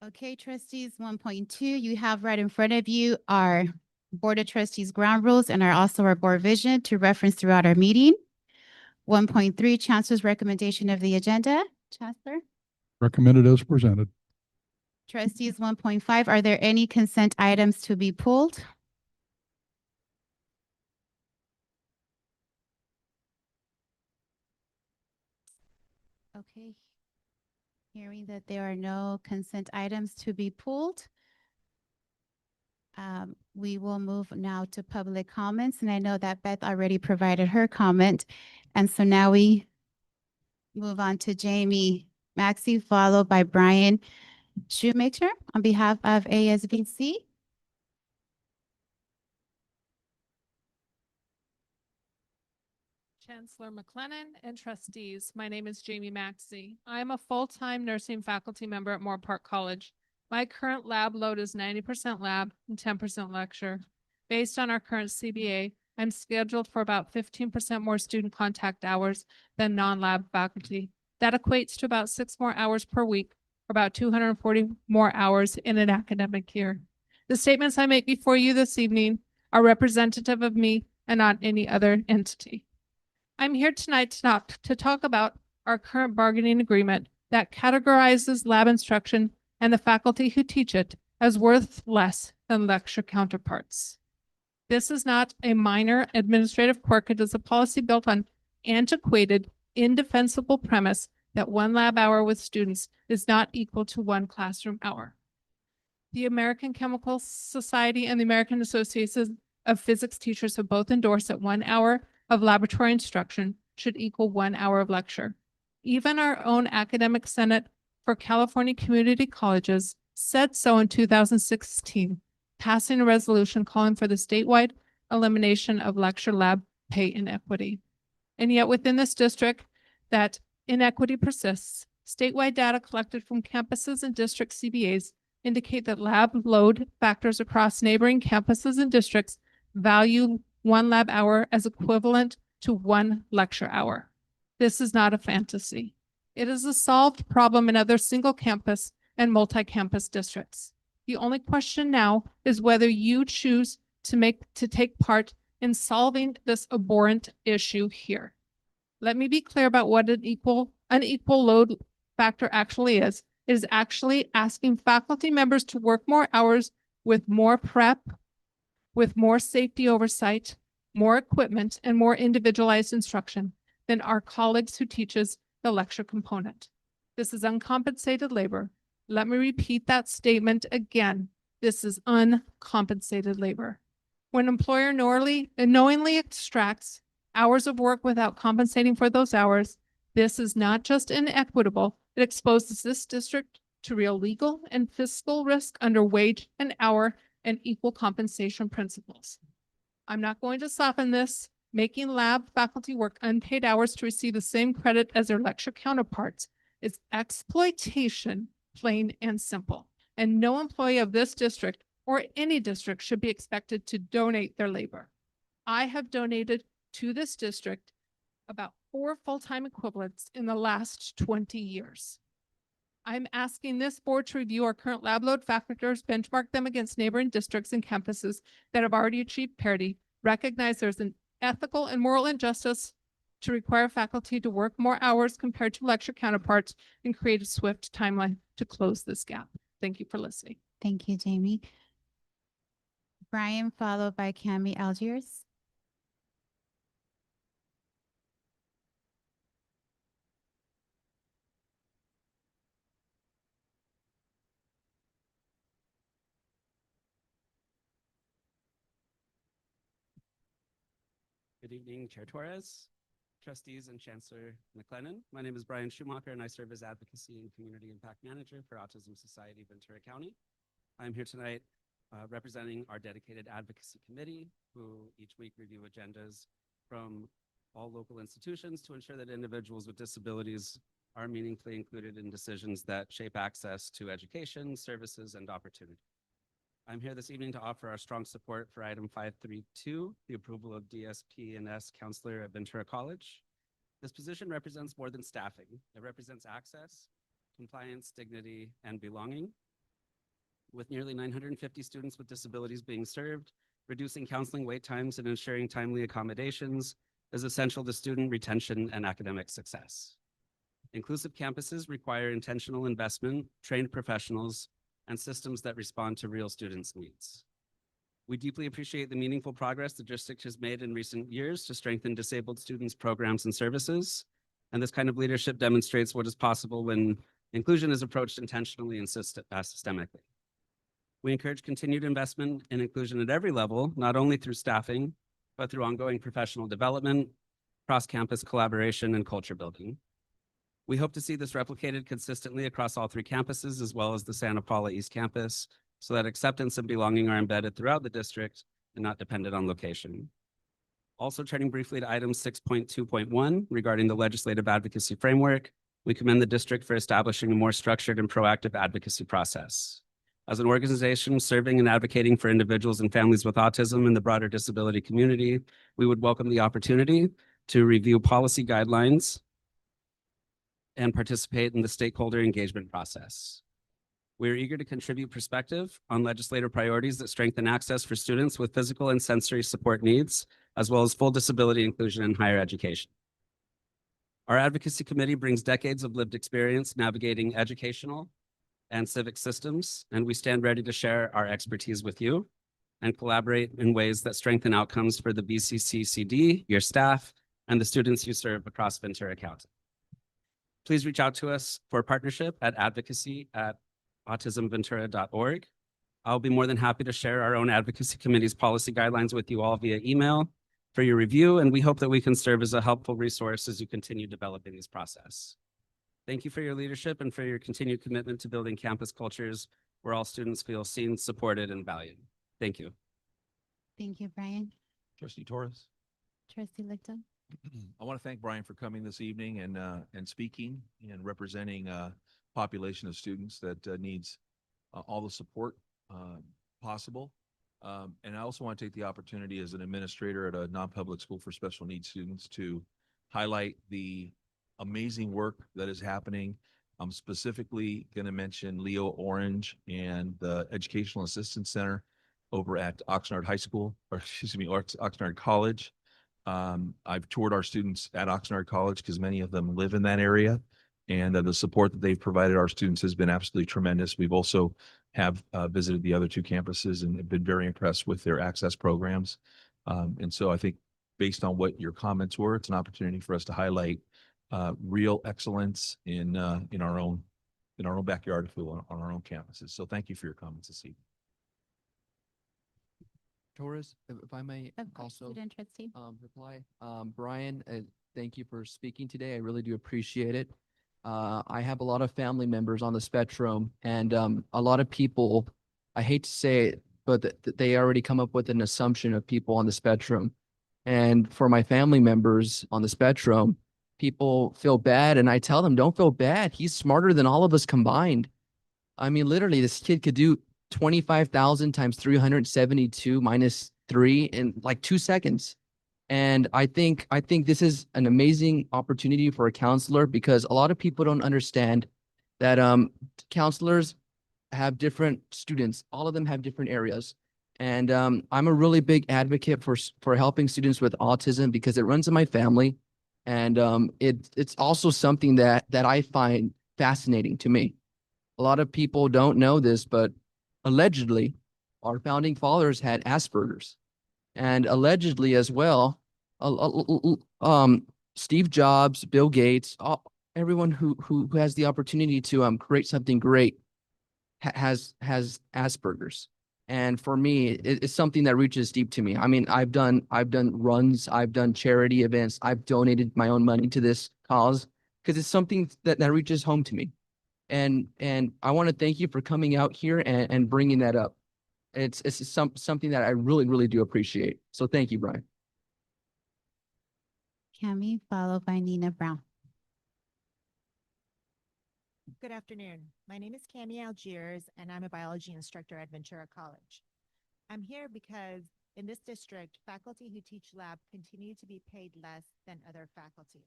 Okay, trustees, 1.2, you have right in front of you our Board of Trustees ground rules and also our board vision to reference throughout our meeting. 1.3, Chancellor's recommendation of the agenda. Chancellor? Recommended as presented. Trustees, 1.5, are there any consent items to be pulled? Okay. Hearing that there are no consent items to be pulled, we will move now to public comments. And I know that Beth already provided her comment. And so now we move on to Jamie Maxey, followed by Brian Shoemaker on behalf of ASBC. Chancellor McLennan and trustees, my name is Jamie Maxey. I am a full-time nursing faculty member at Moore Park College. My current lab load is 90% lab and 10% lecture. Based on our current CBA, I'm scheduled for about 15% more student contact hours than non-lab faculty. That equates to about 6 more hours per week, or about 240 more hours in an academic year. The statements I make before you this evening are representative of me and not any other entity. I'm here tonight to talk about our current bargaining agreement that categorizes lab instruction and the faculty who teach it as worth less than lecture counterparts. This is not a minor administrative quirk. It is a policy built on antiquated, indefensible premise that 1 lab hour with students is not equal to 1 classroom hour. The American Chemical Society and the American Association of Physics Teachers have both endorsed that 1 hour of laboratory instruction should equal 1 hour of lecture. Even our own Academic Senate for California Community Colleges said so in 2016, passing a resolution calling for the statewide elimination of lecture lab pay inequity. And yet within this district, that inequity persists. Statewide data collected from campuses and district CBAs indicate that lab load factors across neighboring campuses and districts value 1 lab hour as equivalent to 1 lecture hour. This is not a fantasy. It is a solved problem in other single campus and multi-campus districts. The only question now is whether you choose to take part in solving this abhorrent issue here. Let me be clear about what an unequal load factor actually is. It is actually asking faculty members to work more hours with more prep, with more safety oversight, more equipment, and more individualized instruction than our colleagues who teaches the lecture component. This is uncompensated labor. Let me repeat that statement again. This is uncompensated labor. When an employer knowingly extracts hours of work without compensating for those hours, this is not just inequitable, it exposes this district to real legal and fiscal risk under wage and hour and equal compensation principles. I'm not going to soften this. Making lab faculty work unpaid hours to receive the same credit as their lecture counterparts is exploitation, plain and simple. And no employee of this district or any district should be expected to donate their labor. I have donated to this district about 4 full-time equivalents in the last 20 years. I'm asking this board to review our current lab load factors, benchmark them against neighboring districts and campuses that have already achieved parity, recognize there's an ethical and moral injustice to require faculty to work more hours compared to lecture counterparts, and create a swift timeline to close this gap. Thank you for listening. Thank you, Jamie. Brian, followed by Cami Algiers. Good evening, Chair Torres, trustees, and Chancellor McLennan. My name is Brian Schumacher, and I serve as Advocacy and Community Impact Manager for Autism Society Ventura County. I'm here tonight representing our dedicated advocacy committee, who each week review agendas from all local institutions to ensure that individuals with disabilities are meaningfully included in decisions that shape access to education, services, and opportunity. I'm here this evening to offer our strong support for item 532, the approval of DSP and S counselor at Ventura College. This position represents more than staffing. It represents access, compliance, dignity, and belonging. With nearly 950 students with disabilities being served, reducing counseling wait times and ensuring timely accommodations is essential to student retention and academic success. Inclusive campuses require intentional investment, trained professionals, and systems that respond to real students' needs. We deeply appreciate the meaningful progress the district has made in recent years to strengthen disabled students' programs and services. And this kind of leadership demonstrates what is possible when inclusion is approached intentionally and systemically. We encourage continued investment in inclusion at every level, not only through staffing, but through ongoing professional development, cross-campus collaboration, and culture building. We hope to see this replicated consistently across all three campuses, as well as the Santa Paula East Campus, so that acceptance and belonging are embedded throughout the district and not dependent on location. Also, turning briefly to item 6.2.1 regarding the legislative advocacy framework, we commend the district for establishing a more structured and proactive advocacy process. As an organization serving and advocating for individuals and families with autism and the broader disability community, we would welcome the opportunity to review policy guidelines and participate in the stakeholder engagement process. We are eager to contribute perspective on legislative priorities that strengthen access for students with physical and sensory support needs, as well as full disability inclusion in higher education. Our advocacy committee brings decades of lived experience navigating educational and civic systems, and we stand ready to share our expertise with you and collaborate in ways that strengthen outcomes for the VCCCD, your staff, and the students you serve across Ventura County. Please reach out to us for a partnership at advocacy@autismventura.org. I'll be more than happy to share our own advocacy committee's policy guidelines with you all via email for your review, and we hope that we can serve as a helpful resource as you continue developing this process. Thank you for your leadership and for your continued commitment to building campus cultures where all students feel seen, supported, and valued. Thank you. Thank you, Brian. Trustee Torres. Trustee Lichton. I want to thank Brian for coming this evening and speaking and representing a population of students that needs all the support possible. And I also want to take the opportunity as an administrator at a non-public school for special needs students to highlight the amazing work that is happening. I'm specifically going to mention Leo Orange and the Educational Assistance Center over at Oxnard High School, or excuse me, Oxnard College. I've toured our students at Oxnard College because many of them live in that area, and the support that they've provided our students has been absolutely tremendous. We've also have visited the other two campuses and have been very impressed with their access programs. And so I think based on what your comments were, it's an opportunity for us to highlight real excellence in our own backyard, if we will, on our own campuses. So thank you for your comments this evening. Torres, if I may Of course, also student trustee. reply. Brian, thank you for speaking today. I really do appreciate it. I have a lot of family members on the spectrum, and a lot of people, I hate to say it, but they already come up with an assumption of people on the spectrum. And for my family members on the spectrum, people feel bad, and I tell them, don't feel bad. He's smarter than all of us combined. I mean, literally, this kid could do 25,000 times 372 minus 3 in like 2 seconds. And I think this is an amazing opportunity for a counselor, because a lot of people don't understand that counselors have different students. All of them have different areas. And I'm a really big advocate for helping students with autism because it runs in my family. And it's also something that I find fascinating to me. A lot of people don't know this, but allegedly, our founding fathers had Asperger's, and allegedly as well, Steve Jobs, Bill Gates, everyone who has the opportunity to create something great has Asperger's. And for me, it's something that reaches deep to me. I mean, I've done runs, I've done charity events, I've donated my own money to this cause because it's something that reaches home to me. And I want to thank you for coming out here and bringing that up. It's something that I really, really do appreciate. So thank you, Brian. Cami, followed by Nina Brown. Good afternoon. My name is Cami Algiers, and I'm a biology instructor at Ventura College. I'm here because in this district, faculty who teach lab continue to be paid less than other faculty.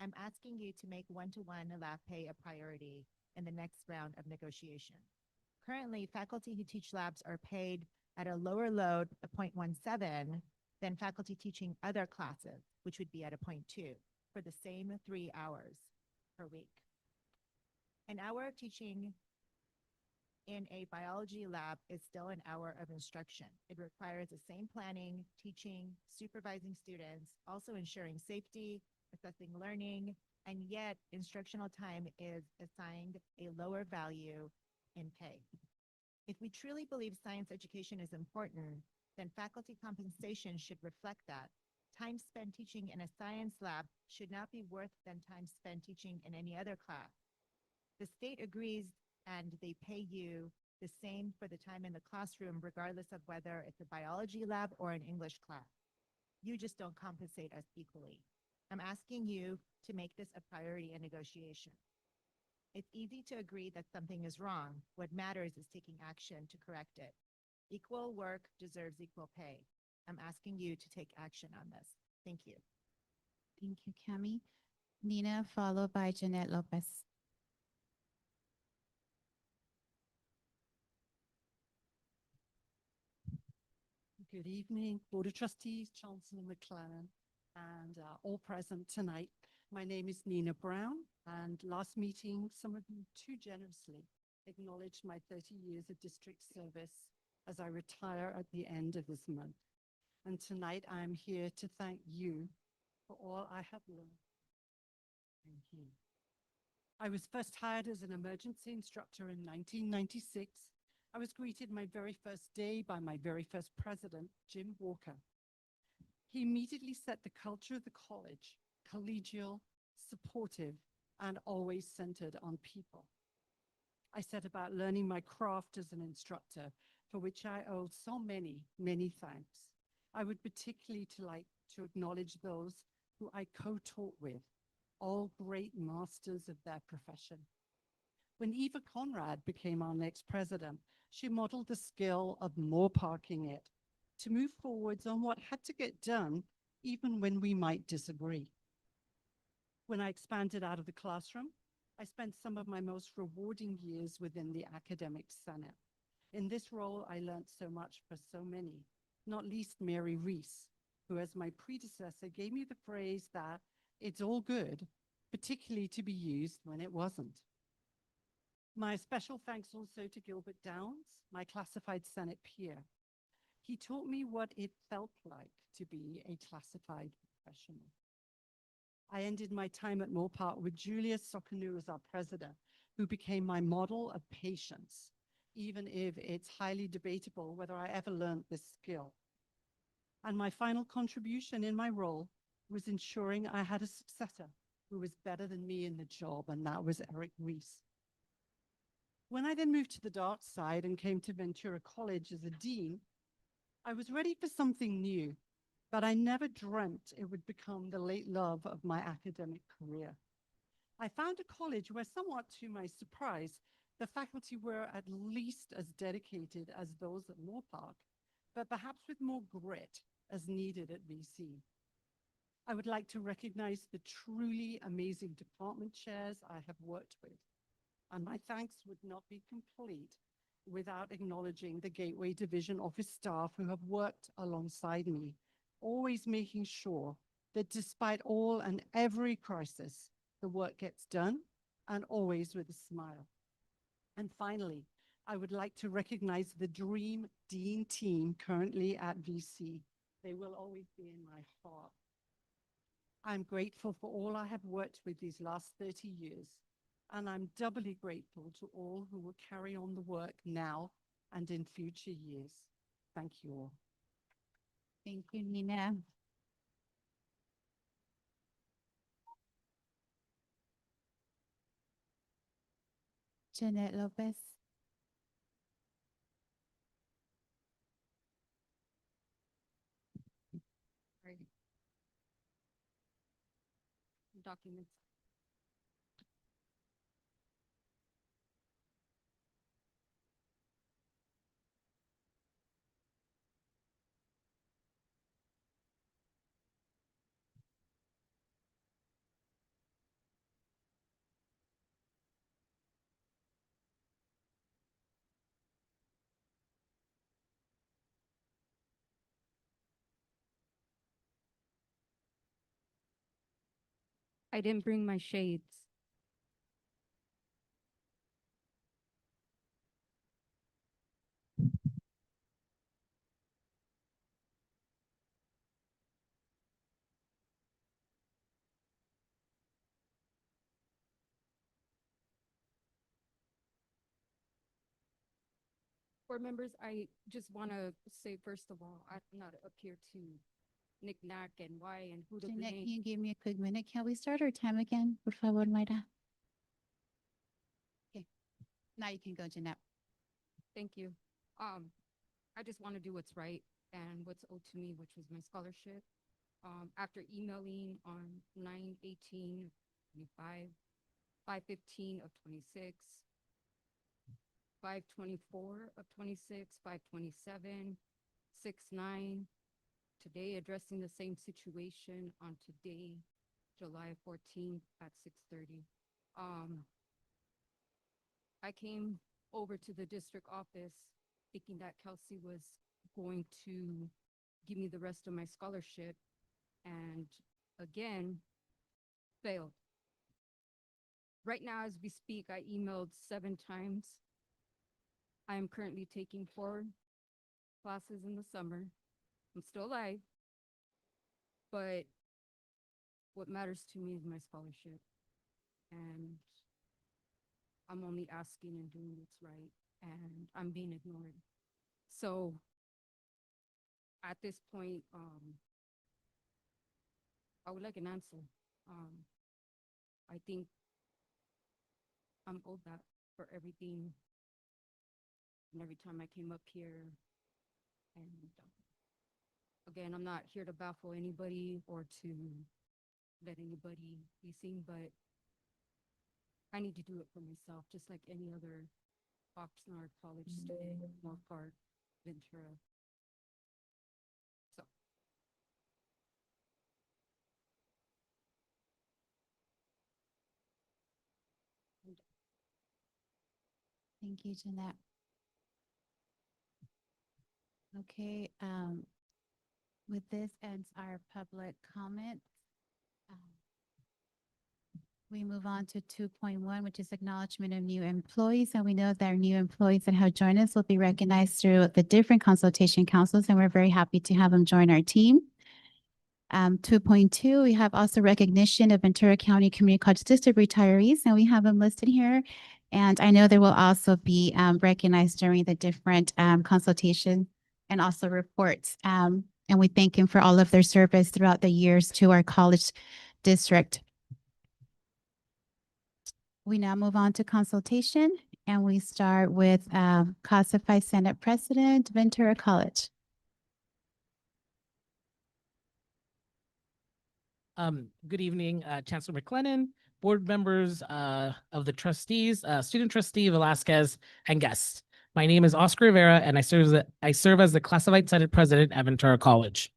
I'm asking you to make one-to-one lab pay a priority in the next round of negotiation. Currently, faculty who teach labs are paid at a lower load of 0.17 than faculty teaching other classes, which would be at a 0.2 for the same 3 hours per week. An hour of teaching in a biology lab is still an hour of instruction. It requires the same planning, teaching, supervising students, also ensuring safety, assessing learning, and yet instructional time is assigned a lower value in pay. If we truly believe science education is important, then faculty compensation should reflect that. Time spent teaching in a science lab should not be worth than time spent teaching in any other class. The state agrees and they pay you the same for the time in the classroom, regardless of whether it's a biology lab or an English class. You just don't compensate us equally. I'm asking you to make this a priority in negotiation. It's easy to agree that something is wrong. What matters is taking action to correct it. Equal work deserves equal pay. I'm asking you to take action on this. Thank you. Thank you, Cami. Nina, followed by Jeanette Lopez. Good evening, Board of Trustees, Chancellor McLennan, and all present tonight. My name is Nina Brown, and last meeting, some of you too generously acknowledged my 30 years of district service as I retire at the end of this month. And tonight I am here to thank you for all I have learned. Thank you. I was first hired as an emergency instructor in 1996. I was greeted my very first day by my very first president, Jim Walker. He immediately set the culture of the college, collegial, supportive, and always centered on people. I set about learning my craft as an instructor, for which I owe so many, many thanks. I would particularly like to acknowledge those who I co-taught with, all great masters of their profession. When Eva Conrad became our next president, she modeled the skill of more parking it to move forwards on what had to get done, even when we might disagree. When I expanded out of the classroom, I spent some of my most rewarding years within the academic senate. In this role, I learned so much for so many, not least Mary Reese, who as my predecessor gave me the phrase that it's all good, particularly to be used when it wasn't. My special thanks also to Gilbert Downs, my classified Senate peer. He taught me what it felt like to be a classified professional. I ended my time at Moorpark with Julius Sokanu as our president, who became my model of patience, even if it's highly debatable whether I ever learned this skill. And my final contribution in my role was ensuring I had a successor who was better than me in the job, and that was Eric Reese. When I then moved to the dark side and came to Ventura College as a dean, I was ready for something new, but I never dreamt it would become the late love of my academic career. I found a college where, somewhat to my surprise, the faculty were at least as dedicated as those at Moorpark, but perhaps with more grit as needed at VC. I would like to recognize the truly amazing department chairs I have worked with, and my thanks would not be complete without acknowledging the Gateway Division office staff who have worked alongside me, always making sure that despite all and every crisis, the work gets done, and always with a smile. And finally, I would like to recognize the Dream Dean team currently at VC. They will always be in my heart. I'm grateful for all I have worked with these last 30 years, and I'm doubly grateful to all who will carry on the work now and in future years. Thank you all. Thank you, Nina. Jeanette Lopez. Documents. I didn't bring my shades. Board members, I just want to say, first of all, I'm not up here to knick-knack and why and who to Jeanette, can blame. you give me a quick minute? Can we start our time again? Por favor, Mayra. Okay, now you can go, Jeanette. Thank you. I just want to do what's right and what's owed to me, which was my scholarship. After emailing on 9/18/25, 5/15/26, 5/24/26, 5/27, 6/9, today addressing the same situation on today, July 14th at 6:30. I came over to the district office thinking that Kelsey was going to give me the rest of my scholarship, and again, failed. Right now, as we speak, I emailed 7 times. I am currently taking 4 classes in the summer. I'm still alive, but what matters to me is my scholarship. And I'm only asking and doing what's right, and I'm being ignored. So at this point, I would like an answer. I think I'm owed that for everything and every time I came up here. And again, I'm not here to baffle anybody or to let anybody be seen, but I need to do it for myself, just like any other Oxnard College student, Moore Park, Ventura. So. Thank you, Jeanette. Okay, with this ends our public comment. We move on to 2.1, which is acknowledgement of new employees. And we know that our new employees that have joined us will be recognized through the different consultation councils, and we're very happy to have them join our team. 2.2, we have also recognition of Ventura County Community College District retirees, and we have them listed here. And I know they will also be recognized during the different consultation and also reports. And we thank them for all of their service throughout the years to our college district. We now move on to consultation, and we start with CASA Senate President, Ventura College. Good evening, Chancellor McLennan, board members of the trustees, student trustee Velasquez, and guests. My name is Oscar Rivera, and I serve as the classified Senate President at Ventura College.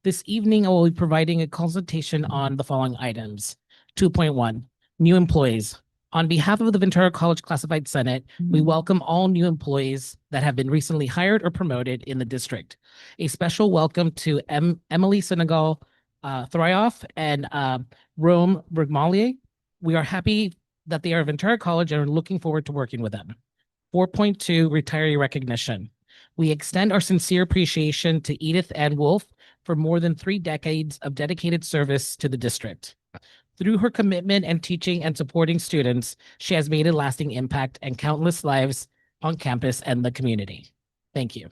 This evening, I will be providing a consultation on the following items. 2.1, new employees. On behalf of the Ventura College Classified Senate, we welcome all new employees that have been recently hired or promoted in the district. A special welcome to Emily Senegal Thryoff and Rome Bergmalier. We are happy that they are Ventura College and are looking forward to working with them. 4.2, retiree recognition. We extend our sincere appreciation to Edith Ann Wolf for more than 3 decades of dedicated service to the district. Through her commitment and teaching and supporting students, she has made a lasting impact and countless lives on campus and the community. Thank you.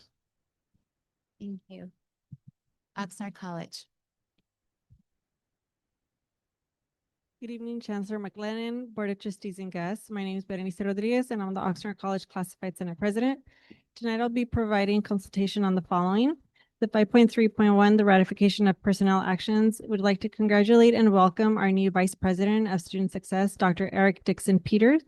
Thank you. Oxnard College. Good evening, Chancellor McLennan, Board of Trustees and guests. My name is Berenice Rodriguez, and I'm the Oxnard College Classified Senate President. Tonight, I'll be providing consultation on the following. The 5.3.1, the ratification of personnel actions. Would like to congratulate and welcome our new Vice President of Student Success, Dr. Eric Dixon Peters.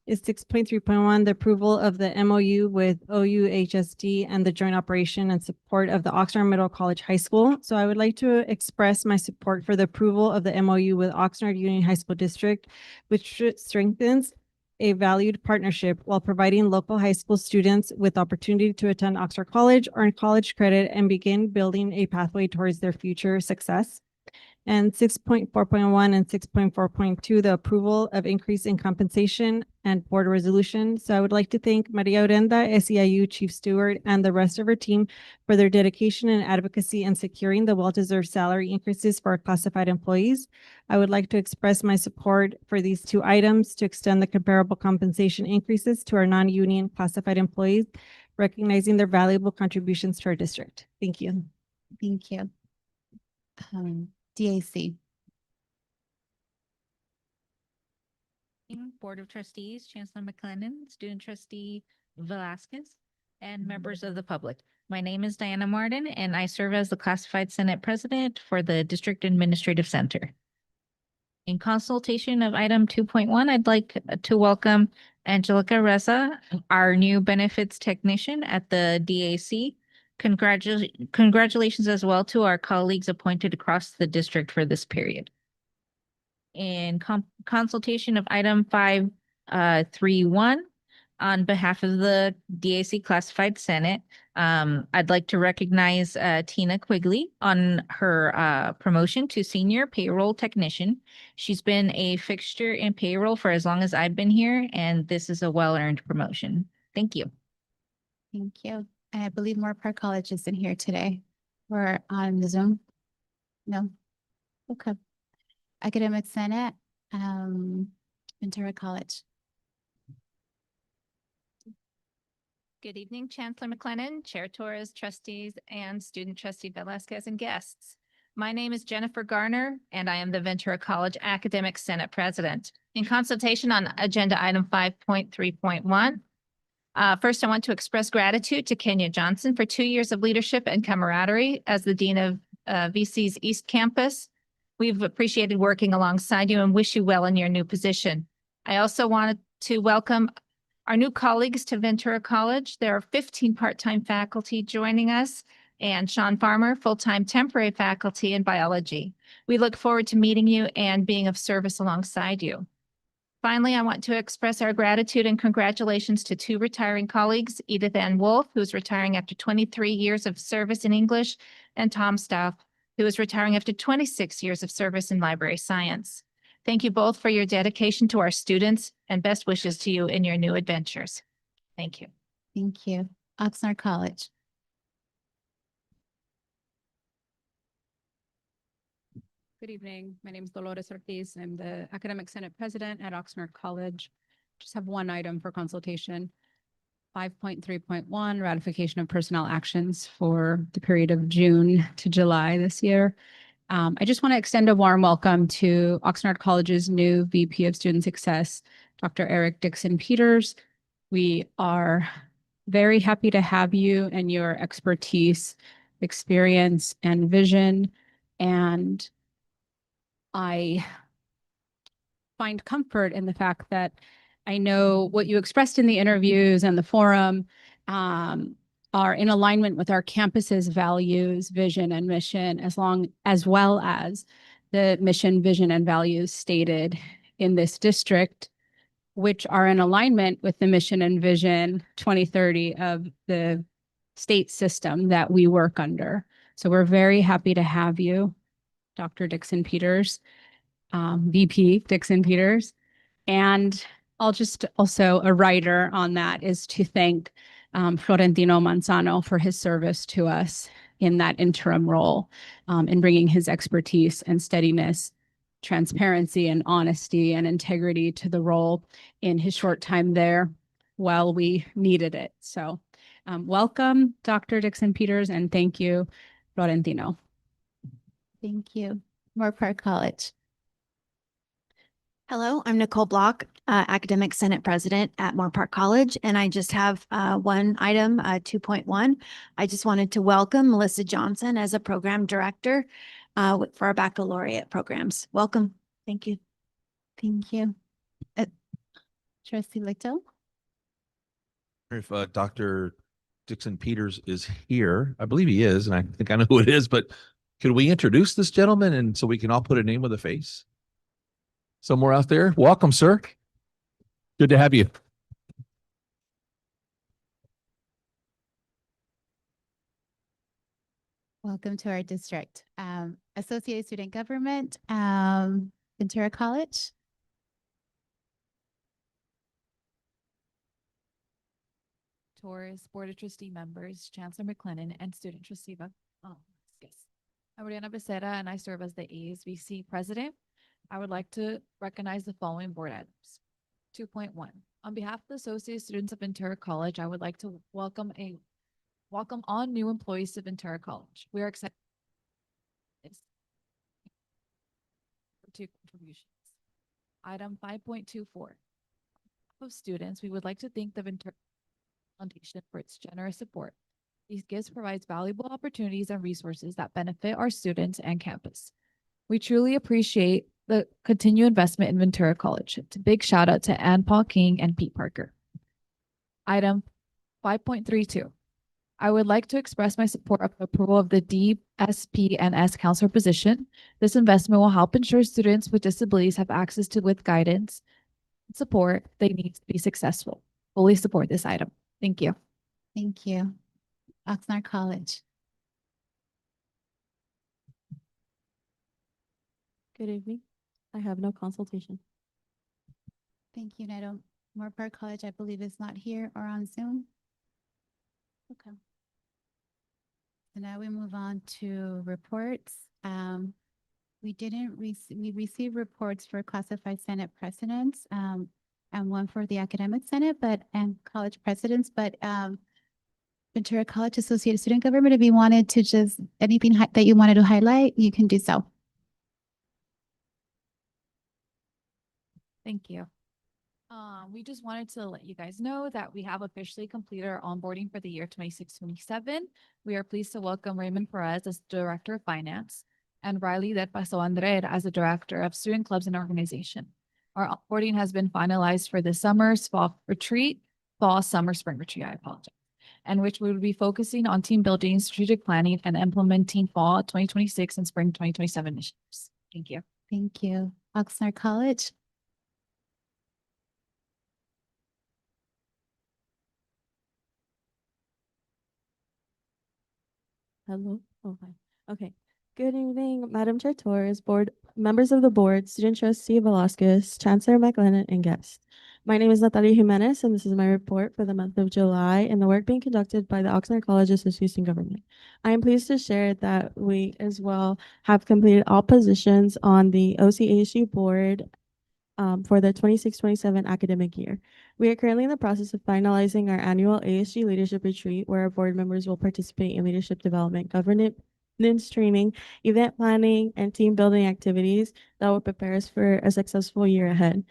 Is 6.3.1, the approval of the MOU with OUHSD and the joint operation and support of the Oxnard Middle College High School. So I would like to express my support for the approval of the MOU with Oxnard Union High School District, which strengthens a valued partnership while providing local high school students with opportunity to attend Oxnard College, earn college credit, and begin building a pathway towards their future success. And 6.4.1 and 6.4.2, the approval of increase in compensation and board resolution. So I would like to thank Maria Orenda, SEIU Chief Steward, and the rest of her team for their dedication and advocacy in securing the well-deserved salary increases for our classified employees. I would like to express my support for these two items to extend the comparable compensation increases to our non-union classified employees, recognizing their valuable contributions to our district. Thank you. Thank you. DAC. Board of Trustees, Chancellor McLennan, Student Trustee Velasquez, and members of the public. My name is Diana Martin, and I serve as the Classified Senate President for the District Administrative Center. In consultation of item 2.1, I'd like to welcome Angelica Reza, our new benefits technician at the DAC. Congratulations as well to our colleagues appointed across the district for this period. In consultation of item 5.3.1, on behalf of the DAC Classified Senate, I'd like to recognize Tina Quigley on her promotion to Senior Payroll Technician. She's been a fixture in payroll for as long as I've been here, and this is a well-earned promotion. Thank you. Thank you. And I believe Moore Park College isn't here today. We're on the Zoom. No? Okay. Academic Senate, Ventura College. Good evening, Chancellor McLennan, Chair Torres, trustees, and Student Trustee Velasquez and guests. My name is Jennifer Garner, and I am the Ventura College Academic Senate President. In consultation on agenda item 5.3.1, first, I want to express gratitude to Kenya Johnson for 2 years of leadership and camaraderie as the Dean of VC's East Campus. We've appreciated working alongside you and wish you well in your new position. I also wanted to welcome our new colleagues to Ventura College. There are 15 part-time faculty joining us, and Sean Farmer, full-time temporary faculty in biology. We look forward to meeting you and being of service alongside you. Finally, I want to express our gratitude and congratulations to 2 retiring colleagues, Edith Ann Wolf, who is retiring after 23 years of service in English, and Tom Staff, who is retiring after 26 years of service in library science. Thank you both for your dedication to our students, and best wishes to you in your new adventures. Thank you. Thank you. Oxnard College. Good evening. My name is Dolores Ortiz. I'm the Academic Senate President at Oxnard College. Just have one item for consultation. 5.3.1, ratification of personnel actions for the period of June to July this year. I just want to extend a warm welcome to Oxnard College's new VP of Student Success, Dr. Eric Dixon Peters. We are very happy to have you and your expertise, experience, and vision. And I find comfort in the fact that I know what you expressed in the interviews and the forum are in alignment with our campus's values, vision, and mission, as well as the mission, vision, and values stated in this district, which are in alignment with the mission and vision 2030 of the state system that we work under. So we're very happy to have you, Dr. Dixon Peters, VP Dixon Peters. And I'll just also, a writer on that is to thank Florentino Manzano for his service to us in that interim role, in bringing his expertise and steadiness, transparency and honesty and integrity to the role in his short time there while we needed it. So welcome, Dr. Dixon Peters, and thank you, Florentino. Thank you. Moore Park College. Hello, I'm Nicole Block, Academic Senate President at Moore Park College, and I just have one item, 2.1. I just wanted to welcome Melissa Johnson as a Program Director for our baccalaureate programs. Welcome. Thank you. Thank you. Trustee Lito? If Dr. Dixon Peters is here, I believe he is, and I think I know who it is, but could we introduce this gentleman and so we can all put a name with a face? Somewhere out there. Welcome, sir. Good to have you. Welcome to our district. Associated Student Government, Ventura College. Torres, Board of Trustee members, Chancellor McLennan, and Student Trustee yes. I'm Mariana Becerra, and I serve as the ASBC President. I would like to recognize the following board items. 2.1. On behalf of the Associated Students of Ventura College, I would like to welcome all new employees to Ventura College. We are excited to contributions. Item 5.24. Of students, we would like to thank the Ventura Foundation for its generous support. These gifts provides valuable opportunities and resources that benefit our students and campus. We truly appreciate the continued investment in Ventura College. It's a big shout out to Ann Paul King and Pete Parker. Item 5.32. I would like to express my support of the approval of the DSP&S counselor position. This investment will help ensure students with disabilities have access to with guidance and support they need to be successful. Fully support this item. Thank you. Thank you. Oxnard College. Good evening. I have no consultation. Thank you, Neto. Moore Park College, I believe, is not here or on Zoom. Okay. So now we move on to reports. We received reports for classified Senate presidents, and one for the academic Senate, and college presidents, but Ventura College Associated Student Government, if you wanted to just, anything that you wanted to highlight, you can do so. Thank you. We just wanted to let you guys know that we have officially completed our onboarding for the year 26-27. We are pleased to welcome Raymond Perez as Director of Finance and Riley Del Paso Andred as the Director of Student Clubs and Organization. Our onboarding has been finalized for the summer's fall retreat, spring retreat, I apologize, and which we will be focusing on team building, strategic planning, and implementing fall 2026 and spring 2027 initiatives. Thank you. Thank you. Oxnard College. Hello. Oh, hi. Okay. Good evening, Madam Chair Torres, board members of the board, Student Trustee Velasquez, Chancellor McLennan, and guests. My name is Natalia Jimenez, and this is my report for the month of July and the work being conducted by the Oxnard College Association Government. I am pleased to share that we as well have completed all positions on the OCASU board for the 26-27 academic year. We are currently in the process of finalizing our annual ASG Leadership Retreat, where our board members will participate in leadership development, governance training, event planning, and team building activities that will prepare us for a successful year ahead.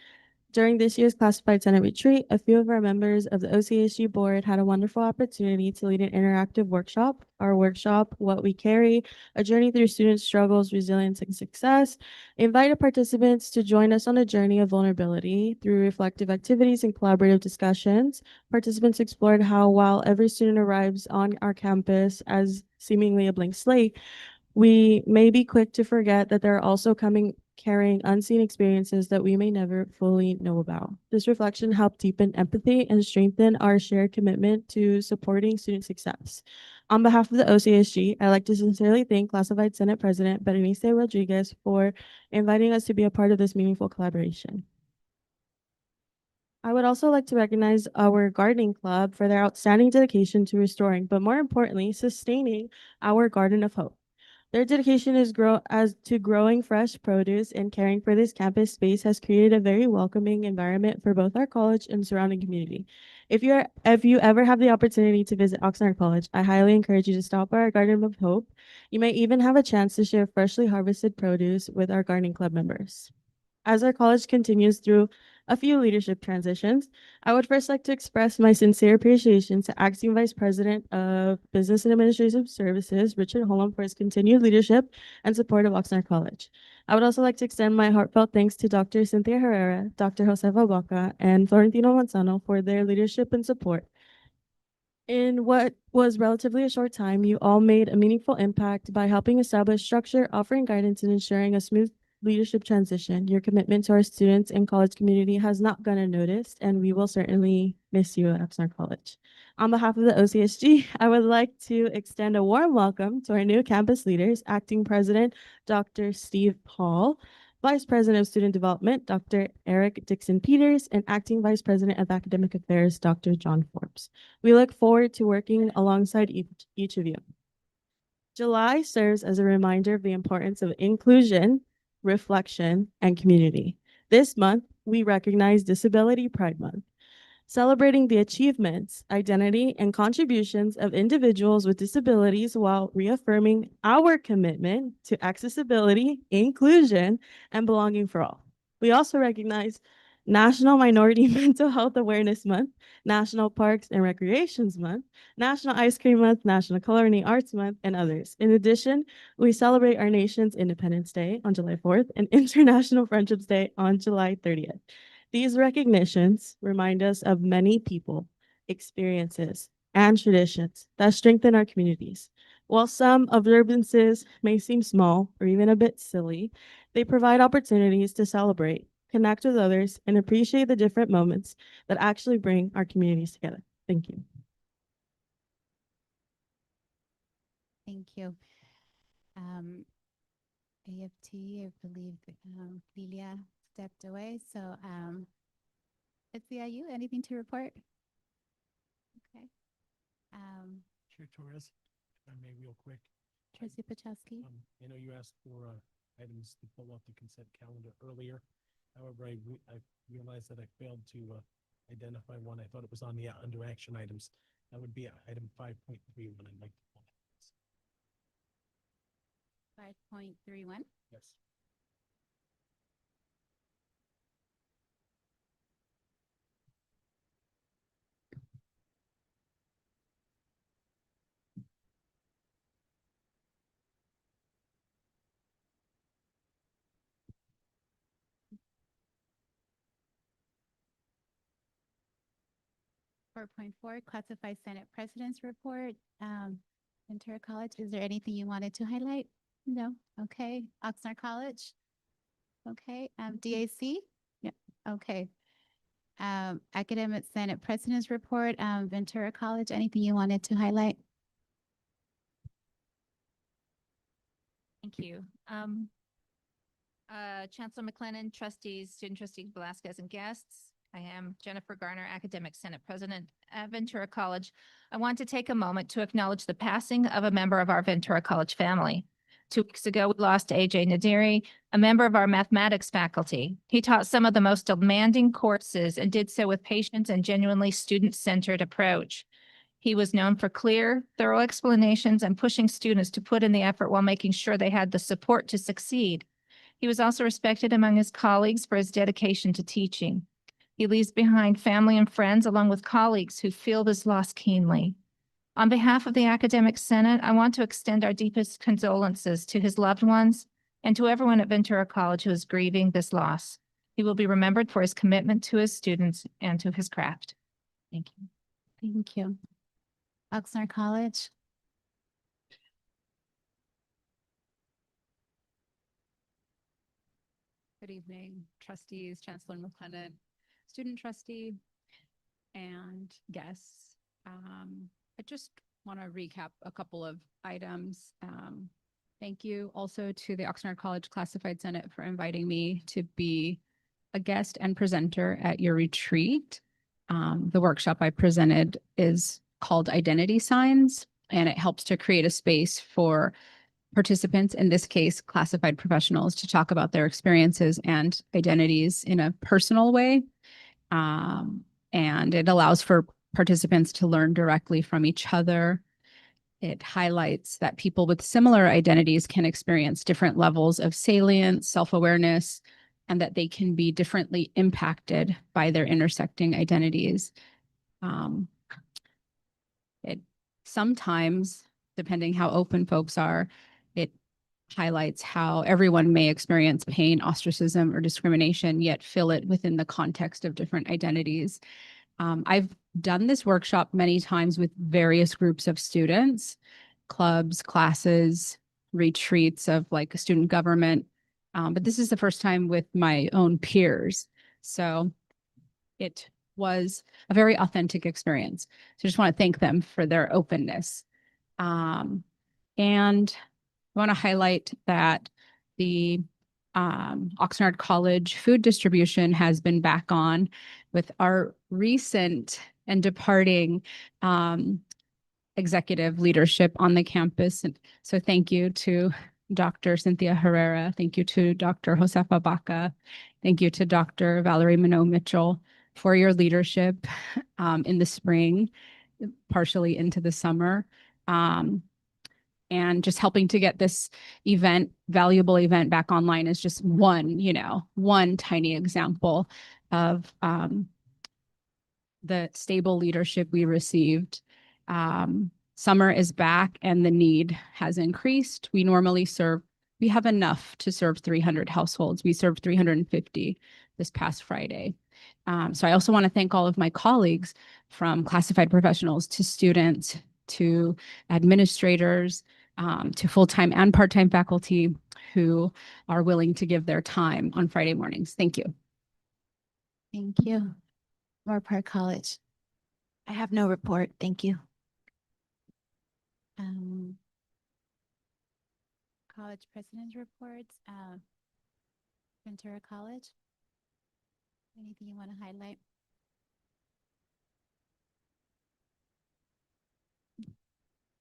During this year's Classified Senate Retreat, a few of our members of the OCSU board had a wonderful opportunity to lead an interactive workshop. Our workshop, What We Carry, a journey through student struggles, resilience, and success, invited participants to join us on a journey of vulnerability through reflective activities and collaborative discussions. Participants explored how, while every student arrives on our campus as seemingly a blank slate, we may be quick to forget that they're also carrying unseen experiences that we may never fully know about. This reflection helped deepen empathy and strengthen our shared commitment to supporting student success. On behalf of the OCSG, I'd like to sincerely thank Classified Senate President Berenice Rodriguez for inviting us to be a part of this meaningful collaboration. I would also like to recognize our gardening club for their outstanding dedication to restoring, but more importantly, sustaining our Garden of Hope. Their dedication is to growing fresh produce and caring for this campus space has created a very welcoming environment for both our college and surrounding community. If you ever have the opportunity to visit Oxnard College, I highly encourage you to stop by our Garden of Hope. You may even have a chance to share freshly harvested produce with our gardening club members. As our college continues through a few leadership transitions, I would first like to express my sincere appreciation to Acting Vice President of Business and Administrative Services, Richard Holm, for his continued leadership and support of Oxnard College. I would also like to extend my heartfelt thanks to Dr. Cynthia Herrera, Dr. Josefa Baca, and Florentino Manzano for their leadership and support. In what was relatively a short time, you all made a meaningful impact by helping establish structure, offering guidance, and ensuring a smooth leadership transition. Your commitment to our students and college community has not gone unnoticed, and we will certainly miss you at Oxnard College. On behalf of the OCSG, I would like to extend a warm welcome to our new campus leaders, Acting President Dr. Steve Paul, Vice President of Student Development, Dr. Eric Dixon Peters, and Acting Vice President of Academic Affairs, Dr. John Forbes. We look forward to working alongside each of you. July serves as a reminder of the importance of inclusion, reflection, and community. This month, we recognize Disability Pride Month, celebrating the achievements, identity, and contributions of individuals with disabilities while reaffirming our commitment to accessibility, inclusion, and belonging for all. We also recognize National Minority Mental Health Awareness Month, National Parks and Recreations Month, National Ice Cream Month, National Culinary Arts Month, and others. In addition, we celebrate our nation's Independence Day on July 4th and International Friendships Day on July 30th. These recognitions remind us of many people, experiences, and traditions that strengthen our communities. While some observances may seem small or even a bit silly, they provide opportunities to celebrate, connect with others, and appreciate the different moments that actually bring our communities together. Thank you. Thank you. AFT, I believe Lilia stepped away, so SEIU, anything to report? Okay. Chair Torres, if I may real quick. Trustee Pachowski. I know you asked for items to pull off the consent calendar earlier. However, I realized that I failed to identify one. I thought it was on the under action items. That would be item 5.3 when I'd like to pull that. 5.31. Yes. Four point four, classified Senate President's Report. Ventura College, is there anything you wanted to highlight? No, okay. Oxnard College? Okay, DAC? Yeah, okay. Academic Senate President's Report, Ventura College, anything you wanted to highlight? Thank you. Chancellor McLennan, trustees, student trustees Velasquez, and guests. I am Jennifer Garner, Academic Senate President at Ventura College. I want to take a moment to acknowledge the passing of a member of our Ventura College family. 2 weeks ago, we lost AJ Nadiri, a member of our mathematics faculty. He taught some of the most demanding courses and did so with patience and genuinely student-centered approach. He was known for clear, thorough explanations and pushing students to put in the effort while making sure they had the support to succeed. He was also respected among his colleagues for his dedication to teaching. He leaves behind family and friends along with colleagues who feel this loss keenly. On behalf of the Academic Senate, I want to extend our deepest condolences to his loved ones and to everyone at Ventura College who is grieving this loss. He will be remembered for his commitment to his students and to his craft. Thank you. Thank you. Oxnard College? Good evening, trustees, Chancellor McLennan, student trustee, and guests. I just want to recap a couple of items. Thank you also to the Oxnard College Classified Senate for inviting me to be a guest and presenter at your retreat. The workshop I presented is called Identity Signs, and it helps to create a space for participants, in this case, classified professionals, to talk about their experiences and identities in a personal way. And it allows for participants to learn directly from each other. It highlights that people with similar identities can experience different levels of salience, self-awareness, and that they can be differently impacted by their intersecting identities. It sometimes, depending how open folks are, it highlights how everyone may experience pain, ostracism, or discrimination, yet fill it within the context of different identities. I've done this workshop many times with various groups of students, clubs, classes, retreats of like student government, But this is the first time with my own peers. So it was a very authentic experience. So I just want to thank them for their openness. And I want to highlight that the Oxnard College food distribution has been back on with our recent and departing executive leadership on the campus. And so thank you to Dr. Cynthia Herrera. Thank you to Dr. Josefa Baca. Thank you to Dr. Valerie Minot Mitchell for your leadership in the spring, partially into the summer. And just helping to get this event, valuable event back online is just one tiny example of the stable leadership we received. Summer is back and the need has increased. We have enough to serve 300 households. We served 350 this past Friday. So I also want to thank all of my colleagues, from classified professionals to students to administrators, to full-time and part-time faculty who are willing to give their time on Friday mornings. Thank you. Thank you. Moore Park College. I have no report. Thank you. College president's reports, Ventura College. Anything you want to highlight?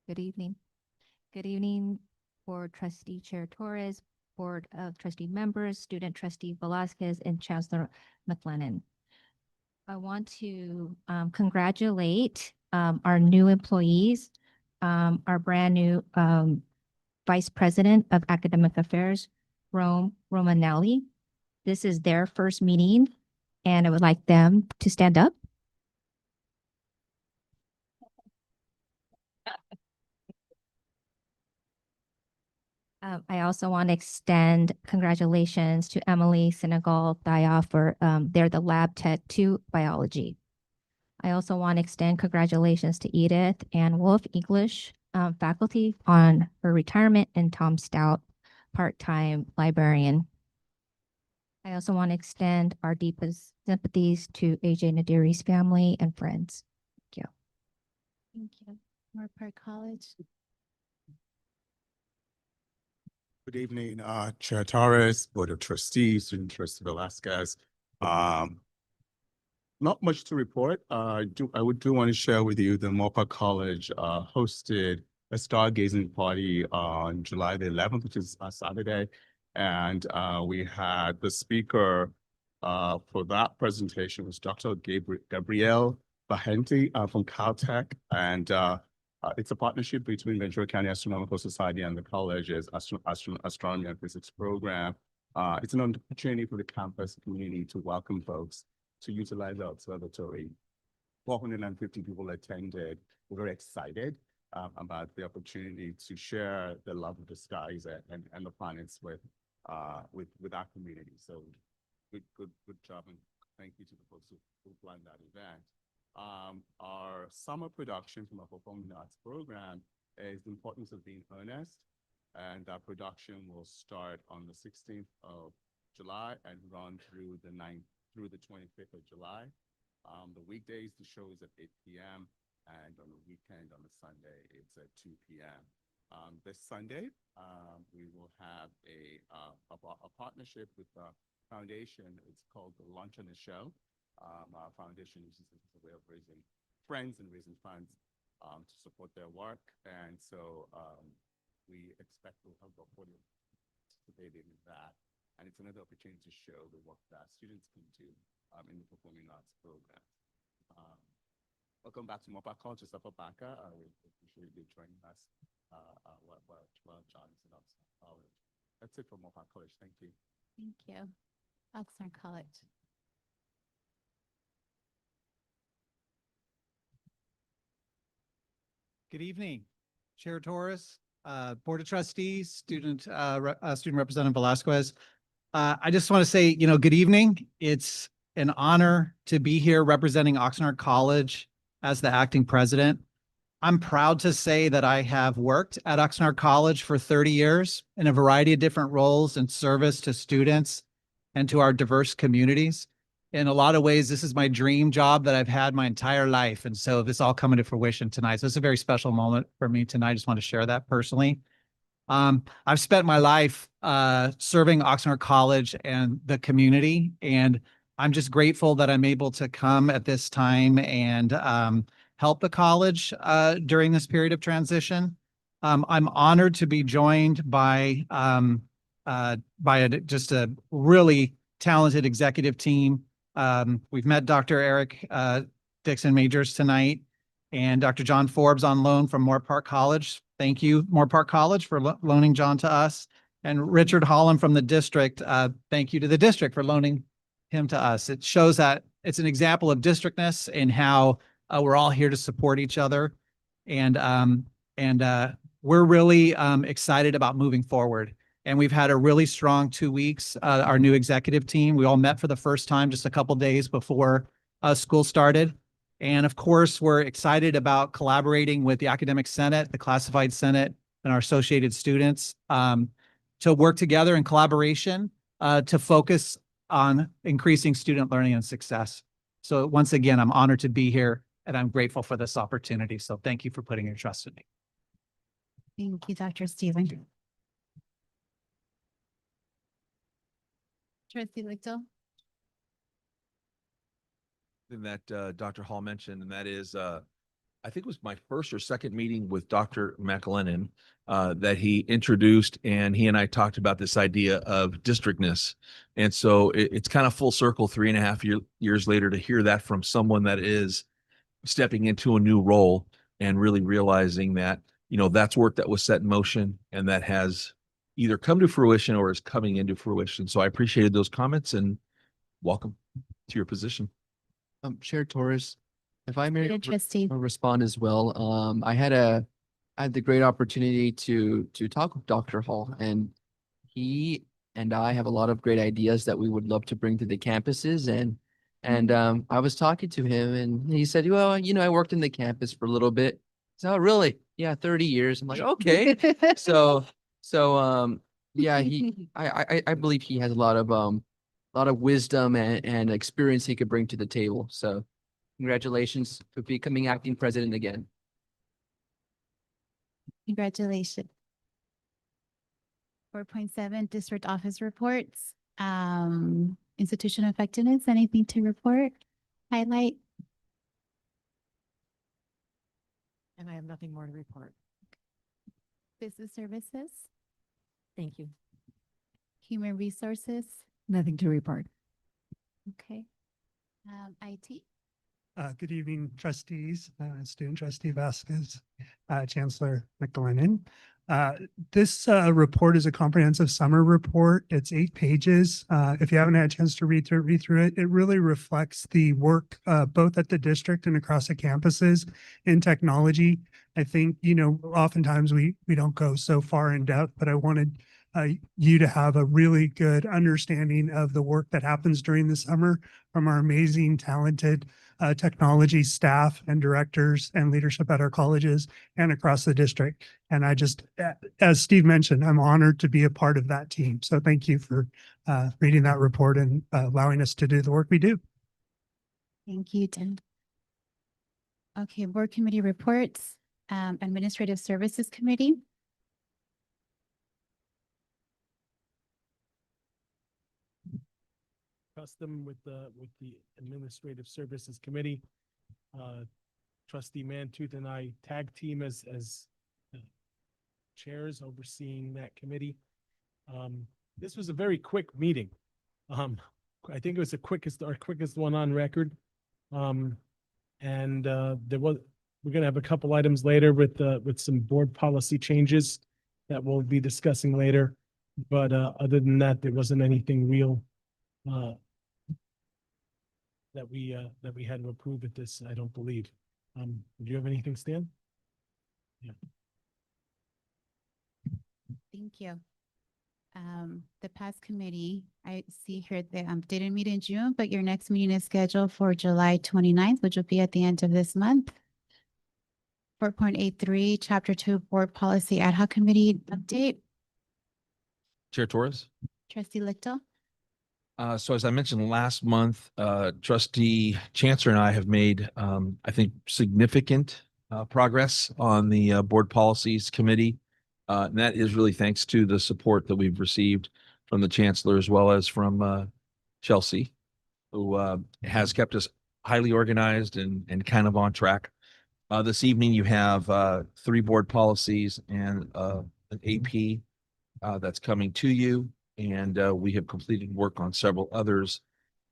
Good evening. Good evening, Board Trustee Chair Torres, Board of Trustee members, Student Trustee Velasquez, and Chancellor McLennan. I want to congratulate our new employees, our brand new Vice President of Academic Affairs, Rome Romanelli. This is their first meeting, and I would like them to stand up. I also want to extend congratulations to Emily Senegal Thaya for they're the lab tech to biology. I also want to extend congratulations to Edith and Wolf English faculty on her retirement, and Tom Stout, part-time librarian. I also want to extend our deepest sympathies to AJ Nadiri's family and friends. Thank you. Thank you. Moore Park College. Good evening, Chair Torres, Board of Trustees, Student Trustee Velasquez. Not much to report. I want to share with you the Moore Park College hosted a stargazing party on July the 11th, which is a Saturday. And we had the speaker for that presentation was Dr. Gabrielle Bahenti from Caltech. And it's a partnership between Ventura County Astronomical Society and the college's astronomy and physics program. It's an opportunity for the campus community to welcome folks to utilize the observatory. 450 people attended. We're very excited about the opportunity to share the love of the skies and the planets with our community. So good job, and thank you to the folks who planned that event. Our summer production from our performing arts program is the importance of being earnest, and that production will start on the 16th of July and run through the 25th of July. The weekdays, the show is at 8 p.m. and on the weekend, on the Sunday, it's at 2 p.m. This Sunday, we will have a partnership with the foundation. It's called the Lunch and the Show. Our foundation uses it as a way of raising friends and raising funds to support their work. And so we expect we'll have about 40 participating in that. And it's another opportunity to show the work that students can do in the performing arts program. Welcome back to Moore Park College, Josefa Baca. We appreciate you joining us while John is in Oxnard College. That's it for Moore Park College. Thank you. Thank you. Oxnard College. Good evening, Chair Torres, Board of Trustees, Student Representative Velasquez. I just want to say, good evening. It's an honor to be here representing Oxnard College as the acting president. I'm proud to say that I have worked at Oxnard College for 30 years in a variety of different roles in service to students and to our diverse communities. In a lot of ways, this is my dream job that I've had my entire life. And so this all coming to fruition tonight. So it's a very special moment for me tonight. I just want to share that personally. I've spent my life serving Oxnard College and the community, and I'm just grateful that I'm able to come at this time and help the college during this period of transition. I'm honored to be joined by just a really talented executive team. We've met Dr. Eric Dixon Majors tonight and Dr. John Forbes on loan from Moore Park College. Thank you, Moore Park College, for loaning John to us. And Richard Holland from the district. Thank you to the district for loaning him to us. It shows that it's an example of districtness and how we're all here to support each other. And we're really excited about moving forward. And we've had a really strong 2 weeks. Our new executive team, we all met for the first time just a couple days before school started. And of course, we're excited about collaborating with the Academic Senate, the Classified Senate, and our associated students to work together in collaboration to focus on increasing student learning and success. So once again, I'm honored to be here and I'm grateful for this opportunity. So thank you for putting your trust in me. Thank you, Dr. Stephen. Trustee Lichtel. That Dr. Hall mentioned, and that is, I think it was my first or second meeting with Dr. McLennan that he introduced, and he and I talked about this idea of districtness. And so it's kind of full circle 3.5 years later to hear that from someone that is stepping into a new role and really realizing that, that's work that was set in motion and that has either come to fruition or is coming into fruition. So I appreciated those comments and welcome to your position. Chair Torres, if I may Student trustee. respond as well. I had the great opportunity to talk with Dr. Hall, and he and I have a lot of great ideas that we would love to bring to the campuses. And I was talking to him, and he said, "Well, I worked in the campus for a little bit." So, "Oh, really? Yeah, 30 years." I'm like, "Okay." So yeah, I believe he has a lot of wisdom and experience he could bring to the table. So congratulations for becoming acting president again. Congratulations. 4.7 district office reports. Institution effectiveness, anything to report? Highlight? And I have nothing more to report. Business services? Thank you. Human resources? Nothing to report. Okay. IT? Good evening, trustees, student trustee Vasquez, Chancellor McLennan. This report is a comprehensive summer report. It's 8 pages. If you haven't had a chance to read through it, it really reflects the work both at the district and across the campuses in technology. I think, oftentimes we don't go so far in depth, but I wanted you to have a really good understanding of the work that happens during the summer from our amazing, talented technology staff and directors and leadership at our colleges and across the district. And I just, as Steve mentioned, I'm honored to be a part of that team. So thank you for reading that report and allowing us to do the work we do. Thank you, Tim. Okay, board committee reports, Administrative Services Committee. Custom with the Administrative Services Committee. Trustee Mantooth and I tag team as chairs overseeing that committee. This was a very quick meeting. I think it was our quickest one on record. We're gonna have a couple items later with some board policy changes that we'll be discussing later. But other than that, there wasn't anything real that we had to approve at this, I don't believe. Do you have anything, Stan? Yeah. Thank you. The past committee, I see here that didn't meet in June, but your next meeting is scheduled for July 29th, which will be at the end of this month. 4.83, Chapter 2 Board Policy Ad Hoc Committee update. Chair Torres. Trustee Lichtel. So as I mentioned last month, trustee Chancellor and I have made, I think, significant progress on the board policies committee. And that is really thanks to the support that we've received from the chancellor as well as from Chelsea, who has kept us highly organized and kind of on track. This evening you have 3 board policies and an AP that's coming to you. And we have completed work on several others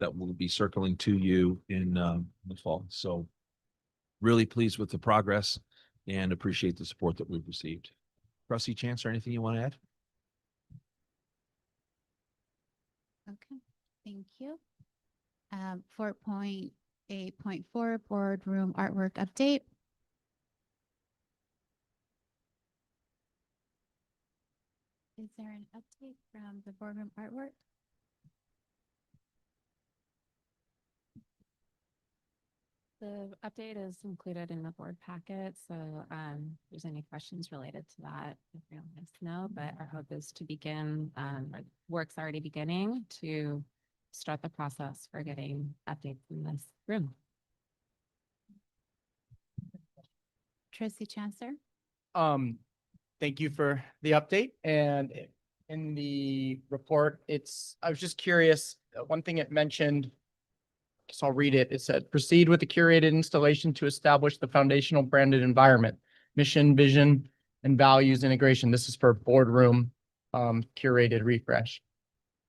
that will be circling to you in the fall. So really pleased with the progress and appreciate the support that we've received. Trustee Chancellor, anything you want to add? Okay, thank you. 4.8.4 Boardroom Artwork Update. Is there an update from the boardroom artwork? The update is included in the board packet, so if there's any questions related to that, let us know. But our hope is to begin, work's already beginning to start the process for getting updates in this room. Trustee Chancellor. Thank you for the update. And in the report, I was just curious, one thing it mentioned, so I'll read it. It said, proceed with the curated installation to establish the foundational branded environment, mission, vision, and values integration. This is for boardroom curated refresh.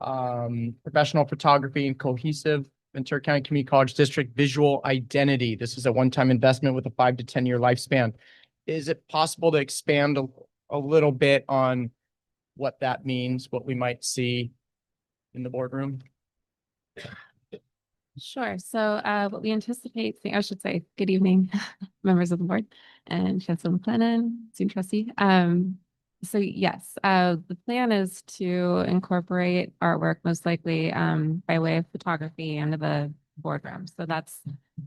Professional photography and cohesive Ventura County Community College District visual identity. This is a one-time investment with a 5 to 10 year lifespan. Is it possible to expand a little bit on what that means, what we might see in the boardroom? Sure. So what we anticipate seeing, I should say, good evening, members of the board and Chancellor McLennan, student trustee. So yes, the plan is to incorporate artwork most likely by way of photography into the boardroom. So that's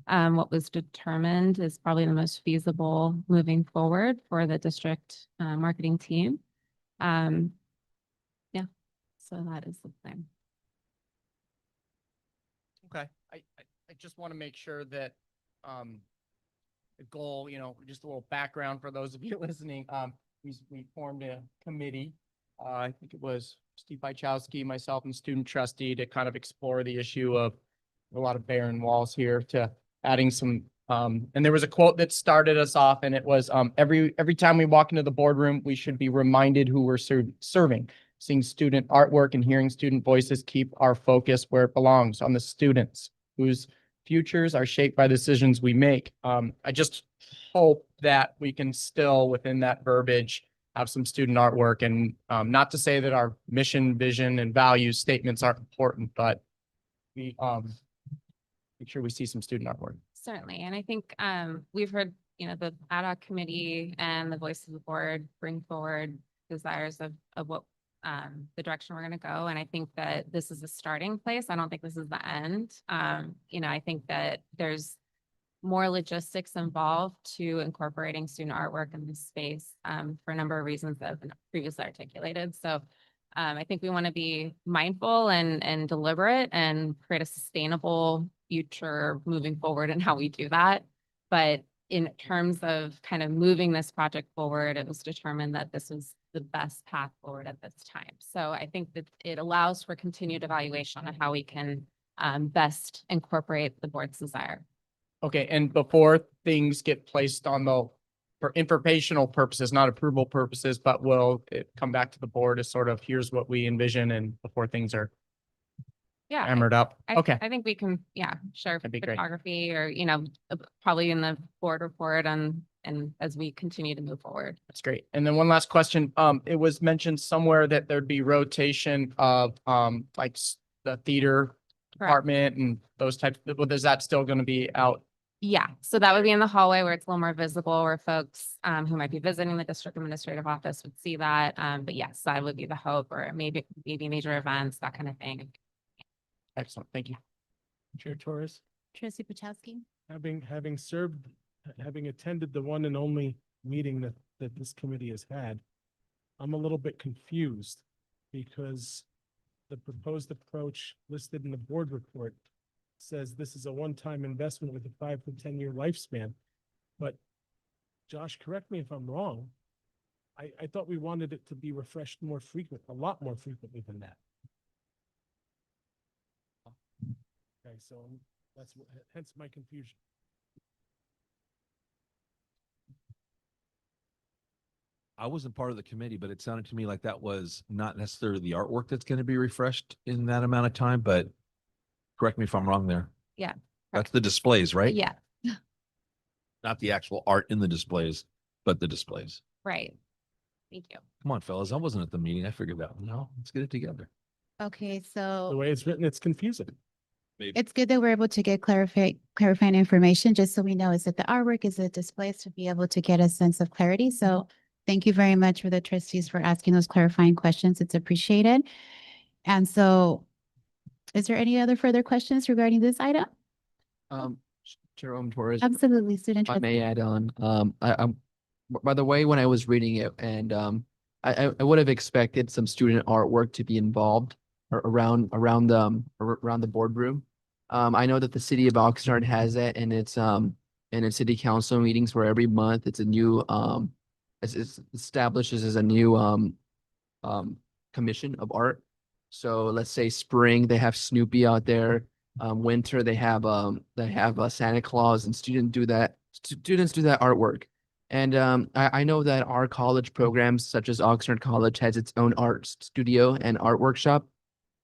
what was determined is probably the most feasible moving forward for the district marketing team. Yeah, so that is the plan. Okay, I just want to make sure that the goal, just a little background for those of you listening. We formed a committee. I think it was Steve Byczowski, myself, and student trustee to kind of explore the issue of a lot of barren walls here to adding some. And there was a quote that started us off, and it was every time we walk into the boardroom, we should be reminded who we're serving. Seeing student artwork and hearing student voices keep our focus where it belongs, on the students whose futures are shaped by decisions we make. I just hope that we can still, within that verbiage, have some student artwork, and not to say that our mission, vision, and values statements aren't important, but we make sure we see some student artwork. Certainly. And I think we've heard, the ad hoc committee and the voice of the board bring forward desires of what the direction we're going to go. And I think that this is a starting place. I don't think this is the end. I think that there's more logistics involved to incorporating student artwork in this space for a number of reasons that have been previously articulated. So I think we want to be mindful and deliberate and create a sustainable future moving forward in how we do that. But in terms of kind of moving this project forward, it was determined that this was the best path forward at this time. So I think that it allows for continued evaluation on how we can best incorporate the board's desire. Okay, and before things get placed on for informational purposes, not approval purposes, but will it come back to the board as sort of, here's what we envision, and before things are hammered up? Okay. I think we can, share That'd be great. photography or, probably in the board report and as we continue to move forward. That's great. And then one last question. It was mentioned somewhere that there'd be rotation of the theater department and those types. Is that still going to be out? Yeah, so that would be in the hallway where it's a little more visible, where folks who might be visiting the district administrative office would see that. But yes, that would be the hope, or maybe major events, that kind of thing. Excellent. Thank you. Chair Torres, Trustee Byczowski. having served having attended the one and only meeting that this committee has had, I'm a little bit confused because the proposed approach listed in the board report says this is a one-time investment with a 5 to 10 year lifespan. But Josh, correct me if I'm wrong. I thought we wanted it to be refreshed more frequent, a lot more frequently than that. Okay, so that's hence my confusion. I wasn't part of the committee, but it sounded to me like that was not necessarily the artwork that's going to be refreshed in that amount of time, but correct me if I'm wrong there. Yeah. That's the displays, right? Yeah, Not the actual art in the displays, but the displays. right. Thank you. Come on, fellas. I wasn't at the meeting. I figured that one out. Let's get it together. Okay, The so way it's written, it's confusing. it's good that we're able to get clarifying information, just so we know, is it the artwork, is it displays, to be able to get a sense of clarity. So thank you very much for the trustees for asking those clarifying questions. It's appreciated. And so is there any other further questions regarding this item? Jerome Torres. Absolutely, student If I may trustee. add on, by the way, when I was reading it and, I would have expected some student artwork to be involved around the boardroom. I know that the city of Oxnard has that in its city council meetings where every month it's a new, it's establishes as a new, commission of art. So let's say spring, they have Snoopy out there. Winter, they have Santa Claus, and students do that artwork. And I know that our college programs, such as Oxnard College, has its own art studio and art workshop.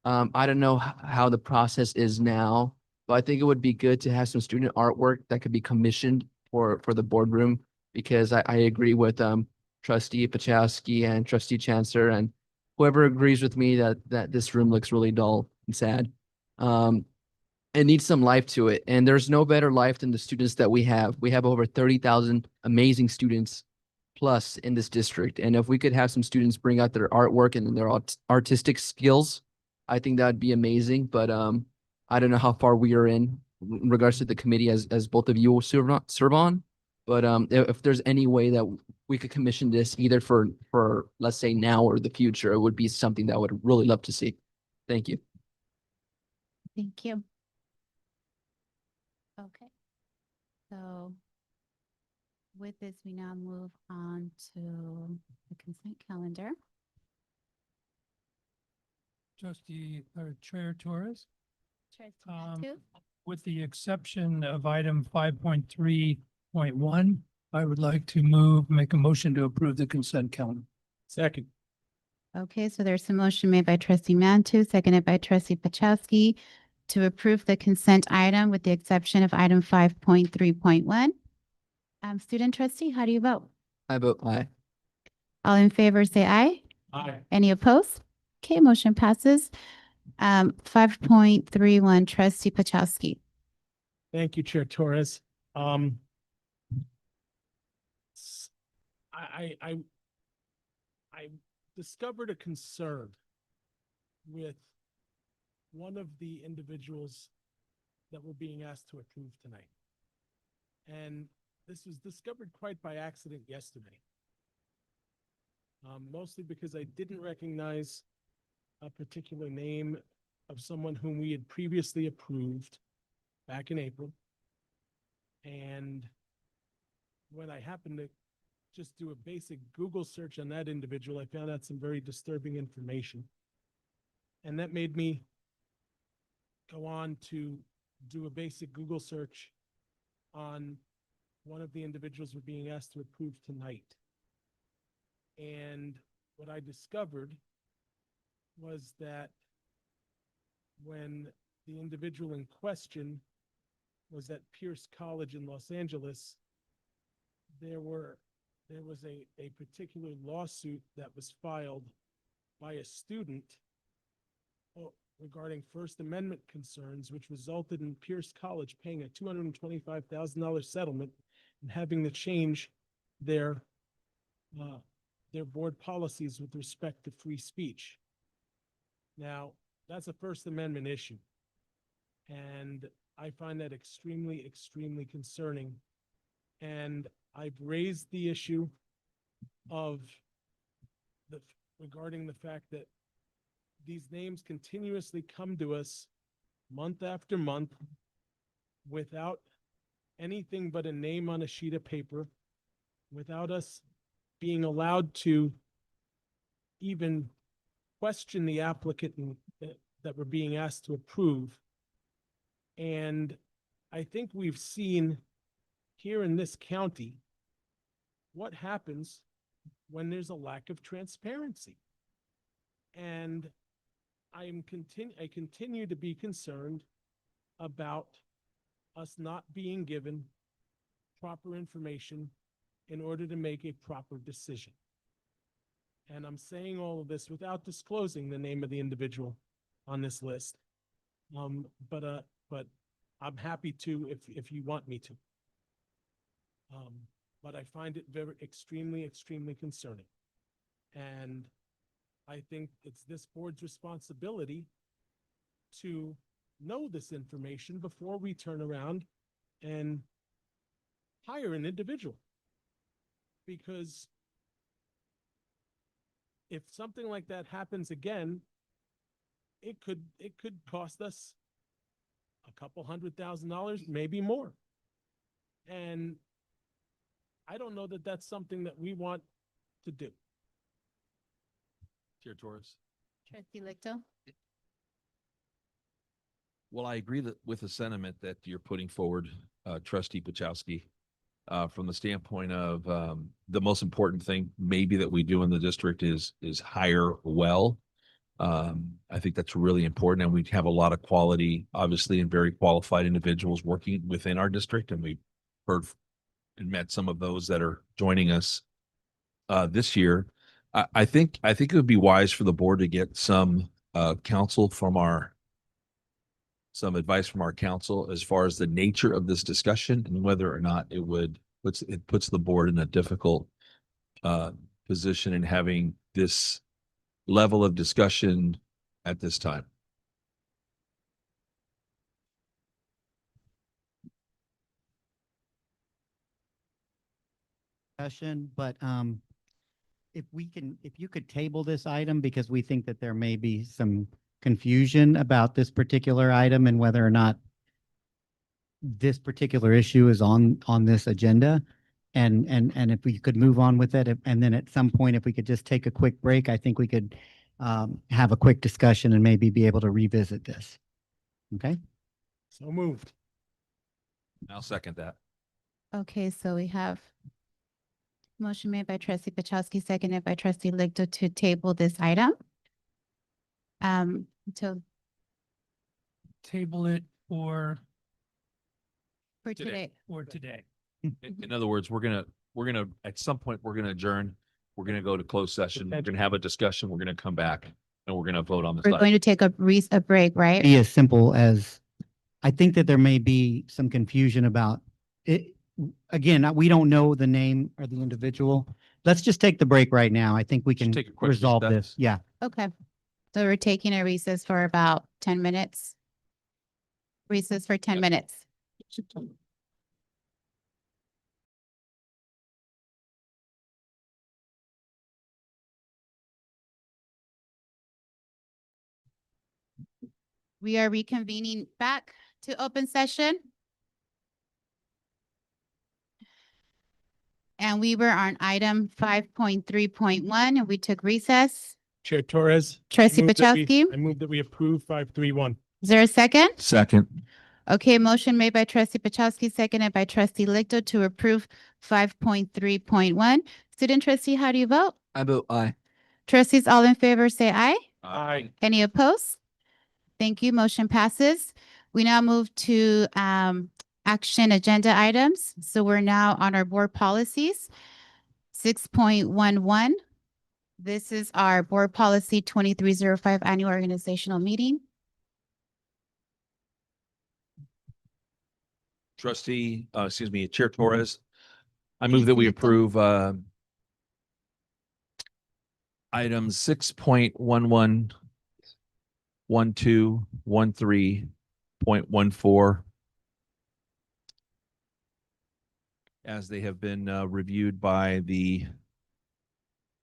I don't know how the process is now, but I think it would be good to have some student artwork that could be commissioned for the boardroom, because I agree with Trustee Pachowski and Trustee Chancellor and whoever agrees with me that this room looks really dull and sad. It needs some life to it, and there's no better life than the students that we have. We have over 30,000 amazing students plus in this district, and if we could have some students bring out their artwork and their artistic skills, I think that'd be amazing. But I don't know how far we are in regards to the committee as both of you serve on. But if there's any way that we could commission this either for let's say now or the future, it would be something that I would really love to see. Thank you. Thank you. Okay. So with this, we now move on to the consent calendar. Trustee or Chair Torres, Trustee Matu. with the exception of item 5.3.1, I would like to make a motion to approve the consent calendar. Second. Okay, so there's a motion made by trustee Mantu, seconded by trustee Pachowski to approve the consent item with the exception of item 5.3.1. Student trustee, how do you vote? I vote aye. All in favor, say aye. Aye. Any opposed? Okay, motion passes. 5.31, trustee Pachowski. Thank you, Chair Torres. I discovered a concern with one of the individuals that we're being asked to approve tonight. And this was discovered quite by accident yesterday. Mostly because I didn't recognize a particular name of someone whom we had previously approved back in April. And when I happened to just do a basic Google search on that individual, I found out some very disturbing information. And that made me go on to do a basic Google search on one of the individuals we're being asked to approve tonight. And what I discovered was that when the individual in question was at Pierce College in Los Angeles, there was a particular lawsuit that was filed by a student regarding First Amendment concerns, which resulted in Pierce College paying a $225,000 settlement and having to change their board policies with respect to free speech. Now, that's a First Amendment issue. And I find that extremely, extremely concerning And I've raised the issue of regarding the fact that these names continuously come to us month after month without anything but a name on a sheet of paper, without us being allowed to even question the applicant that we're being asked to approve. And I think we've seen here in this county what happens when there's a lack of transparency. And I continue to be concerned about us not being given proper information in order to make a proper decision. And I'm saying all of this without disclosing the name of the individual on this list. But I'm happy to if you want me to. But I find it extremely concerning. And I think it's this board's responsibility to know this information before we turn around and hire an individual. Because if something like that happens again, it could cost us a couple $100,000, maybe more. And I don't know that that's something that we want to do. Chair Torres. Trustee Lichto. Well, I agree with the sentiment that you're putting forward, Trustee Pachowski, from the standpoint of the most important thing maybe that we do in the district is hire well. I think that's really important, and we have a lot of quality, obviously, and very qualified individuals working within our district, and we've heard and met some of those that are joining us this year. I think it would be wise for the board to get some counsel from some advice from our council as far as the nature of this discussion and whether or not it puts the board in a difficult position in having this level of discussion at this time. Discussion, but if you could table this item, because we think that there may be some confusion about this particular item and whether or not this particular issue is on this agenda. And if we could move on with it, and then at some point, if we could just take a quick break, I think we could have a quick discussion and maybe be able to revisit this. Okay? So moved. I'll second that. Okay, so we have motion made by Trustee Pachowski, seconded by Trustee Lichto to table this item. Until Table it for today. today. In other words, we're gonna at some point we're gonna adjourn. We're gonna go to closed session. We're gonna have a discussion. We're gonna come back and we're gonna vote on this. We're going to take a break, right? Be as simple as, I think that there may be some confusion about it. Again, we don't know the name or the individual. Let's just take the break right now. I think we can take a quick resolve recess. this. Yeah. Okay. So we're taking a recess for about 10 minutes. Recess for 10 minutes. We are reconvening back to open session. And we were on item 5.3.1 and we took recess. Chair Torres. Trustee Pachowski. I move that we approve 531. Is there a second? Second. Okay, motion made by Trustee Pachowski, seconded by Trustee Lichto to approve 5.3.1. Student trustee, how do you vote? I vote aye. Trustees, all in favor, say aye. Aye. Any opposed? Thank you. Motion passes. We now move to action agenda items. So we're now on our board policies. 6.11. This is our board policy 2305 annual organizational meeting. Chair Torres. I move that we approve items 6.11, 12, 13.14, as they have been reviewed by the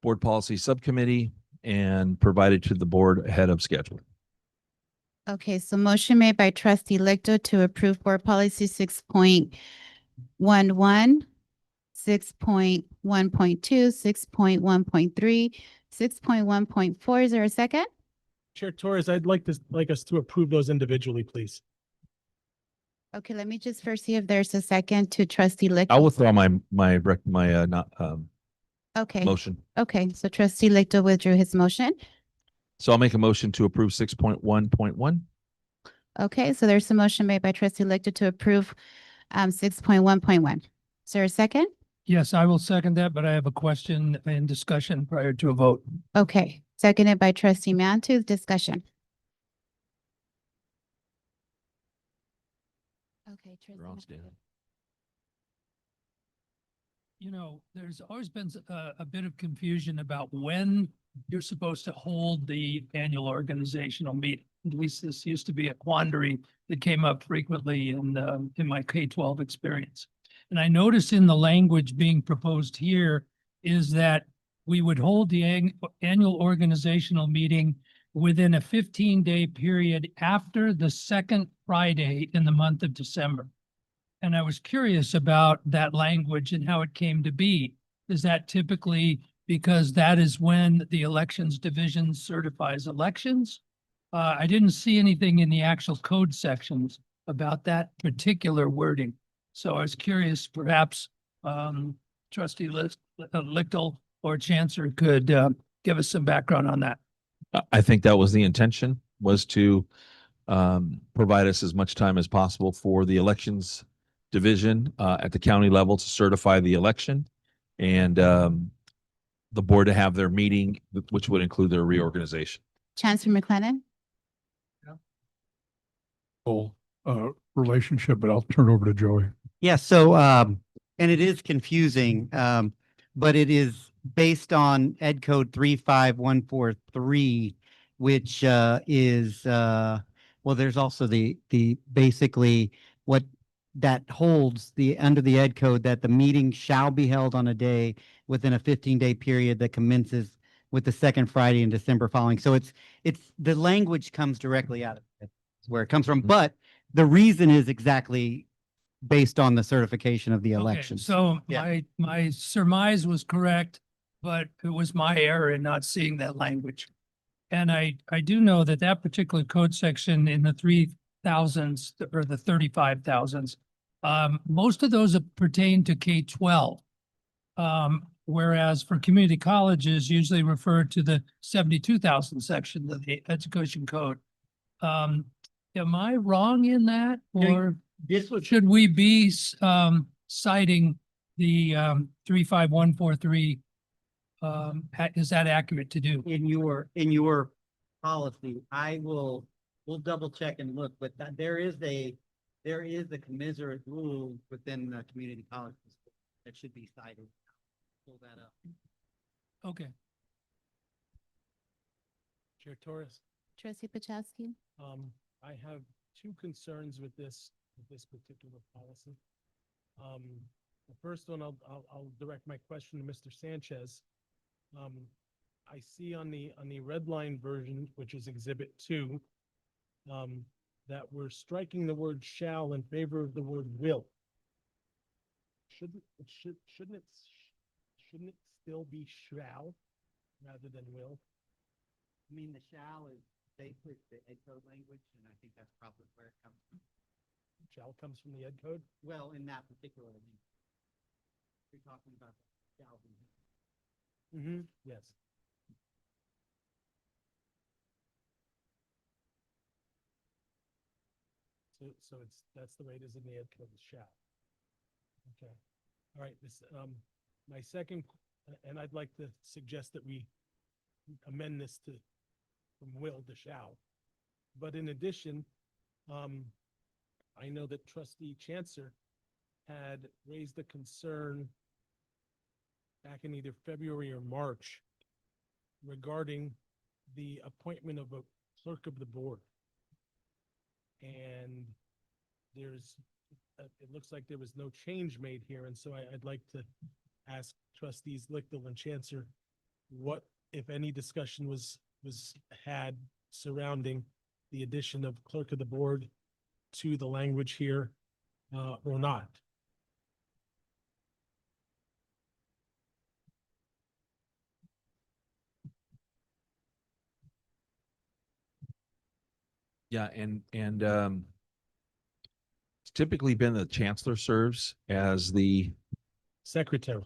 Board Policy Subcommittee and provided to the board ahead of schedule. Okay, so motion made by trustee Lichto to approve board policy 6.11, 6.1.2, 6.1.3, 6.1.4. Is there a second? Chair Torres, I'd like us to approve those individually, please. Okay, let me just first see if there's a second to trustee Lichto. I'll withdraw my not Okay, motion. okay, so trustee Lichto withdrew his motion. So I'll make a motion to approve 6.1.1. Okay, so there's a motion made by trustee Lichto to approve 6.1.1. Is there a second? Yes, I will second that, but I have a question and discussion prior to a vote. Okay, seconded by trustee Mantuz. Discussion. Okay, trustee. You know, there's always been a bit of confusion about when you're supposed to hold the annual organizational meeting. At least this used to be a quandary that came up frequently in my K-12 experience. And I notice in the language being proposed here is that we would hold the annual organizational meeting within a 15-day period after the second Friday in the month of December. And I was curious about that language and how it came to be. Is that typically because that is when the elections division certifies elections? I didn't see anything in the actual code sections about that particular wording. So I was curious, perhaps trustee Lichtel or Chancellor could give us some background on that. I think that was the intention, was to provide us as much time as possible for the elections division at the county level to certify the election, and the board to have their meeting, which would include their reorganization. Chancellor McLennan. Relationship, but I'll turn over to Joey. Yeah, so, and it is confusing, but it is based on Ed Code 35143, which is, well, there's also the basically what that holds under the Ed Code, that the meeting shall be held on a day within a 15-day period that commences with the second Friday in December following. So it's the language comes directly out of it, where it comes from, but the reason is exactly based on the certification of the election. So Yeah. my surmise was correct, but it was my error in not seeing that language. And I do know that that particular code section in the 3000s or the 35,000s, most of those pertain to K-12. Whereas for community colleges usually refer to the 72,000 section of the education code. Am I wrong in that, or should we be citing the 35143? Is that accurate to do? In your policy, we'll double check and look, but there is a commiserate rule within the community colleges that should be cited. Pull that up. Okay. Chair Torres. Trustee Pachowski. I have two concerns with this particular policy. The first one, I'll direct my question to Mr. Sanchez. I see on the red line version, which is Exhibit 2, that we're striking the word shall in favor of the word will. Shouldn't it still be shall rather than will? I mean, the shall is basically the Ed Code language, and I think that's probably where it comes from. Shall comes from the Ed Code? Well, in that particular language. You're talking about shall be. Yes. So that's the way it is in the Ed Code, is shall. Okay. All right, my second, and I'd like to suggest that we amend this from will to shall. But in addition, I know that trustee Chancellor had raised a concern back in either February or March regarding the appointment of a clerk of the board. And there's it looks like there was no change made here, and so I'd like to ask trustees Lichtel and Chancellor, what, if any, discussion was had surrounding the addition of clerk of the board to the language here, or not? Yeah, it's typically been the chancellor serves as the Secretary.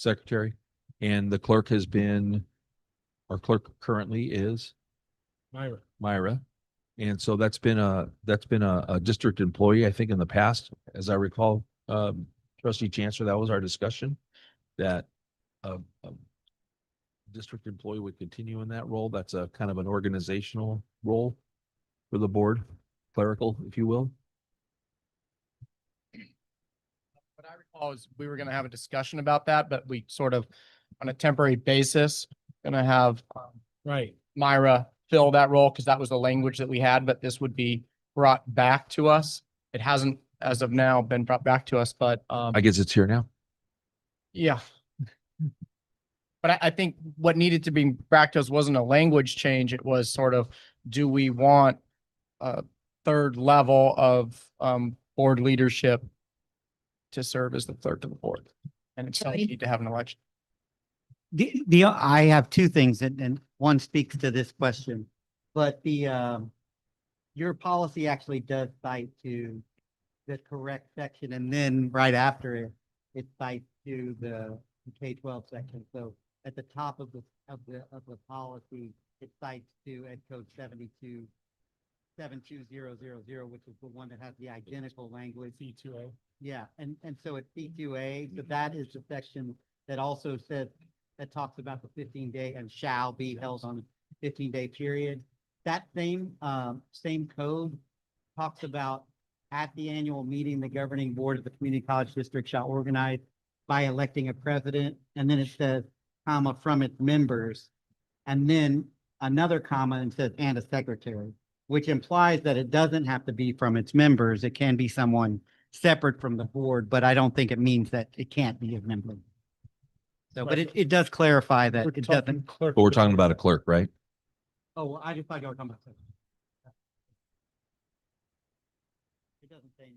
secretary, and the clerk has been, our clerk currently is Myra. And so that's been a district employee, I think, in the past, as I recall, trustee Chancellor, that was our discussion, that a district employee would continue in that role. That's a kind of an organizational role for the board, clerical, if you will. What I recall is we were gonna have a discussion about that, but we sort of, on a temporary basis, gonna have Right. Myra fill that role, because that was the language that we had, but this would be brought back to us. It hasn't, as of now, been brought back to us, but I guess it's here now. yeah. But I think what needed to be back to us wasn't a language change. It was sort of, do we want a third level of board leadership to serve as the clerk of the board? And it's Jody? need to have an election. I have two things, and one speaks to this question, but your policy actually does cite to the correct section, and then right after it, it cites to the K-12 section. So at the top of the policy, it cites to Ed Code 72000, which is the one that has the identical language. C2A. Yeah, and so at C2A, so that is the section that also says, that talks about the 15-day and shall be held on a 15-day period. That same code talks about, at the annual meeting, the governing board of the community college district shall organize by electing a president, and then it says, comma, from its members, and then another comma and says, and a secretary, which implies that it doesn't have to be from its members. It can be someone separate from the board, but I don't think it means that it can't be a member. So, but it does clarify that it doesn't. But we're talking about a clerk, right? Oh, well, I just thought you were talking about. It doesn't say.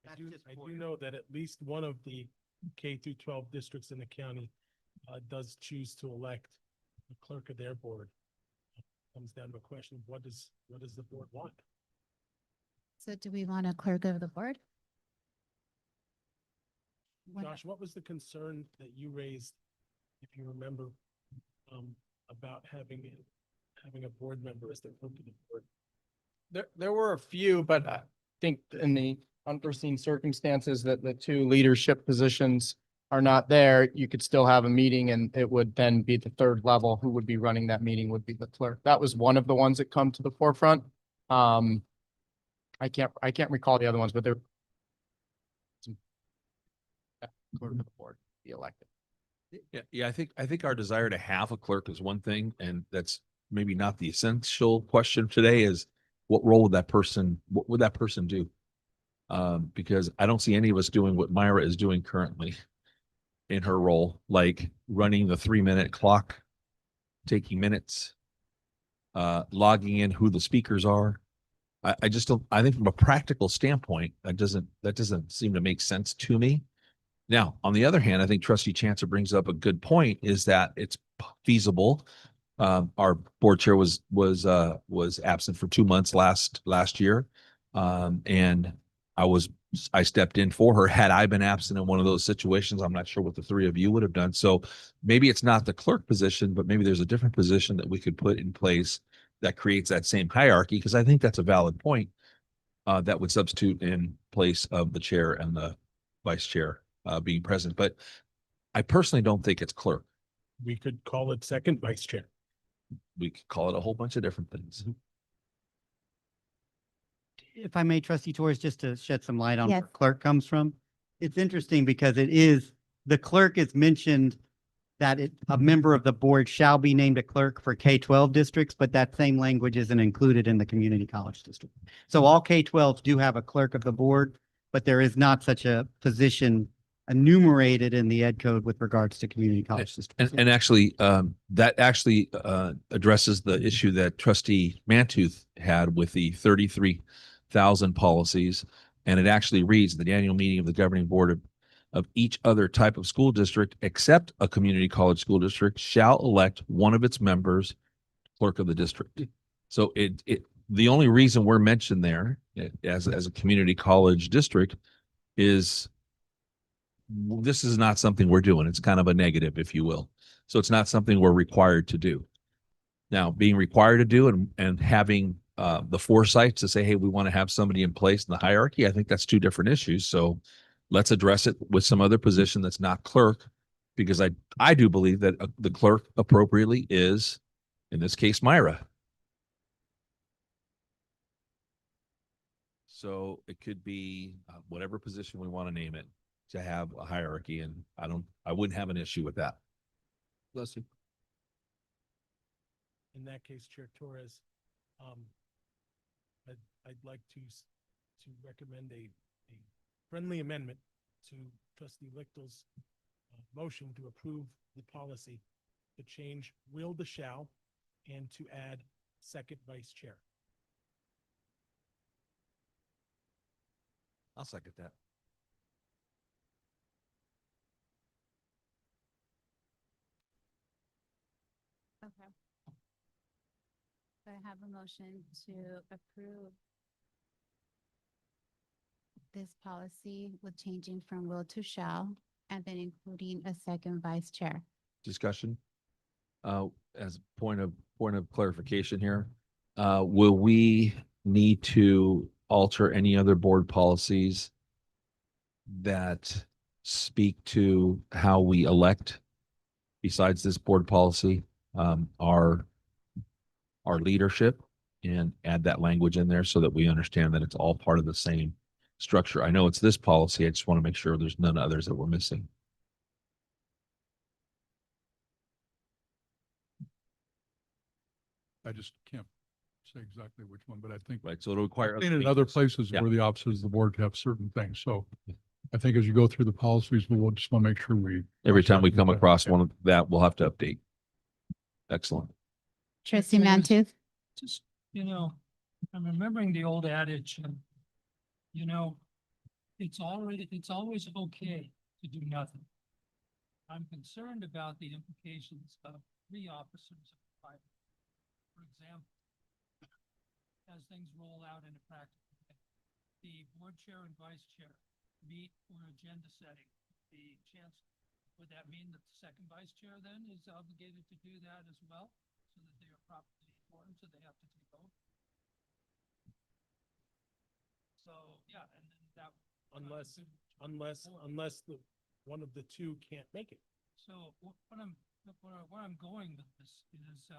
I do know that at least one of the K through 12 districts in the county does choose to elect the clerk of their board. Comes down to a question of what does the board want? So do we want a clerk of the board? Josh, what was the concern that you raised, if you remember, about having a board member as the clerk of the board? There were a few, but I think in the unforeseen circumstances that the two leadership positions are not there, you could still have a meeting, and it would then be the third level who would be running that meeting would be the clerk. That was one of the ones that come to the forefront. I can't recall the other ones, but they're clerk of the board be elected. Yeah, I think our desire to have a clerk is one thing, and that's maybe not the essential question today is what would that person do? Because I don't see any of us doing what Myra is doing currently in her role, like running the 3-minute clock, taking minutes, logging in who the speakers are. I just don't, I think from a practical standpoint, that doesn't seem to make sense to me. Now, on the other hand, I think trustee Chancellor brings up a good point, is that it's feasible. Our board chair was absent for 2 months last year. And I stepped in for her. Had I been absent in one of those situations, I'm not sure what the three of you would have done. So maybe it's not the clerk position, but maybe there's a different position that we could put in place that creates that same hierarchy, because I think that's a valid point, that would substitute in place of the chair and the vice chair being present. But I personally don't think it's clerk. We could call it second vice chair. We could call it a whole bunch of different things. If I may, trustee Torres, just to shed some light on Yes. where clerk comes from. It's interesting because the clerk is mentioned a member of the board shall be named a clerk for K-12 districts, but that same language isn't included in the community college district. So all K-12s do have a clerk of the board, but there is not such a position enumerated in the ed code with regards to community college districts. And actually, that actually addresses the issue that trustee Mantooth had with the 33,000 policies. And it actually reads, the annual meeting of the governing board of each other type of school district, except a community college school district, shall elect one of its members clerk of the district. So the only reason we're mentioned there as a community college district is this is not something we're doing. It's kind of a negative, if you will. So it's not something we're required to do. Now, being required to do and having the foresight to say, hey, we want to have somebody in place in the hierarchy, I think that's two different issues. So let's address it with some other position that's not clerk, because I do believe that the clerk appropriately is, in this case, Myra. So it could be whatever position we want to name it, to have a hierarchy, and I wouldn't have an issue with that. Bless you. In that case, Chair Torres, I'd like to recommend a friendly amendment to Trustee Lichtel's motion to approve the policy to change will to shall and to add second vice chair. I'll second that. Okay. So I have a motion to approve this policy with changing from will to shall, and then including a second vice chair. Discussion. As a point of clarification here, will we need to alter any other board policies that speak to how we elect, besides this board policy, our leadership, and add that language in there so that we understand that it's all part of the same structure? I know it's this policy. I just want to make sure there's none others that we're missing. I just can't say exactly which one, but I think. Right, so it'll require. I've seen it in other places Yeah. where the offices of the board have certain things. So I think as you go through the policies, we'll just want to make sure we. Every time we come across one of that, we'll have to update. Excellent. Trustee Yes, Mantooth? Just, I'm remembering the old adage, and, it's always okay to do nothing. I'm concerned about the implications of 3 officers of five. For example, as things roll out in a practical way, the board chair and vice chair meet for agenda setting. The chancellor, would that mean that the second vice chair then is obligated to do that as well, so that they are properly informed, so they have to take over? So, yeah, and then that. Unless the one of the two can't make it. So what I'm going with this is,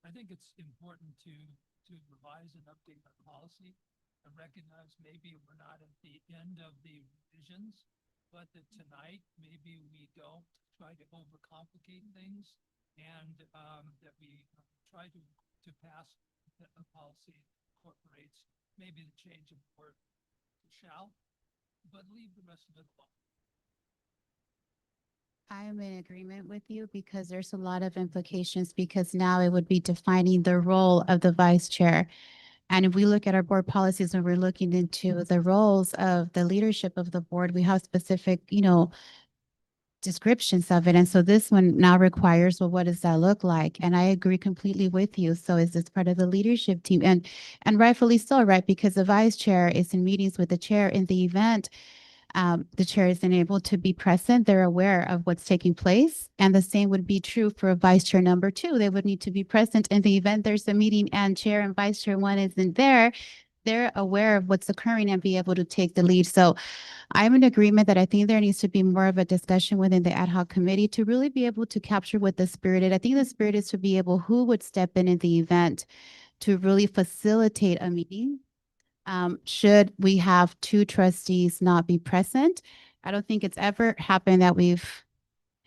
I think it's important to revise and update our policy. I recognize maybe we're not at the end of the revisions, but that tonight, maybe we don't try to overcomplicate things, and that we try to pass a policy that incorporates maybe the change of word to shall, but leave the rest of it alone. I'm in agreement with you because there's a lot of implications, because now it would be defining the role of the vice chair. And if we look at our board policies and we're looking into the roles of the leadership of the board, we have specific, descriptions of it. And so this one now requires, well, what does that look like? And I agree completely with you. So is this part of the leadership team? And rightfully so, right? Because the vice chair is in meetings with the chair in the event the chair isn't able to be present. They're aware of what's taking place. And the same would be true for vice chair number 2. They would need to be present in the event there's a meeting and chair and vice chair 1 isn't there. They're aware of what's occurring and be able to take the lead. So I'm in agreement that I think there needs to be more of a discussion within the ad hoc committee to really be able to capture what the spirit is. I think the spirit is to be able, who would step in the event to really facilitate a meeting. Should we have 2 trustees not be present? I don't think it's ever happened that we've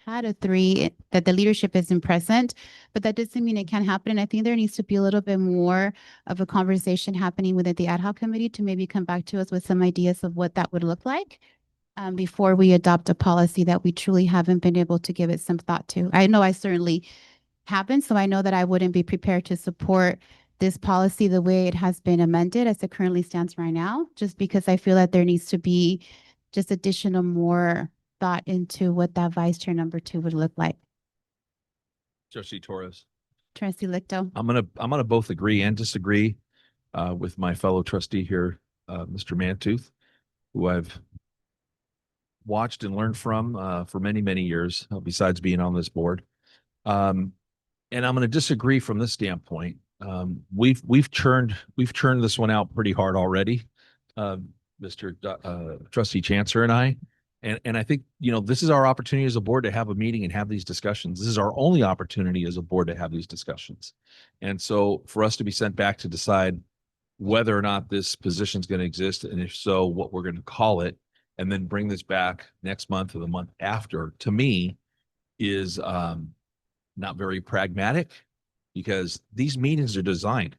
had a 3, that the leadership isn't present, but that doesn't mean it can't happen. And I think there needs to be a little bit more of a conversation happening within the ad hoc committee to maybe come back to us with some ideas of what that would look like before we adopt a policy that we truly haven't been able to give it some thought to. I know I certainly haven't, so I know that I wouldn't be prepared to support this policy the way it has been amended as it currently stands right now, just because I feel that there needs to be just additional more thought into what that vice chair number 2 would look like. Trustee Torres. Trustee Lichto. I'm gonna both agree and disagree with my fellow trustee here, Mr. Mantooth, who I've watched and learned from for many, many years, besides being on this board. And I'm going to disagree from this standpoint. We've churned this one out pretty hard already, Trustee Chancellor and I. And I think, this is our opportunity as a board to have a meeting and have these discussions. This is our only opportunity as a board to have these discussions. And so for us to be sent back to decide whether or not this position is going to exist, and if so, what we're going to call it, and then bring this back next month or the month after, to me, is not very pragmatic, because these meetings are designed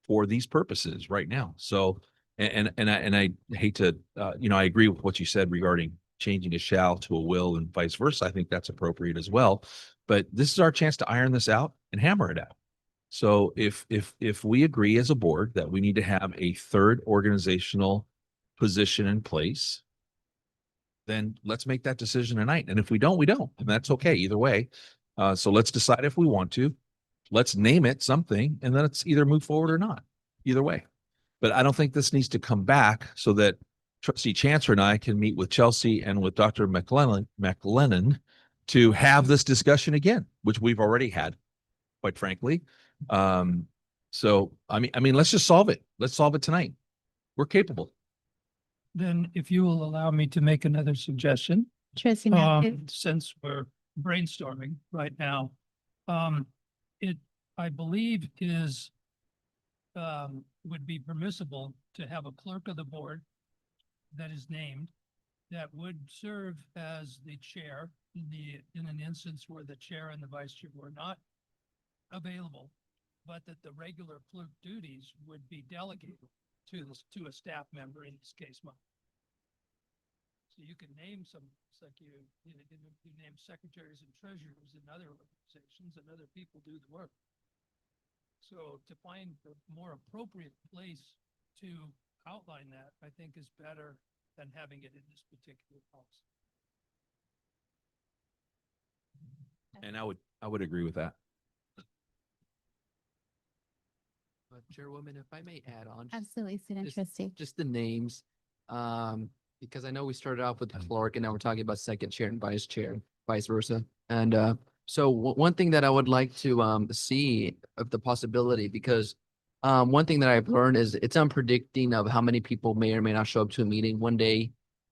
for these purposes right now. So, and I hate to, I agree with what you said regarding changing a shall to a will and vice versa. I think that's appropriate as well. But this is our chance to iron this out and hammer it out. So if we agree as a board that we need to have a third organizational position in place, then let's make that decision tonight. And if we don't, we don't, and that's okay either way. So let's decide if we want to. Let's name it something, and then let's either move forward or not. Either way. But I don't think this needs to come back so that Trustee Chancellor and I can meet with Chelsea and with Dr. McLennan to have this discussion again, which we've already had, quite frankly. So I mean, let's just solve it. Let's solve it tonight. We're capable. Then if you will allow me to make another suggestion. Trustee Matthews. Since we're brainstorming right now, I believe would be permissible to have a clerk of the board that is named, that would serve as the chair in an instance where the chair and the vice chair were not available, but that the regular clerk duties would be delegated to a staff member, in this case, mine. So you can name it's like you name secretaries and treasurers in other organizations, and other people do the work. So to find the more appropriate place to outline that, I think, is better than having it in this particular policy. And I would agree with that. Chairwoman, if I may add on. Absolutely, student trustee. Just the names, because I know we started off with the clerk, and now we're talking about second chair and vice versa. And so one thing that I would like to see of the possibility, because one thing that I've learned is it's unpredicting of how many people may or may not show up to a meeting. One day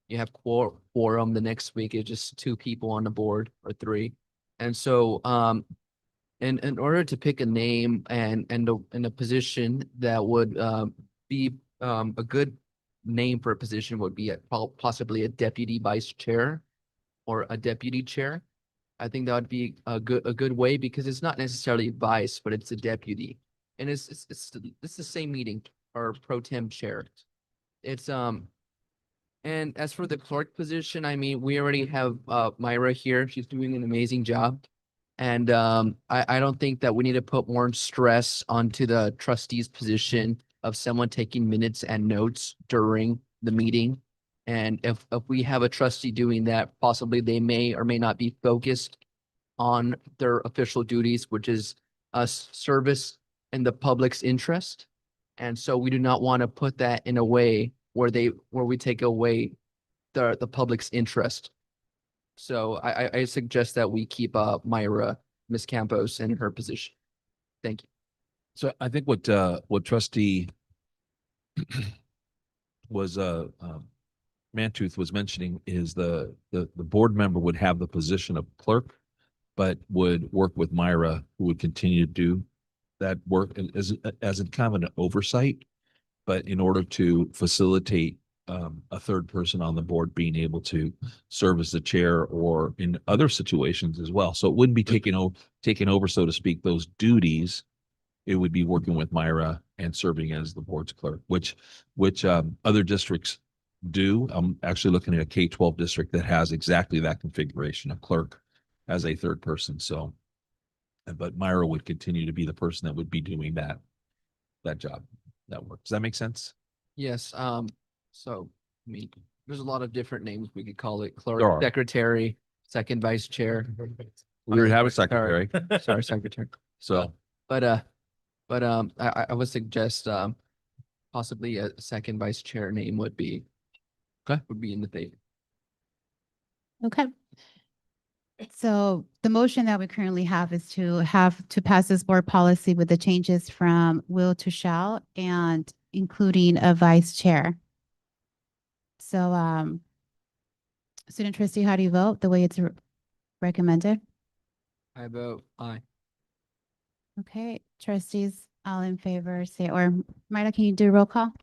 you have quorum, the next week it's just 2 people on the board or 3. And so in order to pick a name and a position that would be a good name for a position would be possibly a deputy vice chair or a deputy chair. I think that would be a good way, because it's not necessarily vice, but it's a deputy, and it's the same meeting, or pro tem chair. It's and as for the clerk position, I mean, we already have Myra here. She's doing an amazing job. And I don't think that we need to put more stress onto the trustee's position of someone taking minutes and notes during the meeting. And if we have a trustee doing that, possibly they may or may not be focused on their official duties, which is a service in the public's interest. And so we do not want to put that in a way where we take away the public's interest. So I suggest that we keep Myra, Ms. Campos, in her position. Thank you. So I think what Trustee was Mantooth was mentioning is the board member would have the position of clerk, but would work with Myra, who would continue to do that work as in kind of an oversight, but in order to facilitate a third person on the board being able to serve as the chair or in other situations as well. So it wouldn't be taking over, so to speak, those duties. It would be working with Myra and serving as the board's clerk, which other districts do. I'm actually looking at a K-12 district that has exactly that configuration, a clerk as a third person. So, but Myra would continue to be the person that would be doing that job, that work. Does that make sense? Yes, so, I mean, there's a lot of different names we could call it, There are. clerk, secretary, second vice chair. We already have a secretary. Sorry, secretary. So, But I would suggest, possibly a second vice chair name would be in the favor. Okay. So the motion that we currently have is to pass this board policy with the changes from will to shall and including a vice chair. So, student trustee, how do you vote? The way it's recommended? I vote aye. Okay, trustees, all in favor, say, or Marta, can you do a roll call?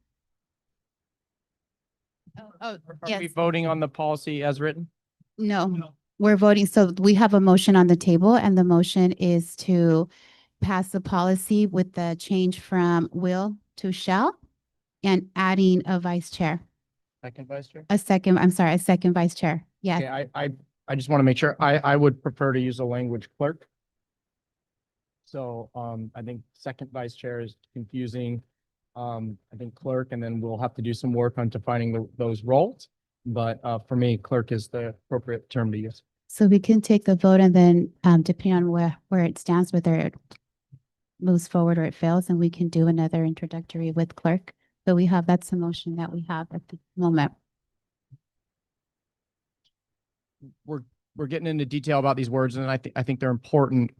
Oh, Are we yes. voting on the policy as written? No, we're voting. So we have a motion on the table and the motion is to pass the policy with the change from will to shall and adding a vice chair. Second vice chair? A second vice chair. Yes. Okay, I just want to make sure, I would prefer to use the language clerk. So, I think second vice chair is confusing. I think clerk, and then we'll have to do some work on defining those roles. But, for me, clerk is the appropriate term to use. So we can take the vote and then, depending on where it stands, whether it moves forward or it fails, and we can do another introductory with clerk. So that's the motion that we have at the moment. We're getting into detail about these words, and I think they're important.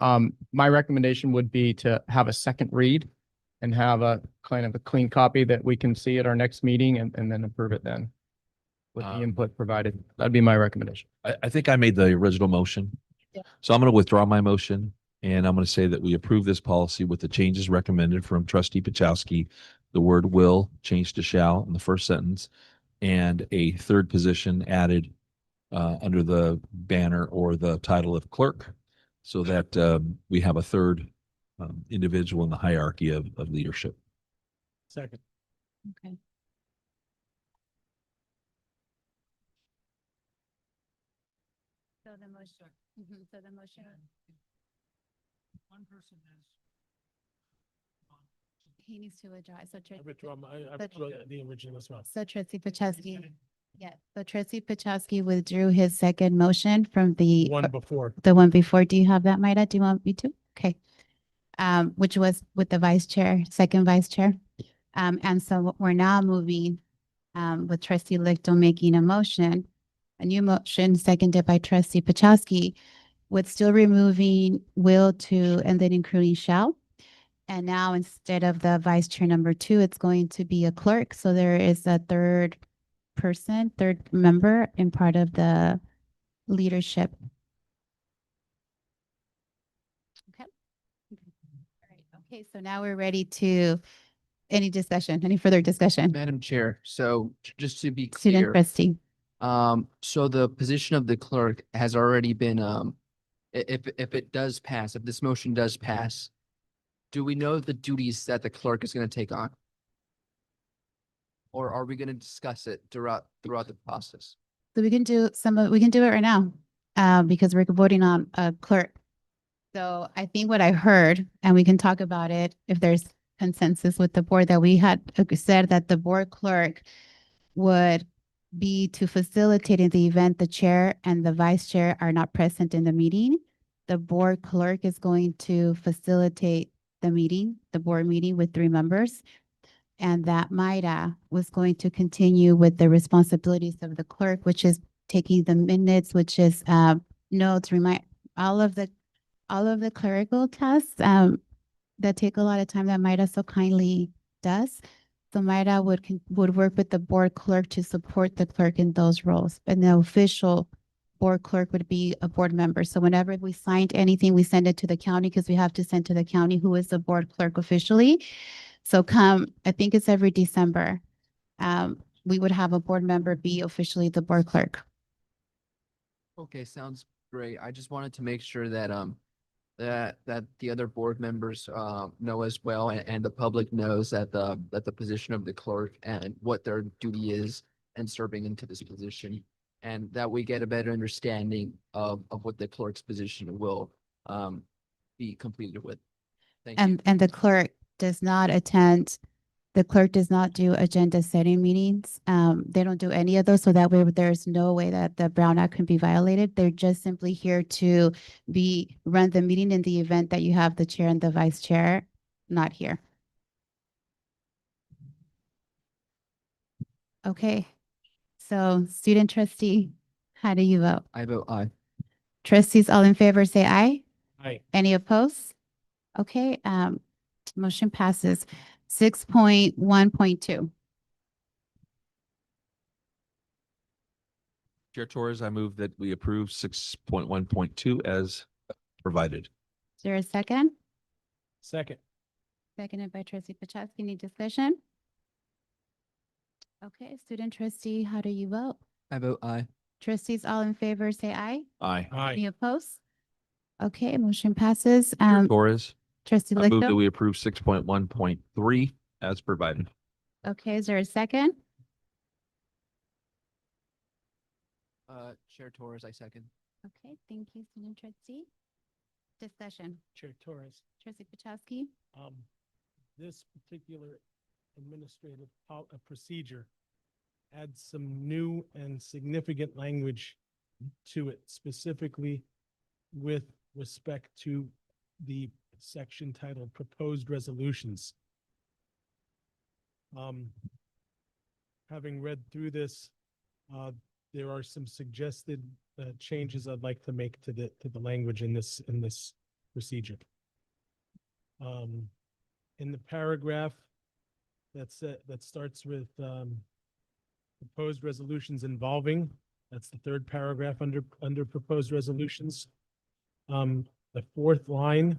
My recommendation would be to have a second read and have a kind of a clean copy that we can see at our next meeting and then approve it then with the input provided. That'd be my recommendation. I think I made the original motion. Yeah. So I'm going to withdraw my motion and I'm going to say that we approve this policy with the changes recommended from trustee Pachowski. The word will change to shall in the first sentence and a third position added under the banner or the title of clerk so that we have a third individual in the hierarchy of leadership. Second. Okay. So the motion. So the motion. One person is. He needs to adjust. So I withdraw the original as well. So trustee Pachowski. Yes. So trustee Pachowski withdrew his second motion from the One before. the one before. Do you have that, Maida? Do you want me to? Okay. Which was with the vice chair, second vice chair. And so we're now moving with trustee Lichtel making a new motion seconded by trustee Pachowski with still removing will to and then including shall. And now instead of the vice chair number 2, it's going to be a clerk. So there is a third member in part of the leadership. Okay. All right. Okay. So now we're ready to any further discussion? Madam Chair, so just to be Student clear, trustee. so the position of the clerk has already been, if it does pass, if this motion does pass, do we know the duties that the clerk is going to take on? Or are we going to discuss it throughout the process? So we can do it right now, because we're voting on a clerk. So I think what I heard, and we can talk about it if there's consensus with the board, that we had said that the board clerk would be to facilitate in the event the chair and the vice chair are not present in the meeting. The board clerk is going to facilitate the board meeting with 3 members. And that Maida was going to continue with the responsibilities of the clerk, which is taking the minutes, which is notes, remind all of the clerical tasks that take a lot of time that Maida so kindly does. So Maida would work with the board clerk to support the clerk in those roles. And the official board clerk would be a board member. So whenever we signed anything, we send it to the county because we have to send to the county who is the board clerk officially. So I think it's every December. we would have a board member be officially the board clerk. Okay, sounds great. I just wanted to make sure that, that the other board members, know as well, and the public knows that the position of the clerk and what their duty is and serving into this position. And that we get a better understanding of what the clerk's position will, be completed with. Thank you. And the clerk does not attend, the clerk does not do agenda setting meetings. They don't do any of those. So that way there's no way that the Brown Act can be violated. They're just simply here to run the meeting in the event that you have the chair and the vice chair not here. Okay. So student trustee, how do you vote? I vote aye. Trustees, all in favor, say aye. Aye. Any opposed? Okay, motion passes. 6.1.2. Chair Torres, I move that we approve 6.1.2 as provided. Is there a second? Second. Seconded by trustee Pachowski. Any discussion? Okay, student trustee, how do you vote? I vote aye. Trustees, all in favor, say aye. Aye. Any opposed? Okay, motion passes. Chair Torres, Trustee I move that Lichto. we approve 6.1.3 as provided. Okay, is there a second? Chair Torres, I second. Okay, thank you, student trustee. Discussion. Chair Torres, Trustee Pachowski. this particular administrative procedure adds some new and significant language to it, specifically with respect to the section titled Proposed Resolutions. Having read through this, there are some suggested changes I'd like to make to the language in this procedure. In the paragraph that starts with proposed resolutions involving, that's the third paragraph under proposed resolutions. The fourth line,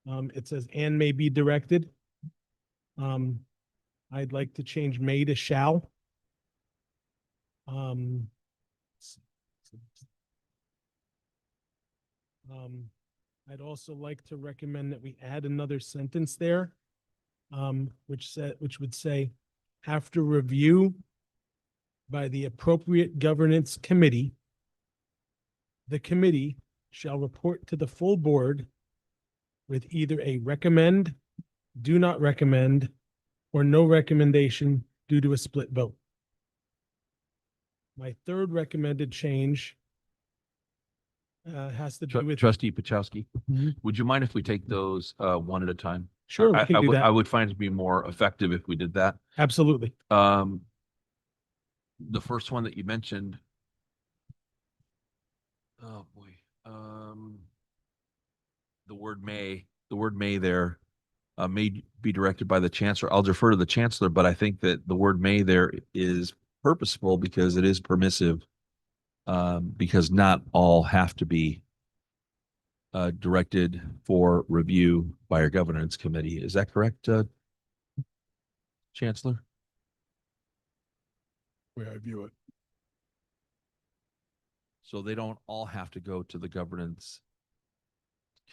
it says and may be directed. I'd like to change may to shall. I'd also like to recommend that we add another sentence there, which would say, after review by the appropriate governance committee, the committee shall report to the full board with either a recommend, do not recommend, or no recommendation due to a split vote. My third recommended change has to do with. Trustee Pachowski, Mhm. would you mind if we take those one at a time? Sure, we can do that. I would find it to be more effective if we did that. Absolutely. The first one that you mentioned. Oh, boy. The word may there may be directed by the chancellor. I'll defer to the chancellor, but I think that the word may there is purposeful because it is permissive. Because not all have to be directed for review by our governance committee. Is that correct, Chancellor? The way I view it. So they don't all have to go to the governance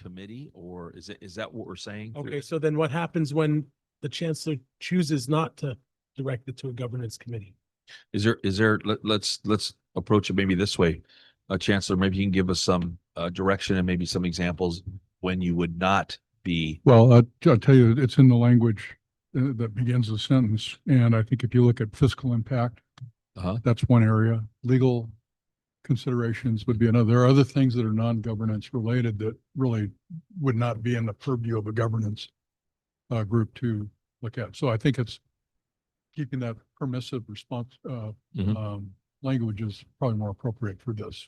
committee, or is that what we're saying? Okay, so then what happens when the chancellor chooses not to direct it to a governance committee? Let's approach it maybe this way. Chancellor, maybe you can give us some direction and maybe some examples when you would not be. Well, I'll tell you, it's in the language that begins the sentence. And I think if you look at fiscal impact, that's one area. Legal considerations would be another. There are other things that are non-governance related that really would not be in the purview of a governance group to look at. So I think it's keeping that permissive response language is probably more appropriate for this.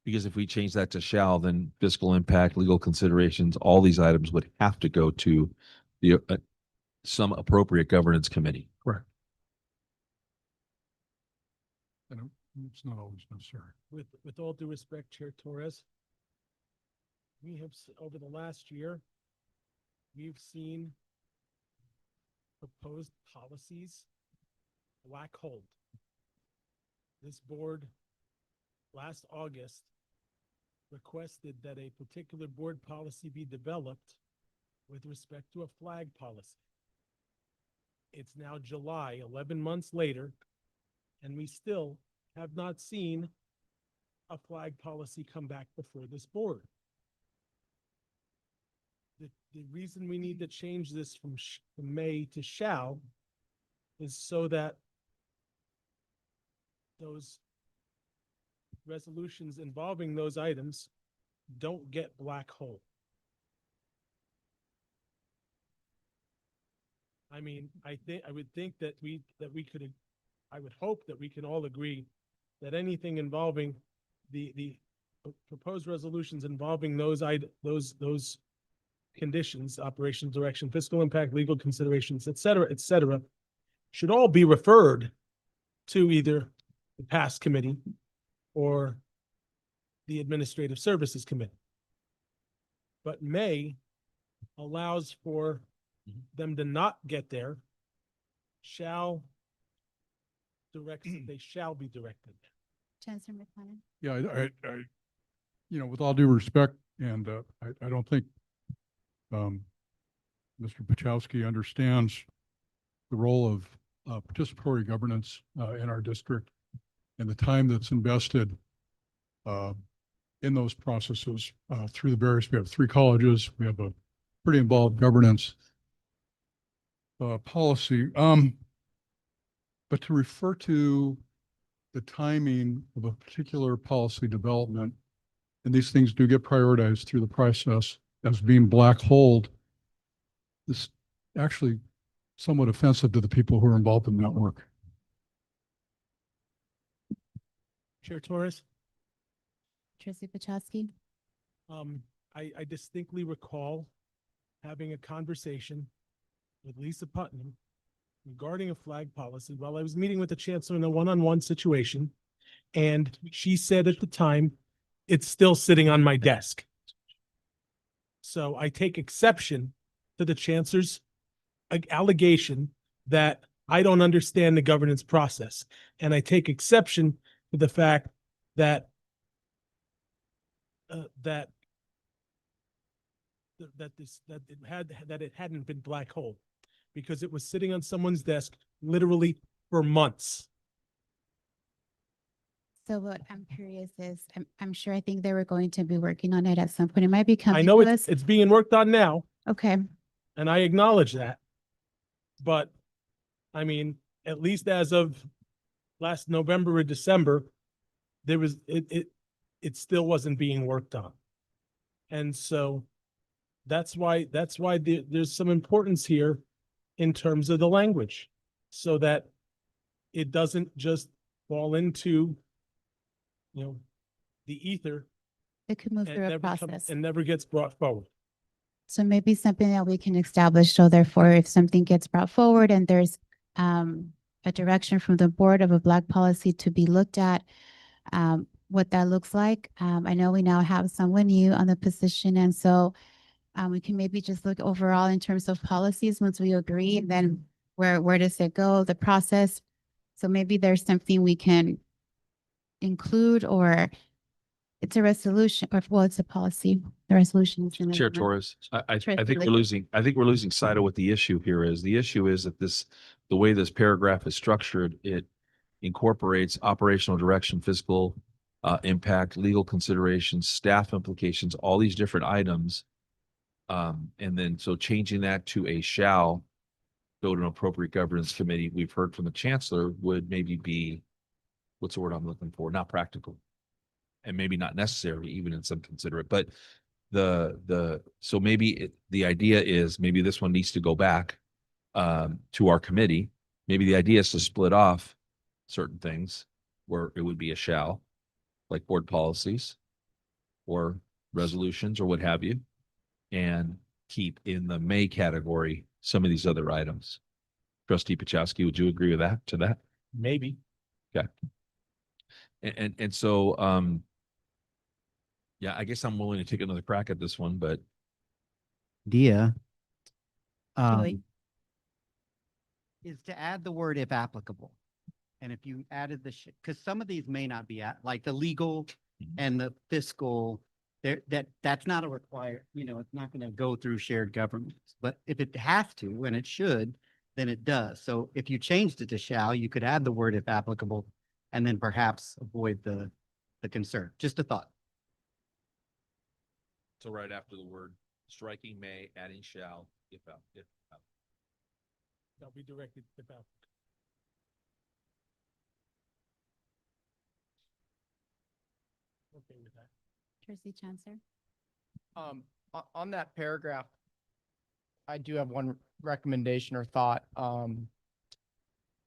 Because if we change that to shall, then fiscal impact, legal considerations, all these items would have to go to the some appropriate governance committee. Correct. And it's not always necessary. With all due respect, Chair Torres, we have, over the last year, we've seen proposed policies black hold. This board last August requested that a particular board policy be developed with respect to a flag policy. It's now July, 11 months later, and we still have not seen a flag policy come back before this board. The reason we need to change this from may to shall is so that those resolutions involving those items don't get black hole. I mean, I would think that we could, I would hope that we can all agree that anything involving the proposed resolutions involving those conditions, operational direction, fiscal impact, legal considerations, et cetera, should all be referred to either the past committee or the Administrative Services Committee. But may allows for them to not get there, shall directs that they shall be directed. Chancellor McLennan. Yeah, with all due respect, and I don't think Mr. Pachowski understands the role of participatory governance in our district and the time that's invested in those processes through the various, we have 3 colleges, we have a pretty involved governance policy. But to refer to the timing of a particular policy development, and these things do get prioritized through the process as being black holed, this actually somewhat offensive to the people who are involved in that work. Chair Torres? Trustee Pachowski. I distinctly recall having a conversation with Lisa Putnam regarding a flag policy while I was meeting with the chancellor in a one-on-one situation. And she said at the time, it's still sitting on my desk. So I take exception to the chancellor's allegation that I don't understand the governance process. And I take exception to the fact that that it hadn't been black hole, because it was sitting on someone's desk literally for months. So what I'm curious is, I'm sure I think they were going to be working on it at some point. It might be I coming know to us. it's being worked on now, Okay. and I acknowledge that. But I mean, at least as of last November or December, there was it still wasn't being worked on. And so that's why there's some importance here in terms of the language, so that it doesn't just fall into, the ether It could move and through a never process. and never gets brought forward. So maybe something that we can establish. So therefore, if something gets brought forward and there's a direction from the board of a black policy to be looked at, what that looks like. I know we now have someone new on the position, and so we can maybe just look overall in terms of policies once we agree, and then where does it go, the process. So maybe there's something we can include, or it's a resolution, or well, it's a policy. The resolution is in Chair it. Torres, I Trustee think we're Lickett. losing sight of what the issue here is. The issue is that the way this paragraph is structured, it incorporates operational direction, fiscal impact, legal considerations, staff implications, all these different items. And then so changing that to a shall go to an appropriate governance committee, we've heard from the chancellor, would maybe be, what's the word I'm looking for? Not practical. And maybe not necessary, even in some considerate, but so maybe the idea is maybe this one needs to go back to our committee. Maybe the idea is to split off certain things where it would be a shall, like board policies or resolutions or what have you, and keep in the may category some of these other items. Trustee Pachowski, would you agree with that? Maybe. Okay. And so yeah, I guess I'm willing to take another crack at this one, but Dia, Joey. is to add the word if applicable. And if you added because some of these may not be like the legal and the fiscal, that's not a required, it's not going to go through shared governments. But if it has to, and it should, then it does. So if you changed it to shall, you could add the word if applicable, and then perhaps avoid the concern. Just a thought. So right after the word striking may, adding shall, if out, if out. That'll be directed to the Okay with that. Trustee Chancellor. On that paragraph, I do have one recommendation or thought.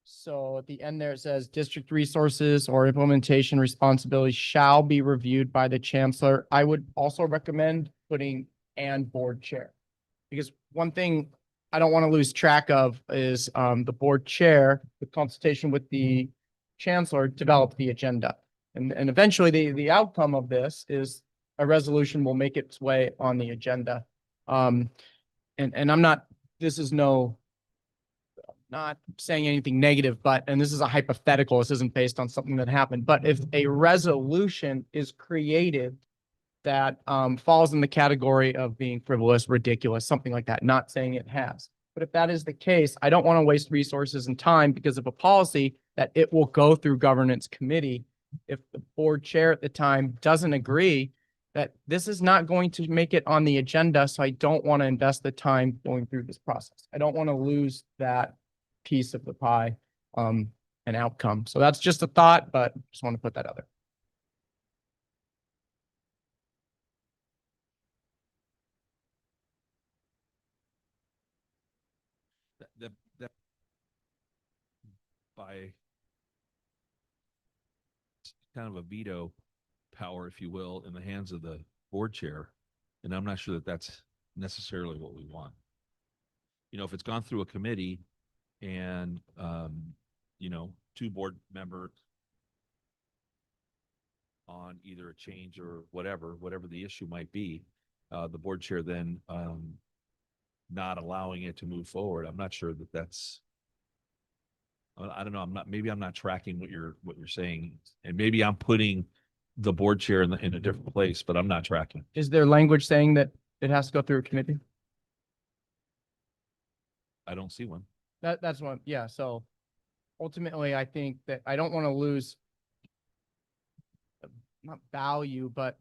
So at the end there, it says district resources or implementation responsibilities shall be reviewed by the chancellor. I would also recommend putting and board chair. Because one thing I don't want to lose track of is the board chair, the consultation with the chancellor, develop the agenda. And eventually the outcome of this is a resolution will make its way on the agenda. And I'm not, this is not saying anything negative, and this is a hypothetical, this isn't based on something that happened, but if a resolution is created that falls in the category of being frivolous, ridiculous, something like that, not saying it has. But if that is the case, I don't want to waste resources and time because of a policy that it will go through governance committee. If the board chair at the time doesn't agree that this is not going to make it on the agenda, so I don't want to invest the time going through this process. I don't want to lose that piece of the pie and outcome. So that's just a thought, but just want to put that out there. That by kind of a veto power, if you will, in the hands of the board chair. And I'm not sure that that's necessarily what we want. If it's gone through a committee and, two board members on either a change or whatever the issue might be, the board chair then not allowing it to move forward. I'm not sure that that's, I don't know. Maybe I'm not tracking what you're saying, and maybe I'm putting the board chair in a different place, but I'm not tracking. Is there language saying that it has to go through a committee? I don't see one. That's one. Yeah. So ultimately, I think that I don't want to lose not value, but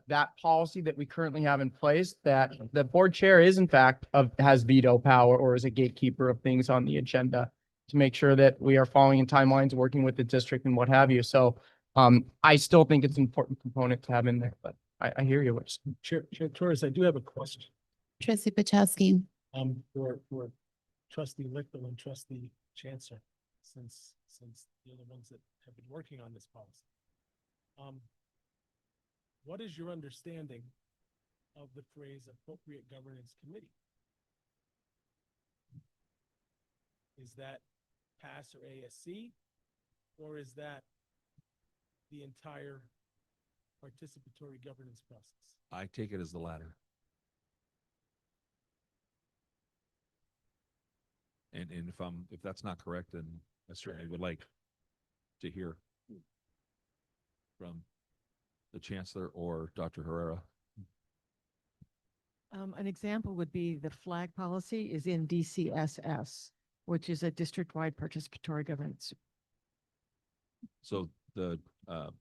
that policy that we currently have in place, that the board chair is in fact has veto power or is a gatekeeper of things on the agenda to make sure that we are following in timelines, working with the district and what have you. So I still think it's an important component to have in there, but I hear you. Chair Torres, I do have a question. Trustee Pachowski. For Trustee Lichtel and Trustee Chancellor, since you're the ones that have been working on this policy. What is your understanding of the phrase appropriate governance committee? Is that PASS or ASC, or is that the entire participatory governance process? I take it as the latter. And if that's not correct, then I certainly would like to hear from the chancellor or Dr. Herrera. An example would be the flag policy is in DCSS, which is a district-wide participatory governance. So the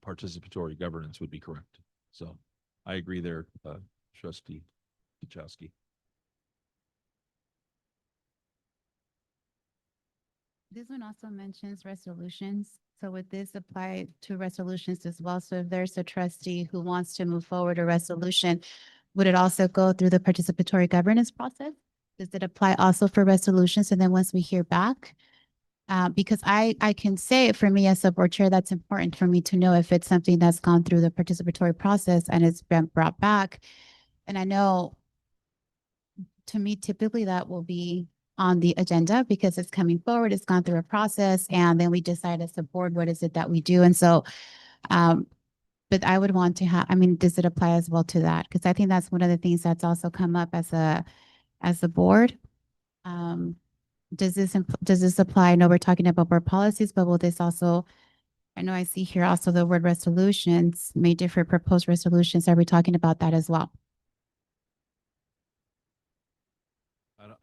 participatory governance would be correct. So I agree there, Trustee Pachowski. This one also mentions resolutions. So would this apply to resolutions as well? So if there's a trustee who wants to move forward a resolution, would it also go through the participatory governance process? Does it apply also for resolutions? And then once we hear back, because I can say for me as a board chair, that's important for me to know if it's something that's gone through the participatory process and it's been brought back. And I know to me, typically that will be on the agenda because it's coming forward, it's gone through a process, and then we decide as a board, what is it that we do? And so, but I would want to have, does it apply as well to that? Because I think that's one of the things that's also come up as a board. does this apply? I know we're talking about board policies, but will this also, I know I see here also the word resolutions, may differ proposed resolutions. Are we talking about that as well?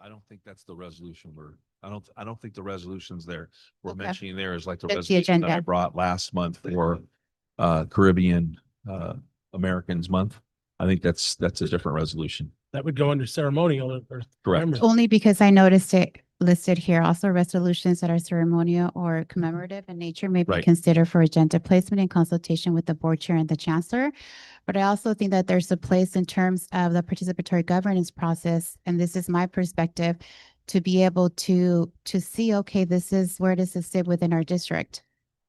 I don't think that's the resolution I don't think the resolutions there we're Okay. mentioning there is like the Just the resolution that I agenda. brought last month for Caribbean Americans Month. I think that's a different resolution. That would go under ceremonial or Correct. commemorative. Only because I noticed it listed here. Also, resolutions that are ceremonial or commemorative in nature may be Right. considered for agenda placement in consultation with the board chair and the chancellor. But I also think that there's a place in terms of the participatory governance process, and this is my perspective, to be able to see, okay, this is where does this sit within our district?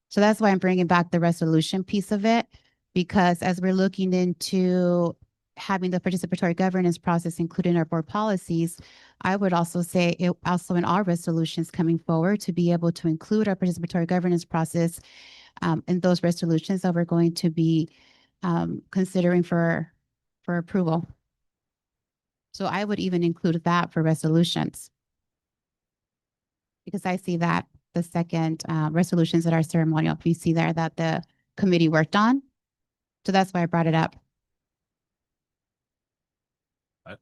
So that's why I'm bringing back the resolution piece of it, because as we're looking into having the participatory governance process included in our board policies, I would also say it also in our resolutions coming forward to be able to include our participatory governance process in those resolutions that we're going to be considering for approval. So I would even include that for resolutions. Because I see that the second resolutions that are ceremonial, you see there that the committee worked on. So that's why I brought it up.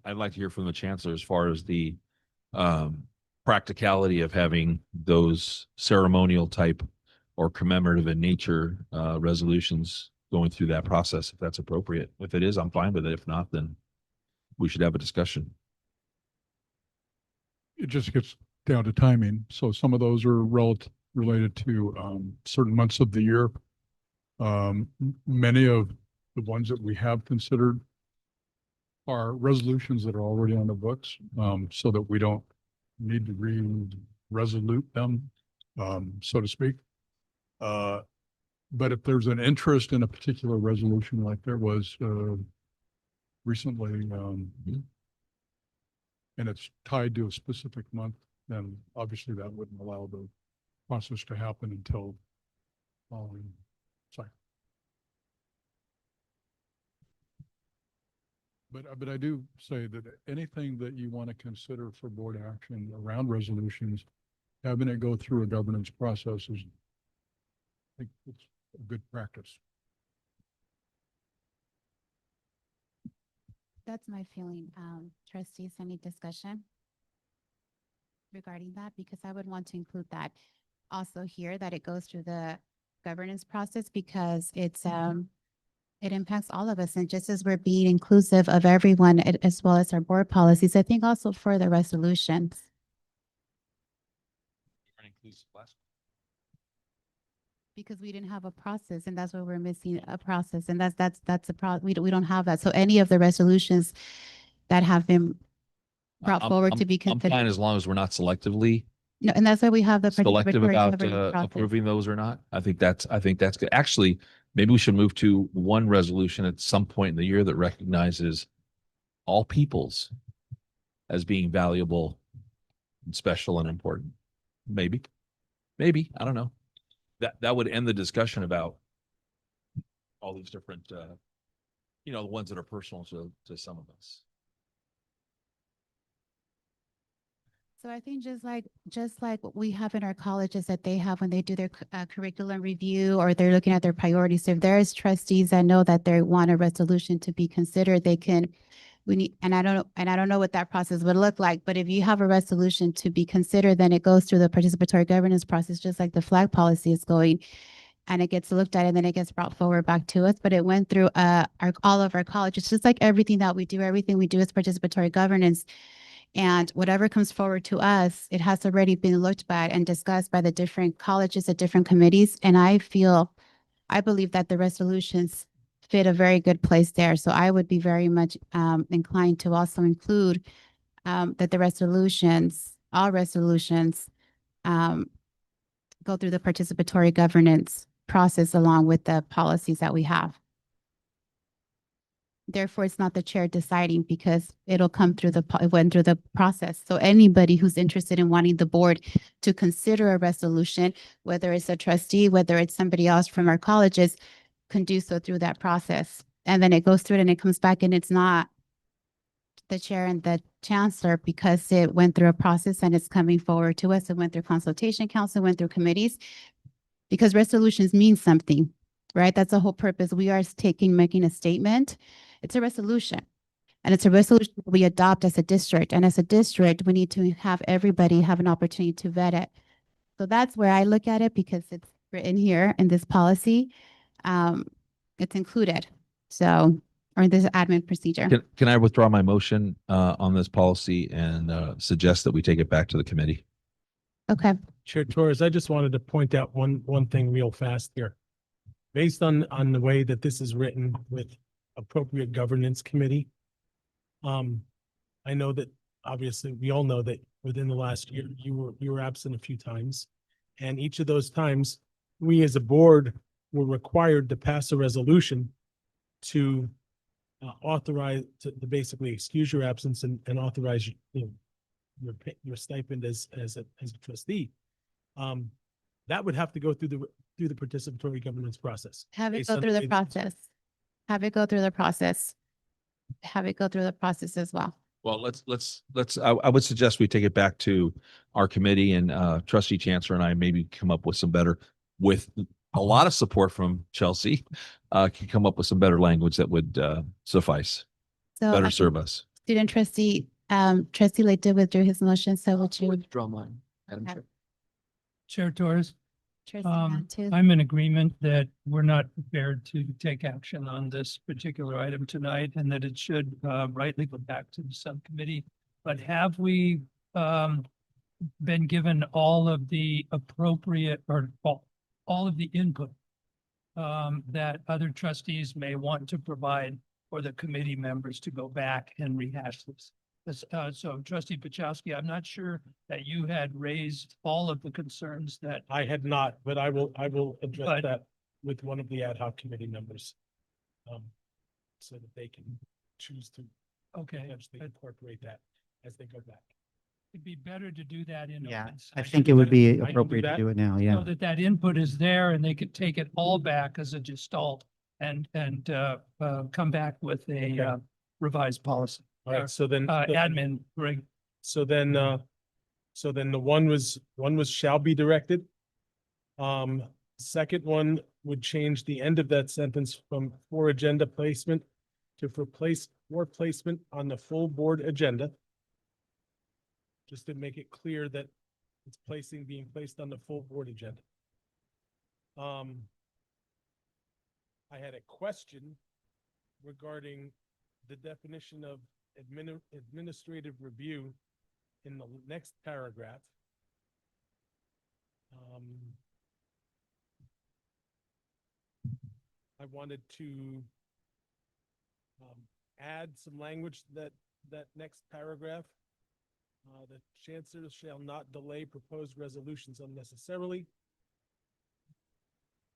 I'd like to hear from the chancellor as far as the practicality of having those ceremonial type or commemorative in nature resolutions going through that process, if that's appropriate. If it is, I'm fine with it. If not, then we should have a discussion. It just gets down to timing. So some of those are related to certain months of the year. Many of the ones that we have considered are resolutions that are already on the books, so that we don't need to re-resolute them, so to speak. But if there's an interest in a particular resolution, like there was recently, and it's tied to a specific month, then obviously that wouldn't allow the process to happen until following cycle. But I do say that anything that you want to consider for board action around resolutions, having it go through a governance process is, I think it's a good practice. That's my feeling. Trustees, any discussion regarding that? Because I would want to include that also here, that it goes through the governance process, because it's it impacts all of us. And just as we're being inclusive of everyone, as well as our board policies, I think also for the resolutions. Because we didn't have a process, and that's where we're missing a process, and that's a problem. We don't have that. So any of the resolutions that have been brought forward to be I'm considered. fine as long as we're not selectively No, and that's why we have the selective participatory about governance process. approving those or not. I think that's good. Actually, maybe we should move to one resolution at some point in the year that recognizes all peoples as being valuable and special and important. Maybe, I don't know. That would end the discussion about all these different, the ones that are personal to some of us. So I think just like what we have in our colleges that they have when they do their curriculum review, or they're looking at their priorities. If there's trustees that know that they want a resolution to be considered, and I don't know what that process would look like, but if you have a resolution to be considered, then it goes through the participatory governance process, just like the flag policy is going, and it gets looked at, and then it gets brought forward back to us. But it went through all of our colleges, just like everything that we do. Everything we do is participatory governance. And whatever comes forward to us, it has already been looked at and discussed by the different colleges, the different committees. And I believe that the resolutions fit a very good place there. So I would be very much inclined to also include that all resolutions go through the participatory governance process along with the policies that we have. Therefore, it's not the chair deciding, because it'll come through it went through the process. So anybody who's interested in wanting the board to consider a resolution, whether it's a trustee, whether it's somebody else from our colleges, can do so through that process. And then it goes through it and it comes back, and it's not the chair and the chancellor because it went through a process and it's coming forward to us. It went through consultation council, went through committees. Because resolutions mean something, right? That's the whole purpose. We are making a statement. It's a resolution. And it's a resolution we adopt as a district. And as a district, we need to have everybody have an opportunity to vet it. So that's where I look at it because it's written here in this policy. It's included. So, or in this admin procedure. Can I withdraw my motion on this policy and suggest that we take it back to the committee? Okay. Chair Torres, I just wanted to point out one thing real fast here. Based on the way that this is written with appropriate governance committee. I know that obviously we all know that within the last year, you were absent a few times. And each of those times, we as a board were required to pass a resolution to authorize, to basically excuse your absence and authorize your stipend as a trustee. That would have to go through the participatory governance process. Have it based go on through the way- process. Have it go through the process. Have it go through the process as well. Well, I would suggest we take it back to our committee and trustee chancellor and I maybe come up with some better, with a lot of support from Chelsea, can come up with some better language that would suffice, So better I serve think us. Student trustee Lake did withdraw his motion. So would you? Withdraw mine, Madam Okay. Chair. Chair Torres, Trustee Matu? I'm in agreement that we're not prepared to take action on this particular item tonight and that it should rightly go back to the subcommittee. But have we been given all of the appropriate or all of the input that other trustees may want to provide for the committee members to go back and rehash this? So trustee Pachowski, I'm not sure that you had raised all of the concerns that. I had not, but I will address that with one of the ad hoc committee members. So that they can choose to potentially incorporate that as they go back. It'd be better to do that in. Yeah, open I session. think it would be I can do appropriate to that. do it now, So yeah. that input is there and they could take it all back as a gestalt and come back with a revised policy. All right, so then. Admin, Greg. So then the one was shall be directed. Second one would change the end of that sentence from for agenda placement to for placement on the full board agenda. Just to make it clear that it's being placed on the full board agenda. I had a question regarding the definition of administrative review in the next paragraph. I wanted to add some language that next paragraph. The chancellor shall not delay proposed resolutions unnecessarily.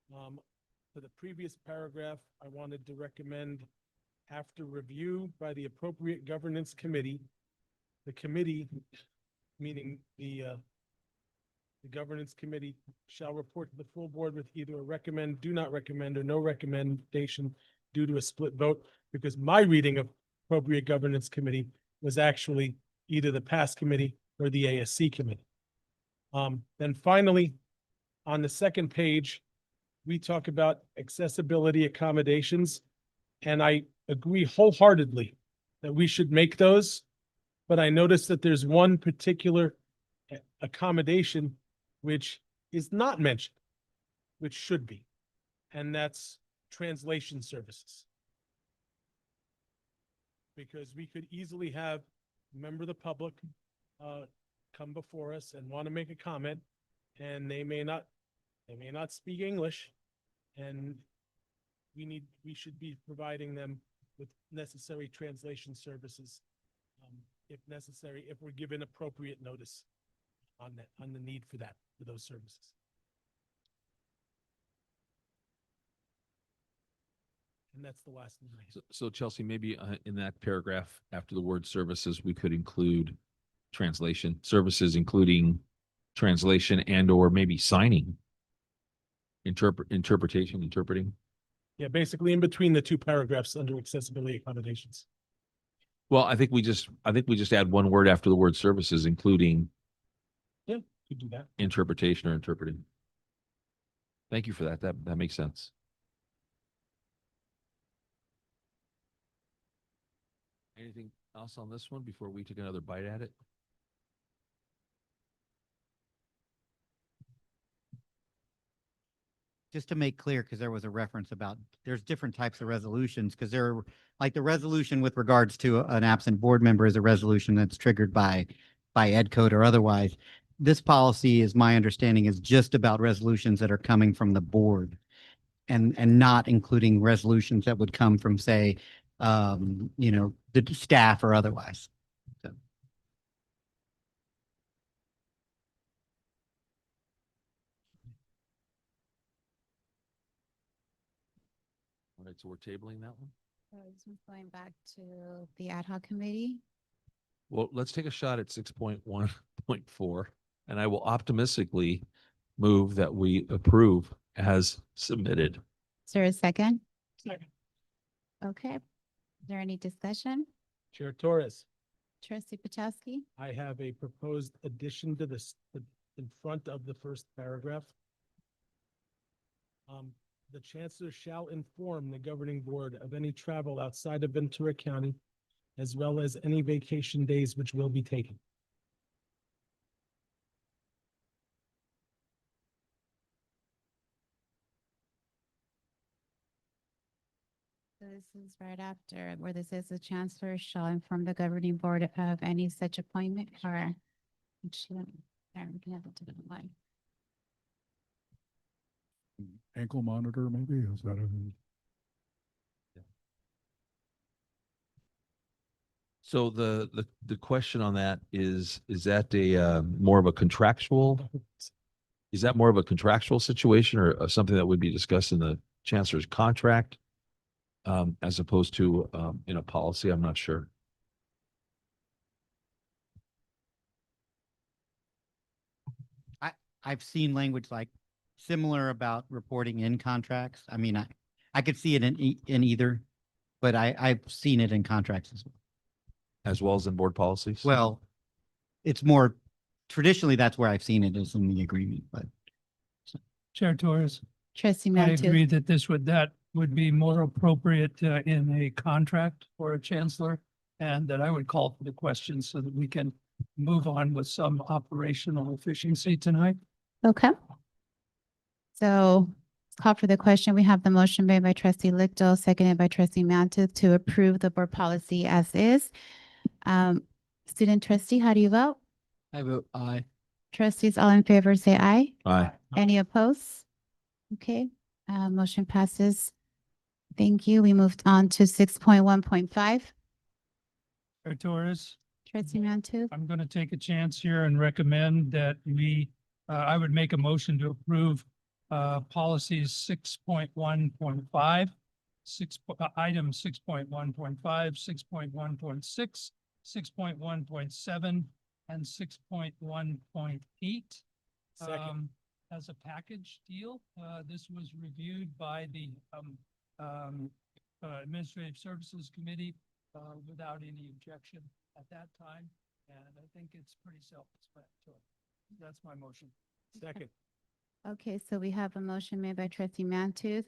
For the previous paragraph, I wanted to recommend after review by the appropriate governance committee, the committee, meaning the governance committee shall report to the full board with either a recommend, do not recommend, or no recommendation due to a split vote, because my reading of appropriate governance committee was actually either the past committee or the ASC committee. Then finally, on the second page, we talk about accessibility accommodations, and I agree wholeheartedly that we should make those, but I noticed that there's one particular accommodation which is not mentioned, which should be, and that's translation services. Because we could easily have a member of the public come before us and want to make a comment, and they may not speak English, and we should be providing them with necessary translation services, if necessary, if we're given appropriate notice on the need for those services. And that's the last one. So Chelsea, maybe in that paragraph after the word services, we could include translation services, including translation and or maybe signing, interpreting. Yeah, basically in between the two paragraphs under accessibility accommodations. Well, I think we just add one word after the word services, including Yeah, could do that. interpretation or interpreting. Thank you for that. That makes sense. Anything else on this one before we take another bite at it? Just to make clear, because there was a reference about, there's different types of resolutions, because there are, like the resolution with regards to an absent board member is a resolution that's triggered by ed code or otherwise. This policy, is my understanding, is just about resolutions that are coming from the board and not including resolutions that would come from, say, the staff or otherwise. So. All right, so we're tabling that one. So this one's going back to the ad hoc committee. Well, let's take a shot at 6.1.4, and I will optimistically move that we approve as submitted. Is there a second? Second. Okay. Is there any discussion? Chair Torres, Trustee Pachowski? I have a proposed addition to this, in front of the first paragraph. The chancellor shall inform the governing board of any travel outside of Ventura County, as well as any vacation days which will be taken. So this is right after where this says the chancellor shall inform the governing board of any such appointment or. Actually, there, we can have it to the line. Ankle monitor, maybe, is that a? So the question on that is that a more of a contractual? Is that more of a contractual situation or something that would be discussed in the chancellor's contract? As opposed to in a policy? I'm not sure. I've seen language like similar about reporting in contracts. I mean, I could see it in either, but I've seen it in contracts as well. As well as in board policies? Well, it's more, traditionally, that's where I've seen it is in the agreement, but. Chair Torres. Trustee I Mantu? agree that that would be more appropriate in a contract for a chancellor, and that I would call for the question so that we can move on with some operational efficiency tonight. Okay. So let's call for the question. We have the motion made by trustee Lichtel, seconded by trustee Mantu to approve the board policy as is. Student trustee, how do you vote? I vote aye. Trustees, all in favor, say aye. Aye. Any opposed? Okay, motion passes. Thank you. We moved on to 6.1.5. Chair Torres. Trustee Mantu? I'm going to take a chance here and recommend that I would make a motion to approve policies 6.1.5, item 6.1.5, 6.1.6, 6.1.7, and 6.1.8. Second. As a package deal. This was reviewed by the Administrative Services Committee without any objection at that time, and I think it's pretty self-explanatory. That's my motion. Second. Okay, so we have a motion made by trustee Mantu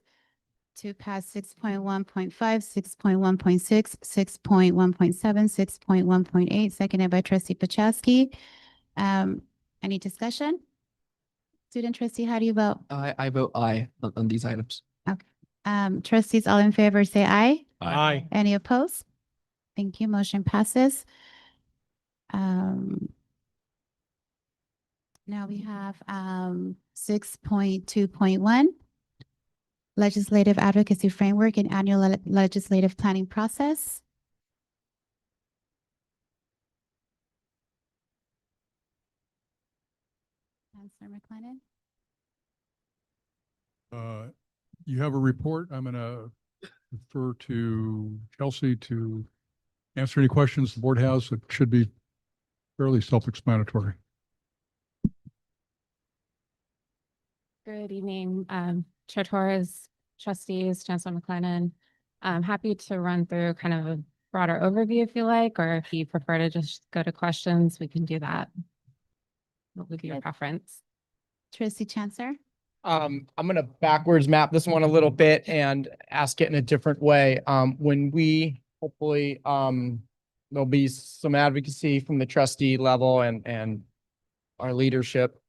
to pass 6.1.5, 6.1.6, 6.1.7, 6.1.8, seconded by trustee Pachowski. Any discussion? Student trustee, how do you vote? I vote aye on these items. Okay. Trustees, all in favor, say aye. Aye. Any opposed? Thank you. Motion passes. Now we have 6.2.1, legislative advocacy framework and annual legislative planning process. Councilor McLennan? You have a report. I'm going to refer to Chelsea to answer any questions the board has. It should be fairly self-explanatory. Good evening, Chair Torres, trustees, Chancellor McLennan. I'm happy to run through kind of broader overview if you like, or if you prefer to just go to questions, we can do that. What would be your preference? Trustee Chancellor? I'm gonna backwards map this one a little bit and ask it in a different way. When we hopefully, there'll be some advocacy from the trustee level and our leadership.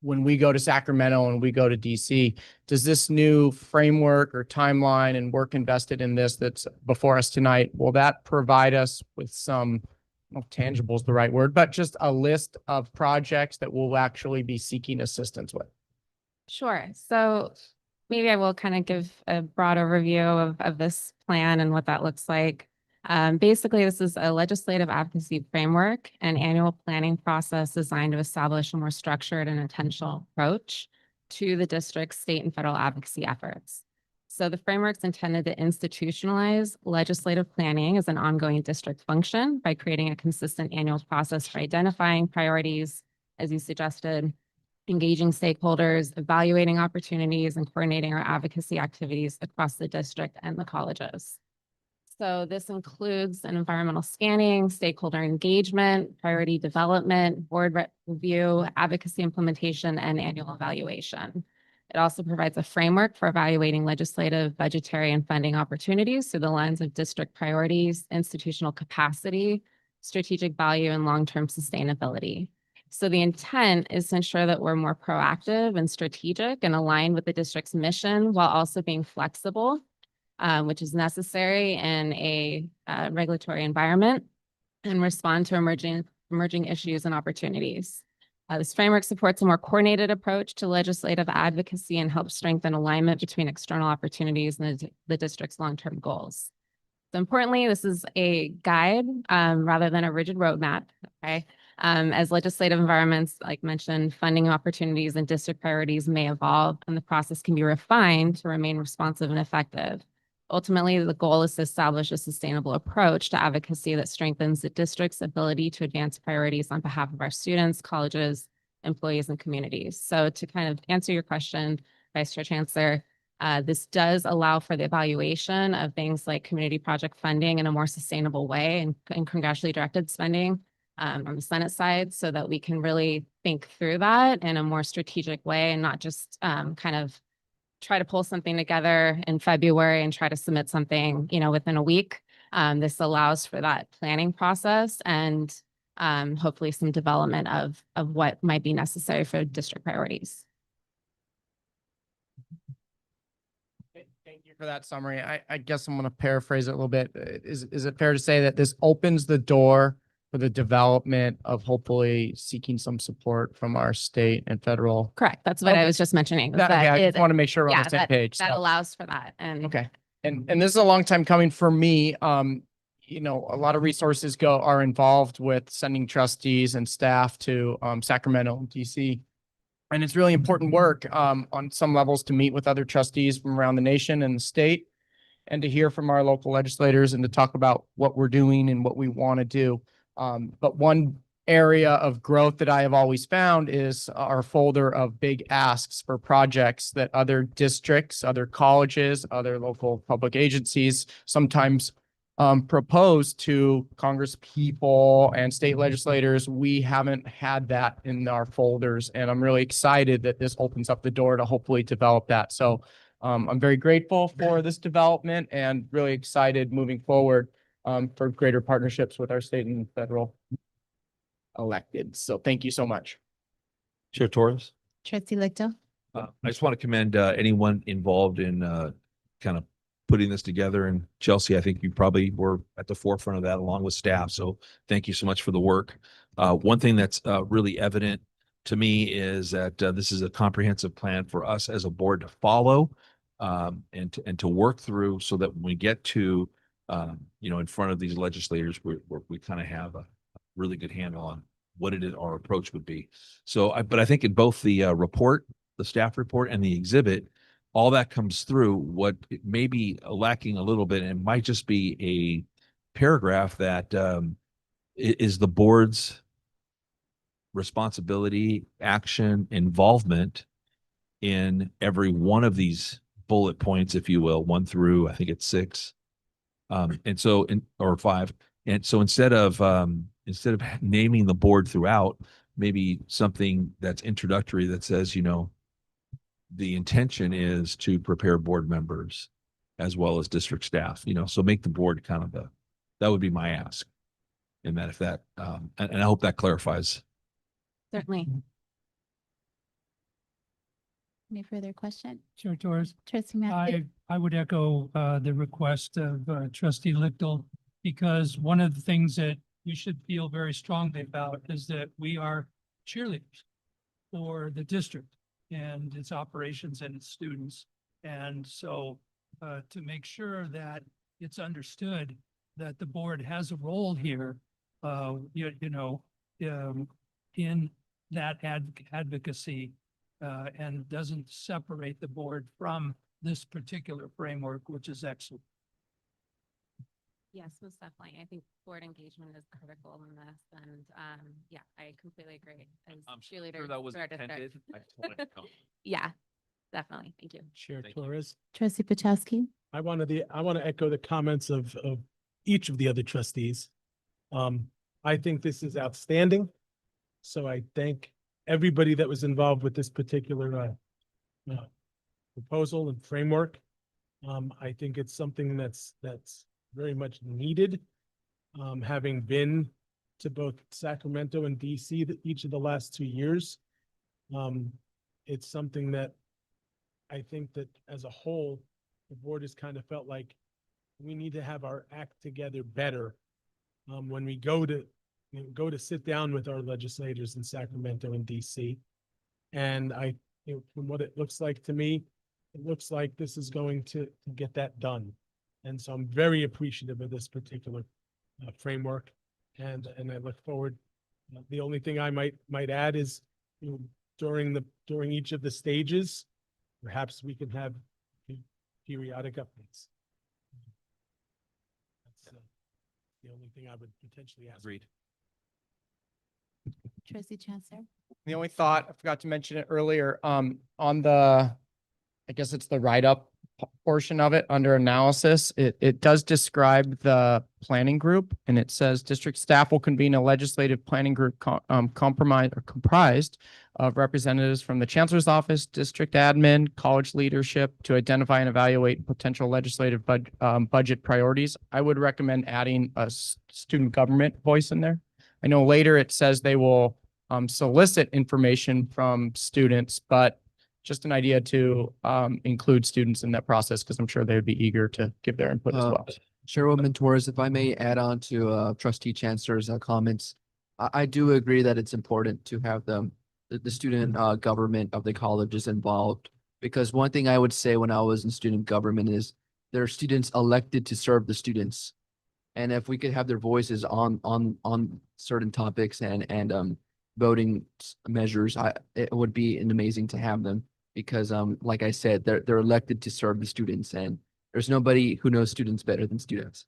When we go to Sacramento and we go to DC, does this new framework or timeline and work invested in this that's before us tonight, will that provide us with some, I don't know if tangible is the right word, but just a list of projects that we'll actually be seeking assistance with? Sure. So maybe I will kind of give a broad overview of this plan and what that looks like. Basically, this is a legislative advocacy framework and annual planning process designed to establish a more structured and intentional approach to the district's state and federal advocacy efforts. So the framework's intended to institutionalize legislative planning as an ongoing district function by creating a consistent annual process for identifying priorities, as you suggested, engaging stakeholders, evaluating opportunities, and coordinating our advocacy activities across the district and the colleges. So this includes an environmental scanning, stakeholder engagement, priority development, board review, advocacy implementation, and annual evaluation. It also provides a framework for evaluating legislative, budgetary, and funding opportunities through the lens of district priorities, institutional capacity, strategic value, and long-term sustainability. So the intent is to ensure that we're more proactive and strategic and aligned with the district's mission while also being flexible, which is necessary in a regulatory environment, and respond to emerging issues and opportunities. This framework supports a more coordinated approach to legislative advocacy and helps strengthen alignment between external opportunities and the district's long-term goals. So importantly, this is a guide rather than a rigid roadmap, okay? As legislative environments, like mentioned, funding opportunities and district priorities may evolve, and the process can be refined to remain responsive and effective. Ultimately, the goal is to establish a sustainable approach to advocacy that strengthens the district's ability to advance priorities on behalf of our students, colleges, employees, and communities. So to kind of answer your question, Vice Chair Chancellor, this does allow for the evaluation of things like community project funding in a more sustainable way and congressionally directed spending on the Senate side, so that we can really think through that in a more strategic way and not just kind of try to pull something together in February and try to submit something, within a week. This allows for that planning process and hopefully some development of what might be necessary for district priorities. Thank you for that summary. I guess I'm going to paraphrase it a little bit. Is it fair to say that this opens the door for the development of hopefully seeking some support from our state and federal? Correct. That's what I was just mentioning. I just want to make sure we're on the same page. That allows for that. And okay. And this is a long time coming for me. A lot of resources are involved with sending trustees and staff to Sacramento and DC. And it's really important work on some levels to meet with other trustees from around the nation and the state, and to hear from our local legislators and to talk about what we're doing and what we want to do. But one area of growth that I have always found is our folder of big asks for projects that other districts, other colleges, other local public agencies sometimes propose to Congress people and state legislators. We haven't had that in our folders, and I'm really excited that this opens up the door to hopefully develop that. So I'm very grateful for this development and really excited moving forward for greater partnerships with our state and federal elected. So thank you so much. Chair Torres? Trustee Lichto? I just want to commend anyone involved in kind of putting this together. And Chelsea, I think you probably were at the forefront of that along with staff. So thank you so much for the work. One thing that's really evident to me is that this is a comprehensive plan for us as a board to follow and to work through, so that when we get to in front of these legislators, we kind of have a really good handle on what it is our approach would be. So, but I think in both the report, the staff report, and the exhibit, all that comes through. What it may be lacking a little bit, and it might just be a paragraph that is the board's responsibility, action, involvement in every one of these bullet points, if you will, 1 through, I think it's 6. And so, or 5. And so instead of naming the board throughout, maybe something that's introductory that says, the intention is to prepare board members as well as district staff, so make the board kind of that would be my ask. And that if that, and I hope that clarifies. Certainly. Any further question? Chair Torres, Trustee Matthew? I would echo the request of trustee Lichtel, because one of the things that you should feel very strongly about is that we are cheerleaders for the district and its operations and its students. And so to make sure that it's understood that the board has a role here, in that advocacy, and doesn't separate the board from this particular framework, which is excellent. Yes, most definitely. I think board engagement is critical in this, and yeah, I completely agree. As cheerleaders, that was for our district. intended. I totally know. Yeah, definitely. Thank you. Chair Thank you. Torres. Trustee Pachowski? I want to echo the comments of each of the other trustees. I think this is outstanding. So I thank everybody that was involved with this particular proposal and framework. I think it's something that's very much needed. Having been to both Sacramento and DC each of the last 2 years, it's something that I think that as a whole, the board has kind of felt like we need to have our act together better when we go to sit down with our legislators in Sacramento and DC. And from what it looks like to me, it looks like this is going to get that done. And so I'm very appreciative of this particular framework, and I look forward. The only thing I might add is, during each of the stages, perhaps we can have periodic updates. That's the only thing I would potentially ask. Agreed. Trustee Chancellor? The only thought, I forgot to mention it earlier, on the, I guess it's the write-up portion of it under analysis, it does describe the planning group, and it says district staff will convene a legislative planning group comprised of representatives from the chancellor's office, district admin, college leadership to identify and evaluate potential legislative budget priorities. I would recommend adding a student government voice in there. I know later it says they will solicit information from students, but just an idea to include students in that process, because I'm sure they would be eager to give their input as well. Chairwoman Torres, if I may add on to trustee Chancellor's comments, I do agree that it's important to have the student government of the colleges involved, because one thing I would say when I was in student government is there are students elected to serve the students. And if we could have their voices on certain topics and voting measures, it would be amazing to have them, because like I said, they're elected to serve the students, and there's nobody who knows students better than students.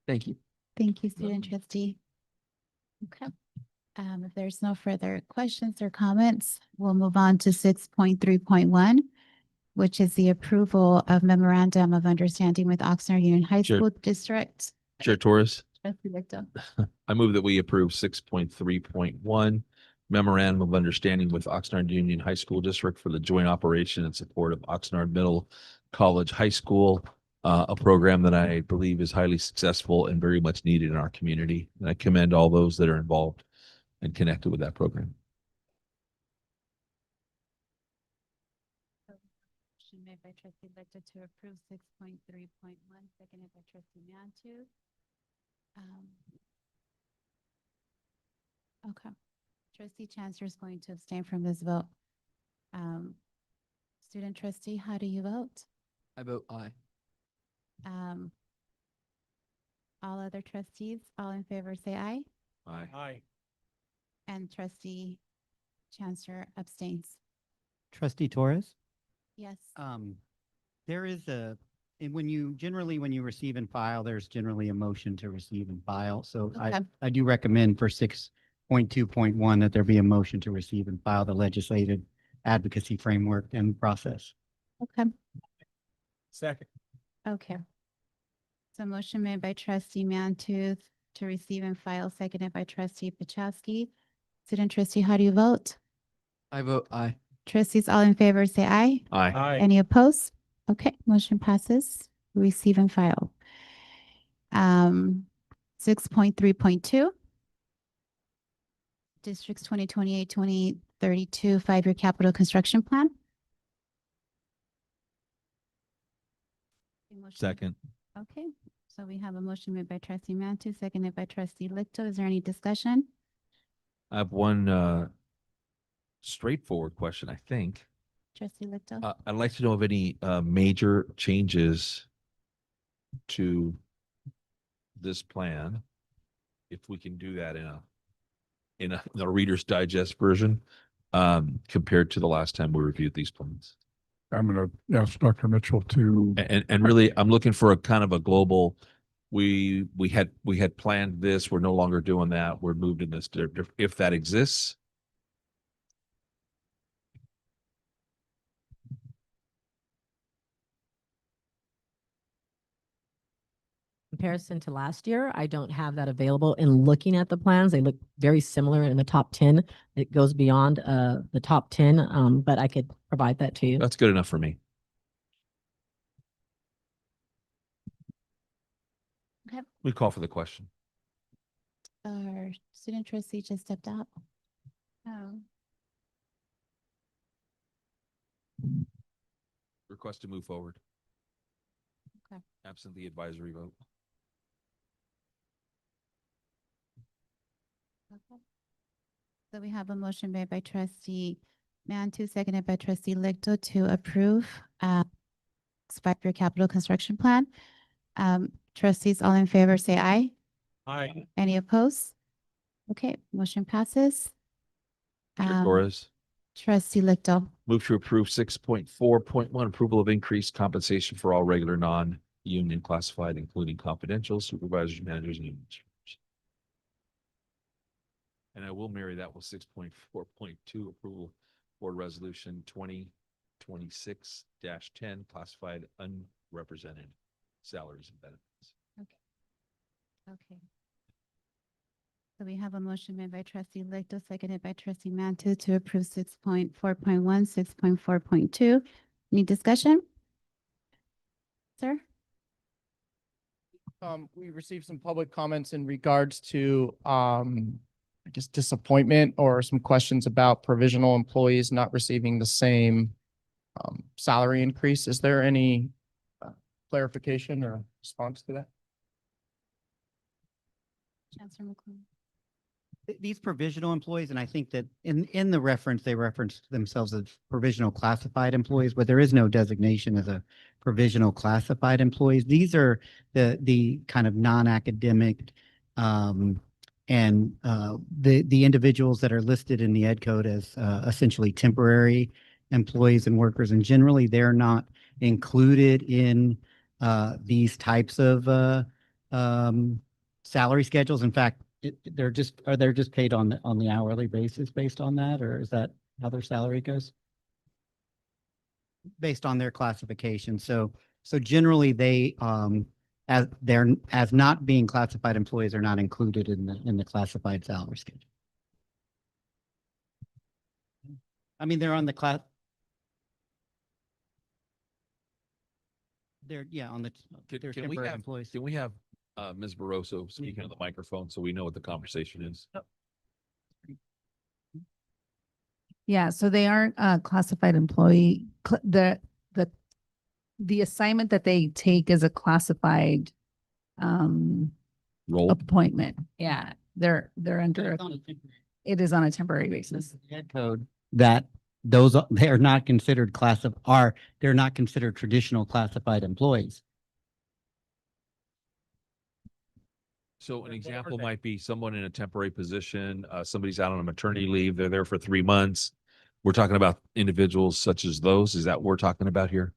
Thank you. Thank you, student trustee. Okay. If there's no further questions or comments, we'll move on to 6.3.1, which is the approval of memorandum of understanding with Oxnard Union High Chair- School District. Chair Torres, Trustee Lichtel. I move that we approve 6.3.1 memorandum of understanding with Oxnard Union High School District for the joint operation and support of Oxnard Middle College High School, a program that I believe is highly successful and very much needed in our community. And I commend all those that are involved and connected with that program. Motion made by trustee Lichtel to approve 6.3.1, seconded by trustee Mantu. Okay. Trustee Chancellor is going to abstain from this vote. Student trustee, how do you vote? I vote aye. All other trustees, all in favor, say aye. Aye. Aye. And trustee Chancellor abstains. Trustee Torres? Yes. There is and when you receive and file, there's generally a motion to receive and file. So Okay. I do recommend for 6.2.1 that there be a motion to receive and file the legislative advocacy framework and process. Okay. Second. Okay. So motion made by trustee Mantooth to receive and file, seconded by trustee Pachowski. Student trustee, how do you vote? I vote aye. Trustees, all in favor, say aye. Aye. Any opposed? Okay, motion passes. Receive and file. 6.3.2. Districts 2028-2032 5-year capital construction plan. Second. Okay, so we have a motion made by trustee Mantooth, seconded by trustee Lichto. Is there any discussion? I have one straightforward question, I think. Trustee Lichto? I'd like to know of any major changes to this plan, if we can do that in a Reader's Digest version, compared to the last time we reviewed these plans. I'm going to ask Dr. Mitchell to, And really, I'm looking for a kind of a global, we had planned this, we're no longer doing that, we're moved in this, if that exists. Comparison to last year, I don't have that available. In looking at the plans, they look very similar in the top 10. It goes beyond the top 10, but I could provide that to you. That's good enough for me. Okay. We call for the question. Our student trustee just stepped out. Oh. Request to move forward. Okay. Absent the advisory vote. Okay. So we have a motion made by trustee Mantooth, seconded by trustee Lichto to approve 5-year capital construction plan. Trustees, all in favor, say aye. Aye. Any opposed? Okay, motion passes. Chair Torres. Trustee Lichto. Move to approve 6.4.1, approval of increased compensation for all regular non-union classified, including confidential supervisors, managers, and administrators. And I will marry that with 6.4.2, approval board resolution 2026-10, classified unrepresented salaries and benefits. Okay. So we have a motion made by trustee Lichto, seconded by trustee Mantooth to approve 6.4.1, 6.4.2. Any discussion? Sir? We received some public comments in regards to, I guess, disappointment or some questions about provisional employees not receiving the same salary increase. Is there any clarification or response to that? Chancellor McClellan. These provisional employees, and I think that in the reference, they referenced themselves as provisional classified employees, but there is no designation as a provisional classified employees. These are the kind of non-academic and the individuals that are listed in the ed code as essentially temporary employees and workers, and generally they're not included in these types of salary schedules. In fact, they're just paid on the hourly basis based on that, or is that how their salary goes? Based on their classification. So generally they as not being classified employees are not included in the classified salary schedule. I mean, they're on the class. They're on the they're Can we temporary have, employees. can we have Ms. Barroso speaking on the microphone so we know what the conversation is? Yeah, so they aren't a classified employee. The assignment that they take is a classified role appointment. Yeah, they're under, it is on a temporary basis. Ed code that they're not considered they're not considered traditional classified employees. So an example might be someone in a temporary position, somebody's out on a maternity leave, they're there for 3 months. We're talking about individuals such as those. Is that what we're talking about here?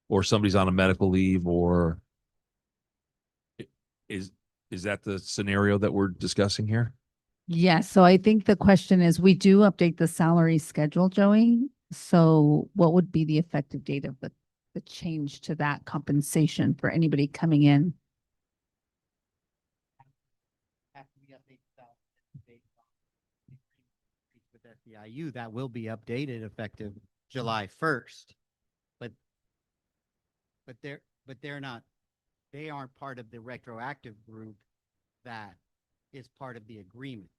Or somebody's on a medical leave, or is that the scenario that we're discussing here? Yeah, so I think the question is, we do update the salary schedule, Joey. So what would be the effective date of the change to that compensation for anybody coming in With SEIU, that will be updated effective July 1st. But they're not, they aren't part of the retroactive group that is part of the agreement.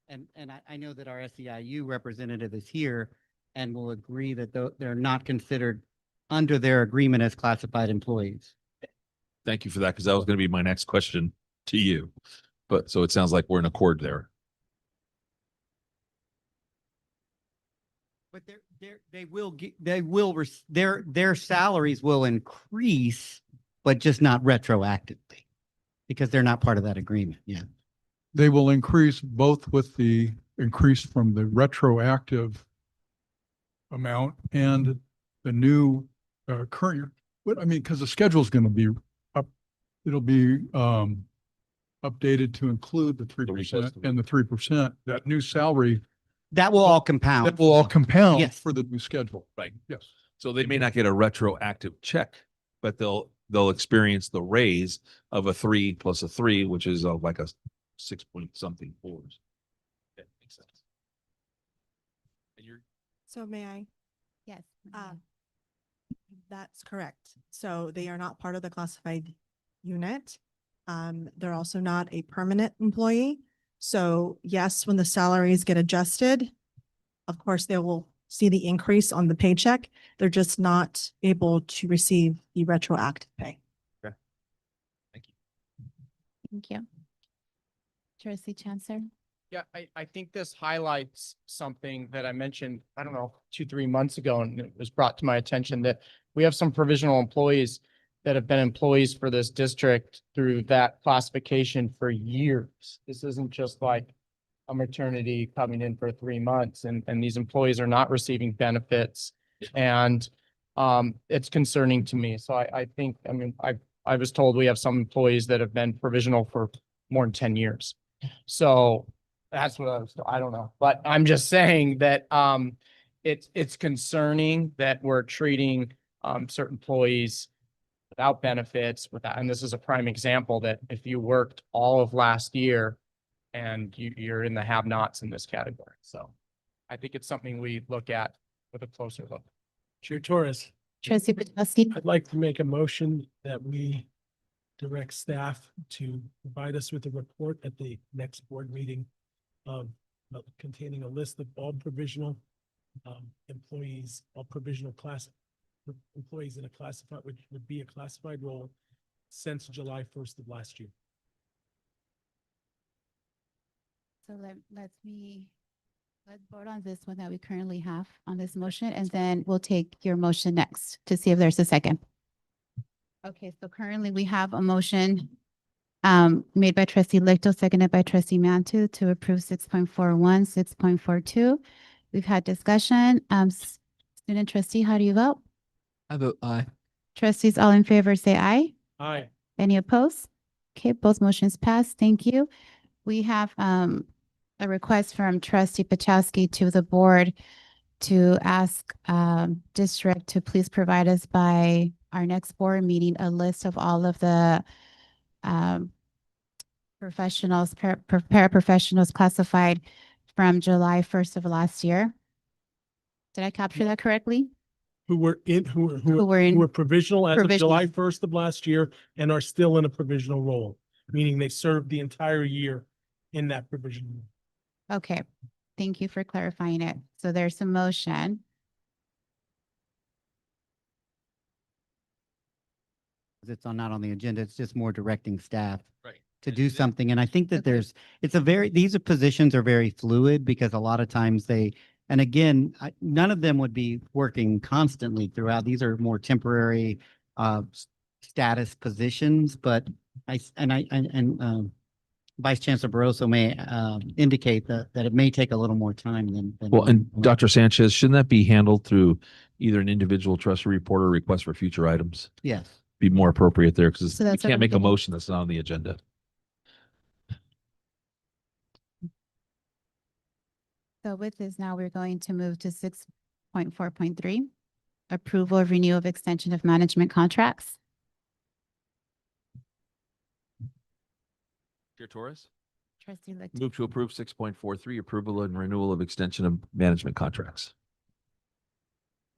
And I know that our SEIU representative is here and will agree that they're not considered under their agreement as classified employees. Thank you for that, because that was going to be my next question to you. But so it sounds like we're in accord there. But their salaries will increase, but just not retroactively because they're not part of that agreement. Yeah. They will increase both with the increase from the retroactive amount and the new current, but I mean, because the schedule is going to be up, it'll be updated to include the 3% and the 3%. That new salary. That will all compound. That will all compound Yes. for the new schedule. Right. Yes. So they may not get a retroactive check, but they'll experience the raise of a 3 plus a 3, which is like a 6 point something fours. That makes sense. And you're So may I? Yes. That's correct. So they are not part of the classified unit. They're also not a permanent employee. So yes, when the salaries get adjusted, of course, they will see the increase on the paycheck. They're just not able to receive the retroactive pay. thank you. Thank you. Trustee Chancellor. Yeah, I think this highlights something that I mentioned, I don't know, 2, 3 months ago, and it was brought to my attention that we have some provisional employees that have been employees for this district through that classification for years. This isn't just like a maternity coming in for 3 months, and these employees are not receiving benefits. And it's concerning to me. So I think, I mean, I was told we have some employees that have been provisional for more than 10 years. So that's what I don't know, but I'm just saying that it's concerning that we're treating certain employees without benefits, and this is a prime example that if you worked all of last year and you're in the have-nots in this category. So I think it's something we look at with a closer look. Chair Torres. Trustee Paczkowski. I'd like to make a motion that we direct staff to provide us with a report at the next board meeting containing a list of all provisional employees, all provisional class employees in a classified, which would be a classified role since July 1st of last year. So let's vote on this one that we currently have on this motion, and then we'll take your motion next to see if there's a second. Okay, so currently we have a motion made by trustee Lichto, seconded by trustee Mantu to approve 6.41, 6.42. We've had discussion. Student trustee, how do you vote? I vote aye. Trustees, all in favor, say aye. Aye. Any opposed? Okay, both motions passed. Thank you. We have a request from trustee Paczkowski to the board to ask district to please provide us by our next board meeting a list of all of the professionals, paraprofessionals classified from July 1st of last year. Did I capture that correctly? Who were provisional as of provisional. July 1st of last year and are still in a provisional role, meaning they served the entire year in that provision. Okay, thank you for clarifying it. So there's a motion. It's not on the agenda. It's just more directing staff Right. to do something. And I think that these positions are very fluid because a lot of times and again, none of them would be working constantly throughout. These are more temporary status positions, but Vice Chancellor Barroso may indicate that it may take a little more time than. Well, and Dr. Sanchez, shouldn't that be handled through either an individual trustee report or request for future items? Yes. Be more appropriate there because So you that's what can't I'm make a thinking. motion that's not on the agenda. So with this, now we're going to move to 6.4.3, approval of renewal of extension of management contracts. Chair Torres? Trustee Lickett. Move to approve 6.43, approval and renewal of extension of management contracts.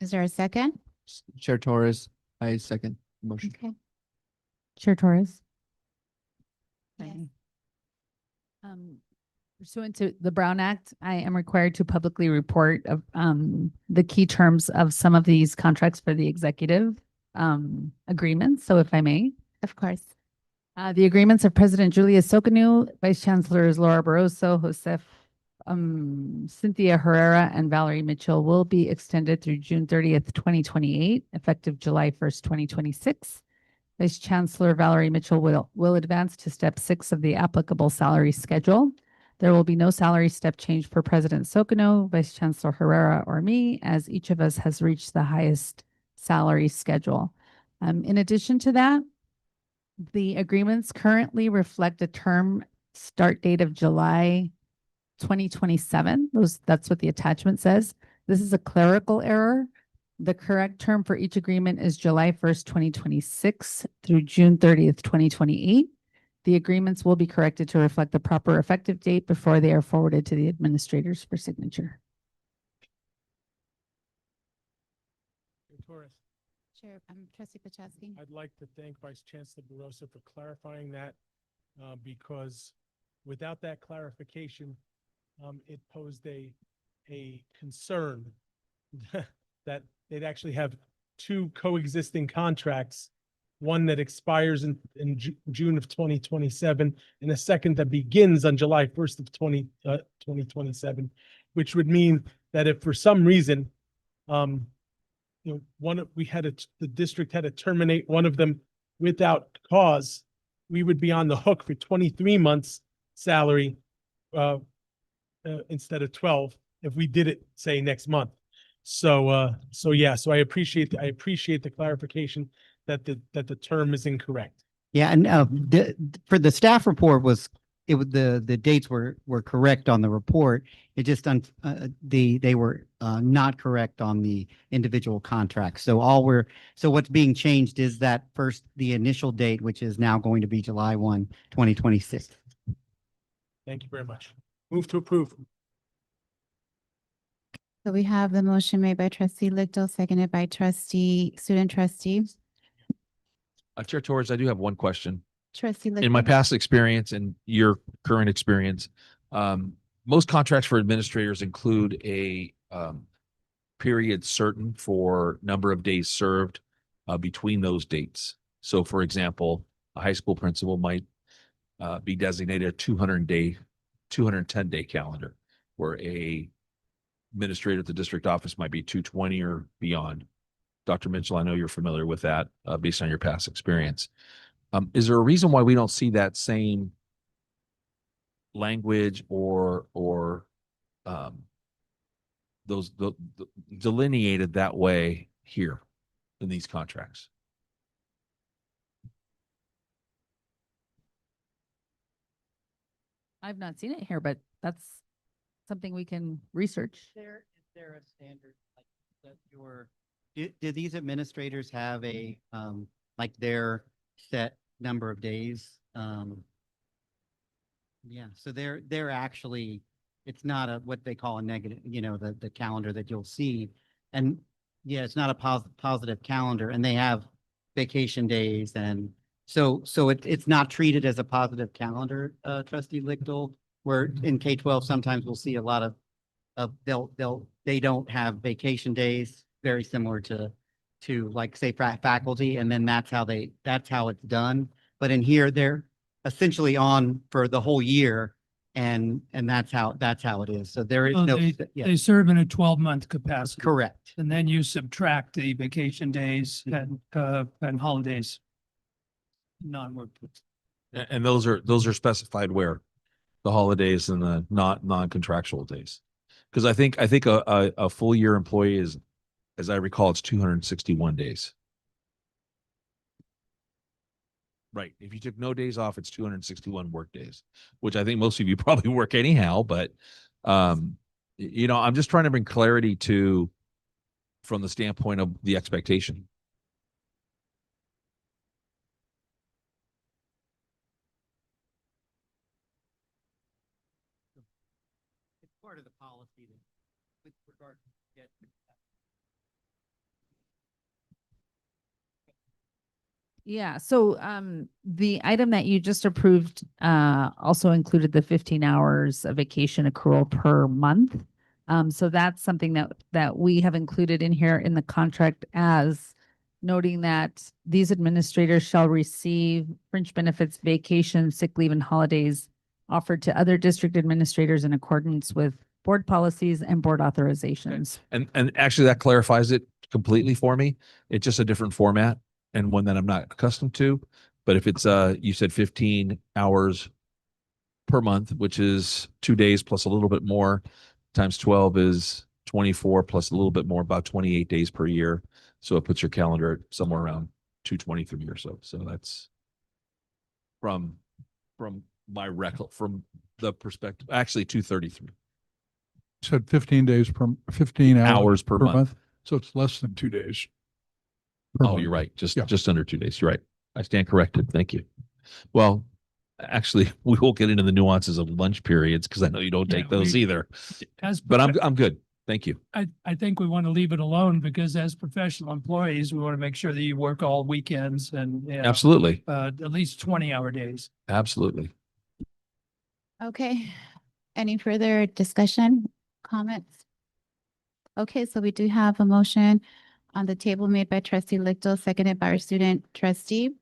Is there a second? Chair Torres, I second the motion. Okay. Chair Torres. Yes. Pursuant to the Brown Act, I am required to publicly report of the key terms of some of these contracts for the executive agreements. So if I may. Of course. The agreements of President Julia Sokanu, Vice Chancellors Laura Barroso, Josef Cynthia Herrera, and Valerie Mitchell will be extended through June 30th, 2028, effective July 1st, 2026. Vice Chancellor Valerie Mitchell will advance to step 6 of the applicable salary schedule. There will be no salary step change for President Sokano, Vice Chancellor Herrera, or me, as each of us has reached the highest salary schedule. In addition to that, the agreements currently reflect a term start date of July 2027. That's what the attachment says. This is a clerical error. The correct term for each agreement is July 1st, 2026 through June 30th, 2028. The agreements will be corrected to reflect the proper effective date before they are forwarded to the administrators for signature. Torres. Chair, Trustee Pachowski. I'd like to thank Vice Chancellor Barroso for clarifying that, because without that clarification, it posed a concern that they'd actually have two coexisting contracts, one that expires in June of 2027 and a second that begins on July 1st of 2027, which would mean that if for some reason, the district had to terminate one of them without cause, we would be on the hook for 23 months salary instead of 12 if we did it, say, next month. So I appreciate the clarification that the term is incorrect. Yeah, and for the staff report the dates were correct on the report. It just they were not correct on the individual contracts. So what's being changed is the initial date, which is now going to be July 1, 2026. Thank you very much. Move to approve. So we have the motion made by Trustee Lichtel, seconded by Student Trustee. Chair Torres, I do have one question. Trustee Lichtel. In my past experience and your current experience, most contracts for administrators include a period certain for number of days served between those dates. So for example, a high school principal might be designated a 210-day calendar, where a administrator at the district office might be 220 or beyond. Dr. Mitchell, I know you're familiar with that based on your past experience. Is there a reason why we don't see that same language or those delineated that way here in these contracts? I've not seen it here, but that's something we can research. Is there a standard like that do these administrators have a like their set number of days? Yeah, so they're actually, it's not what they call a negative, the calendar that you'll see. And yeah, it's not a positive calendar, and they have vacation days. And so it's not treated as a positive calendar, Trustee Lichtel, where in K-12, sometimes we'll see a lot of they don't have vacation days, very similar to like say faculty, and then that's how it's done. But in here, they're essentially on for the whole year, and that's how it is. So there is no. They serve in a 12-month capacity. Correct. And then you subtract the vacation days and holidays. Non-work. And those are specified where? The holidays and the non-contractual days. Because I think a full year employee is, as I recall, it's 261 days. Right. If you took no days off, it's 261 work days, which I think most of you probably work anyhow. But, I'm just trying to bring clarity from the standpoint of the expectation. part of the policy that with regard to get. Yeah, so the item that you just approved also included the 15 hours of vacation accrual per month. So that's something that we have included in here in the contract as noting that these administrators shall receive fringe benefits, vacation, sick leave, and holidays offered to other district administrators in accordance with board policies and board authorizations. And actually that clarifies it completely for me. It's just a different format and one that I'm not accustomed to. But if it's, you said 15 hours per month, which is 2 days plus a little bit more, times 12 is 24 plus a little bit more, about 28 days per year. So it puts your calendar at somewhere around 223 or so. So that's from my from the perspective, actually 233. Said 15 days per, 15 Hours per month. So it's less than 2 days. per Oh, month. you're right. Just, Yeah. just under 2 days. You're right. I stand corrected. Thank you. Well, actually, we won't get into the nuances of lunch periods because I know you don't take Yeah, those we- either. As But I'm good. Thank you. I think we want to leave it alone because as professional employees, we want to make sure that you work all weekends and, you know, Absolutely. at least 20-hour days. Absolutely. Okay, any further discussion, comments? Okay, so we do have a motion on the table made by trustee Lichtel, seconded by our student trustee.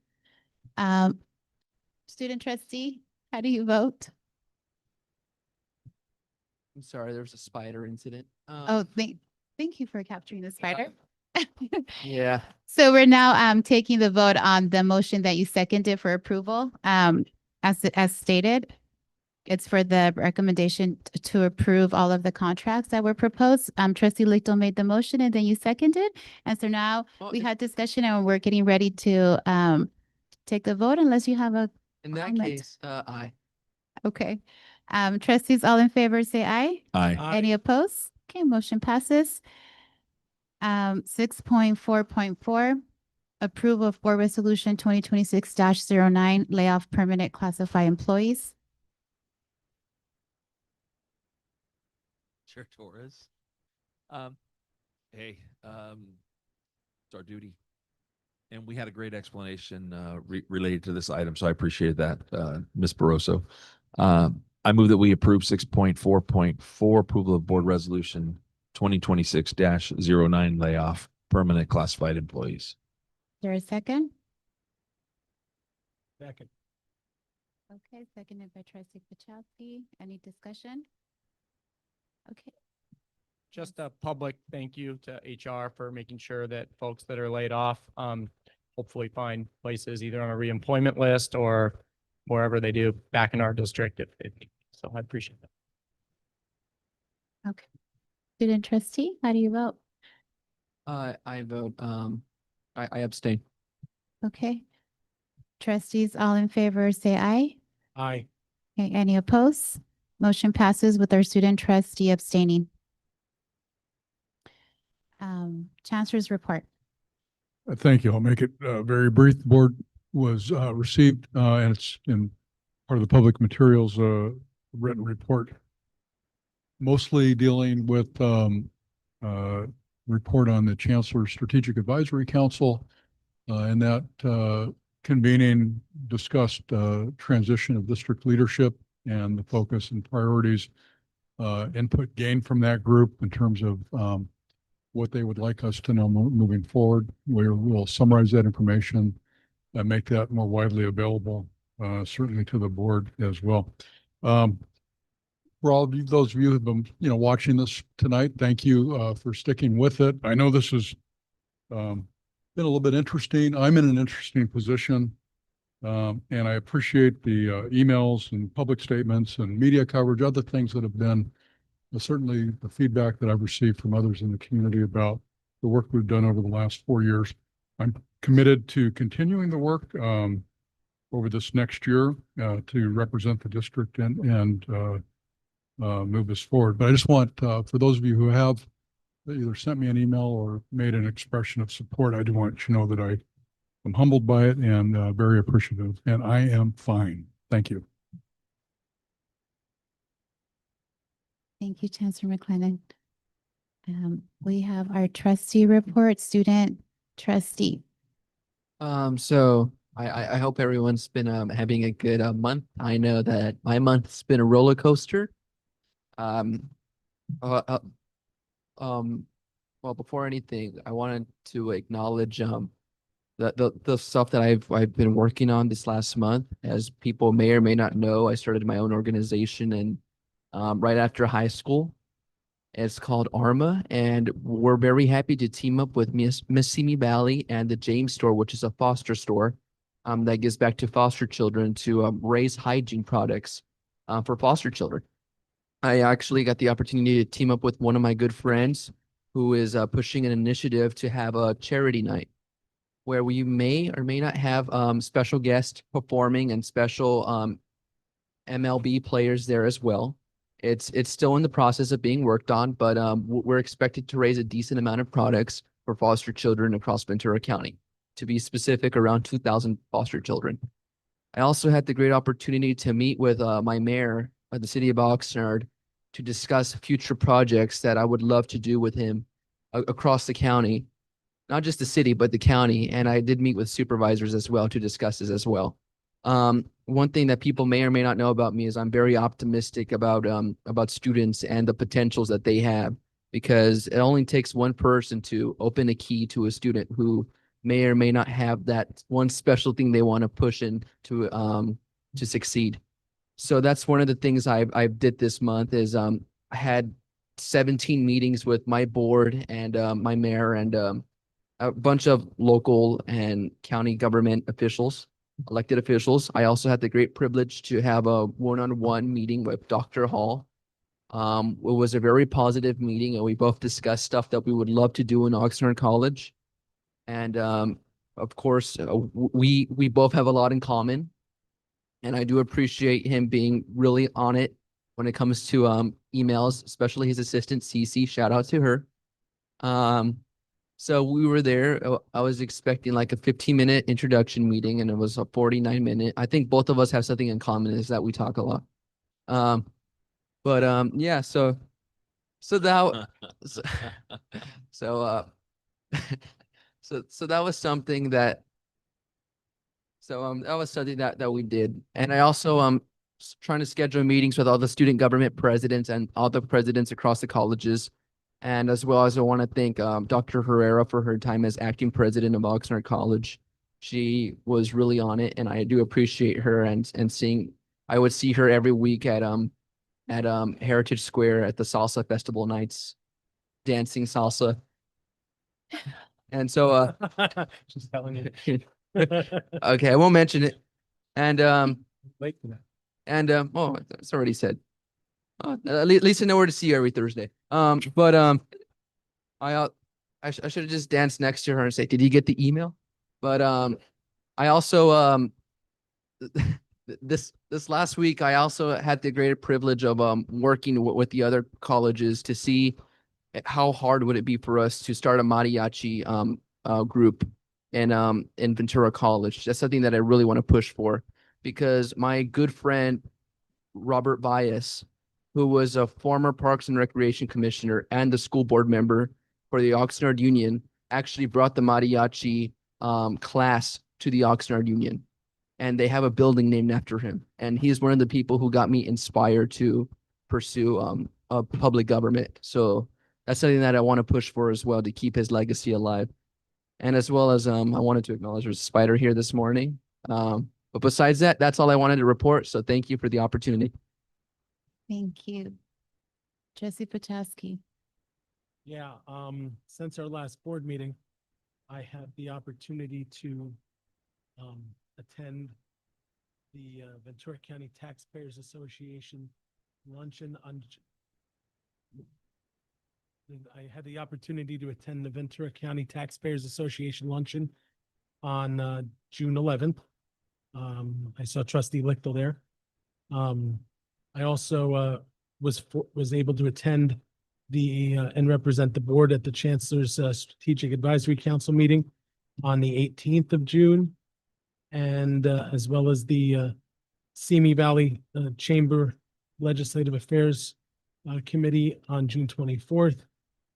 Student trustee, how do you vote? I'm sorry, there was a spider incident. Oh, thank you for capturing the spider. Yeah. So we're now taking the vote on the motion that you seconded for approval. As stated, it's for the recommendation to approve all of the contracts that were proposed. Trustee Lichtel made the motion and then you seconded. And so now we had discussion and we're getting ready to take the vote unless you have a In that comment. case, aye. Okay. Trustees, all in favor, say aye. Aye. Any opposed? Okay, motion passes. 6.4.4, approval of board resolution 2026-09, layoff permanent classified employees. Chair Torres. Hey, it's our duty. And we had a great explanation related to this item, so I appreciate that, Ms. Barroso. I move that we approve 6.4.4, approval of board resolution 2026-09, layoff permanent classified employees. Is there a second? Second. Okay, seconded by trustee Pachowski. Any discussion? Okay. Just a public thank you to HR for making sure that folks that are laid off, hopefully find places either on a reemployment list or wherever they do back in our district. So I appreciate that. Okay. Student trustee, how do you vote? I vote, I abstain. Okay. Trustees, all in favor, say aye. Aye. Okay, any opposed? Motion passes with our student trustee abstaining. Chancellor's report. Thank you. I'll make it very brief. The board was received and it's in part of the public materials, written report, mostly dealing with report on the Chancellor's Strategic Advisory Council, and that convening discussed transition of district leadership and the focus and priorities, input gained from that group in terms of what they would like us to know moving forward. We'll summarize that information and make that more widely available, certainly to the board as well. For all of you, those of you who've been, watching this tonight, thank you for sticking with it. I know this has been a little bit interesting. I'm in an interesting position, and I appreciate the emails and public statements and media coverage, other things that have been certainly the feedback that I've received from others in the community about the work we've done over the last 4 years. I'm committed to continuing the work over this next year to represent the district and move this forward. But I just want, for those of you who have either sent me an email or made an expression of support, I do want you to know that I am humbled by it and very appreciative, and I am fine. Thank you. Thank you, Chancellor McLennan. We have our trustee report, student trustee. So I hope everyone's been having a good month. I know that my month's been a roller coaster. Um, uh, uh, well, before anything, I wanted to acknowledge the stuff that I've been working on this last month. As people may or may not know, I started my own organization and right after high school. It's called ARMA, and we're very happy to team up with Miss Simi Valley and the James Store, which is a foster store that gives back to foster children to raise hygiene products for foster children. I actually got the opportunity to team up with one of my good friends who is pushing an initiative to have a charity night where we may or may not have special guests performing and special MLB players there as well. It's still in the process of being worked on, but we're expected to raise a decent amount of products for foster children across Ventura County. To be specific, around 2,000 foster children. I also had the great opportunity to meet with my mayor of the city of Oxnard to discuss future projects that I would love to do with him across the county, not just the city, but the county. And I did meet with supervisors as well to discuss this as well. One thing that people may or may not know about me is I'm very optimistic about students and the potentials that they have, because it only takes one person to open a key to a student who may or may not have that one special thing they want to push in to succeed. So that's one of the things I did this month is I had 17 meetings with my board and my mayor and a bunch of local and county government officials, elected officials. I also had the great privilege to have a one-on-one meeting with Dr. Hall. It was a very positive meeting, and we both discussed stuff that we would love to do in Oxnard College. And of course, we both have a lot in common, and I do appreciate him being really on it when it comes to emails, especially his assistant Cece. Shout out to her. So we were there. I was expecting like a 15-minute introduction meeting, and it was a 49-minute. I think both of us have something in common, is that we talk a lot. Yeah. So that so so that was something that that we did. And I also trying to schedule meetings with all the student government presidents and all the presidents across the colleges. And as well as I want to thank Dr. Herrera for her time as acting president of Oxnard College. She was really on it, and I do appreciate her and I would see her every week at Heritage Square at the salsa festival nights, dancing salsa. And so Just telling you. Okay, I won't mention it. And Late for that. and oh, it's already said. At least I know where to see you every Thursday. I should have just danced next to her and say, "Did you get the email?" But I also this last week I also had the great privilege of working with the other colleges to see how hard would it be for us to start a mariachi group in Ventura College. That's something that I really want to push for, because my good friend Robert Valles, who was a former Parks and Recreation Commissioner and the school board member for the Oxnard Union, actually brought the mariachi class to the Oxnard Union. And they have a building named after him. And he's one of the people who got me inspired to pursue a public government. So that's something that I want to push for as well, to keep his legacy alive. And as well as I wanted to acknowledge there's a spider here this morning. But besides that, that's all I wanted to report. So thank you for the opportunity. Thank you. Trustee Pochowski. Yeah, since our last board meeting, I had the opportunity to attend the Ventura County Taxpayers Association luncheon on I had the opportunity to attend the Ventura County Taxpayers Association luncheon on June 11th. I saw Trustee Lichtel there. I also was able to attend and represent the board at the Chancellor's Strategic Advisory Council meeting on the 18th of June, and as well as the Simi Valley Chamber Legislative Affairs Committee on June 24th,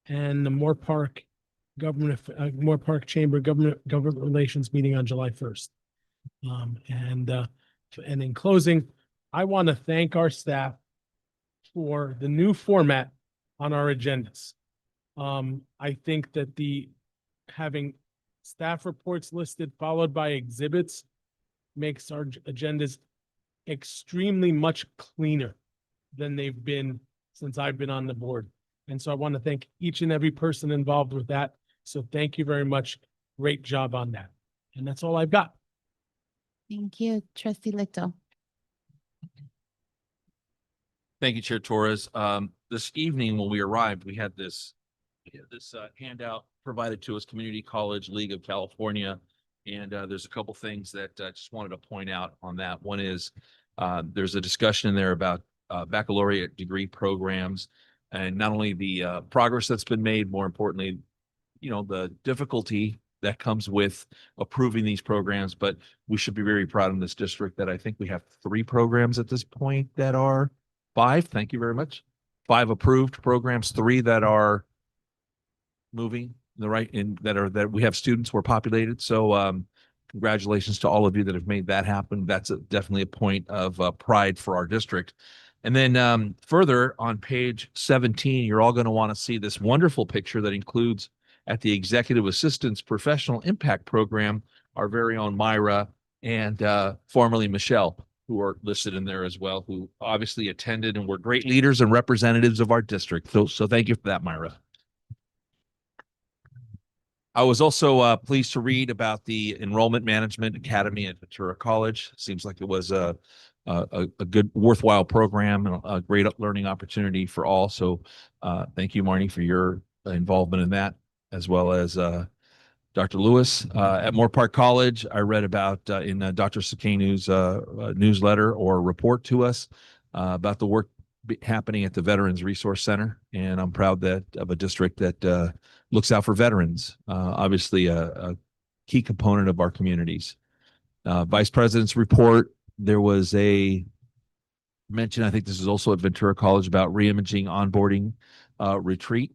and the Moore Park Moore Park Chamber Government Relations meeting on July 1st. And in closing, I want to thank our staff for the new format on our agendas. I think that having staff reports listed followed by exhibits makes our agendas extremely much cleaner than they've been since I've been on the board. And so I want to thank each and every person involved with that. So thank you very much. Great job on that. And that's all I've got. Thank you, Trustee Lichtel. Thank you, Chair Torres. This evening when we arrived, we had this handout provided to us, Community College League of California. And there's a couple things that I just wanted to point out on that. One is there's a discussion in there about baccalaureate degree programs, and not only the progress that's been made, more importantly, the difficulty that comes with approving these programs. But we should be very proud in this district that I think we have 3 programs at this point that are 5. Thank you very much. 5 approved programs, 3 that are moving the right in that we have students who are populated. So congratulations to all of you that have made that happen. That's definitely a point of pride for our district. And then further on page 17, you're all going to want to see this wonderful picture that includes at the Executive Assistance Professional Impact Program, our very own Myra and formerly Michelle, who are listed in there as well, who obviously attended and were great leaders and representatives of our district. So thank you for that, Myra. I was also pleased to read about the Enrollment Management Academy at Ventura College. Seems like it was a good, worthwhile program and a great learning opportunity for all. So thank you, Marnie, for your involvement in that, as well as Dr. Lewis. At Moore Park College, I read about in Dr. Sakenu's newsletter or report to us about the work happening at the Veterans Resource Center. And I'm proud of a district that looks out for veterans, obviously a key component of our communities. Vice President's report, there was a mention, I think this is also at Ventura College, about reimaging onboarding retreat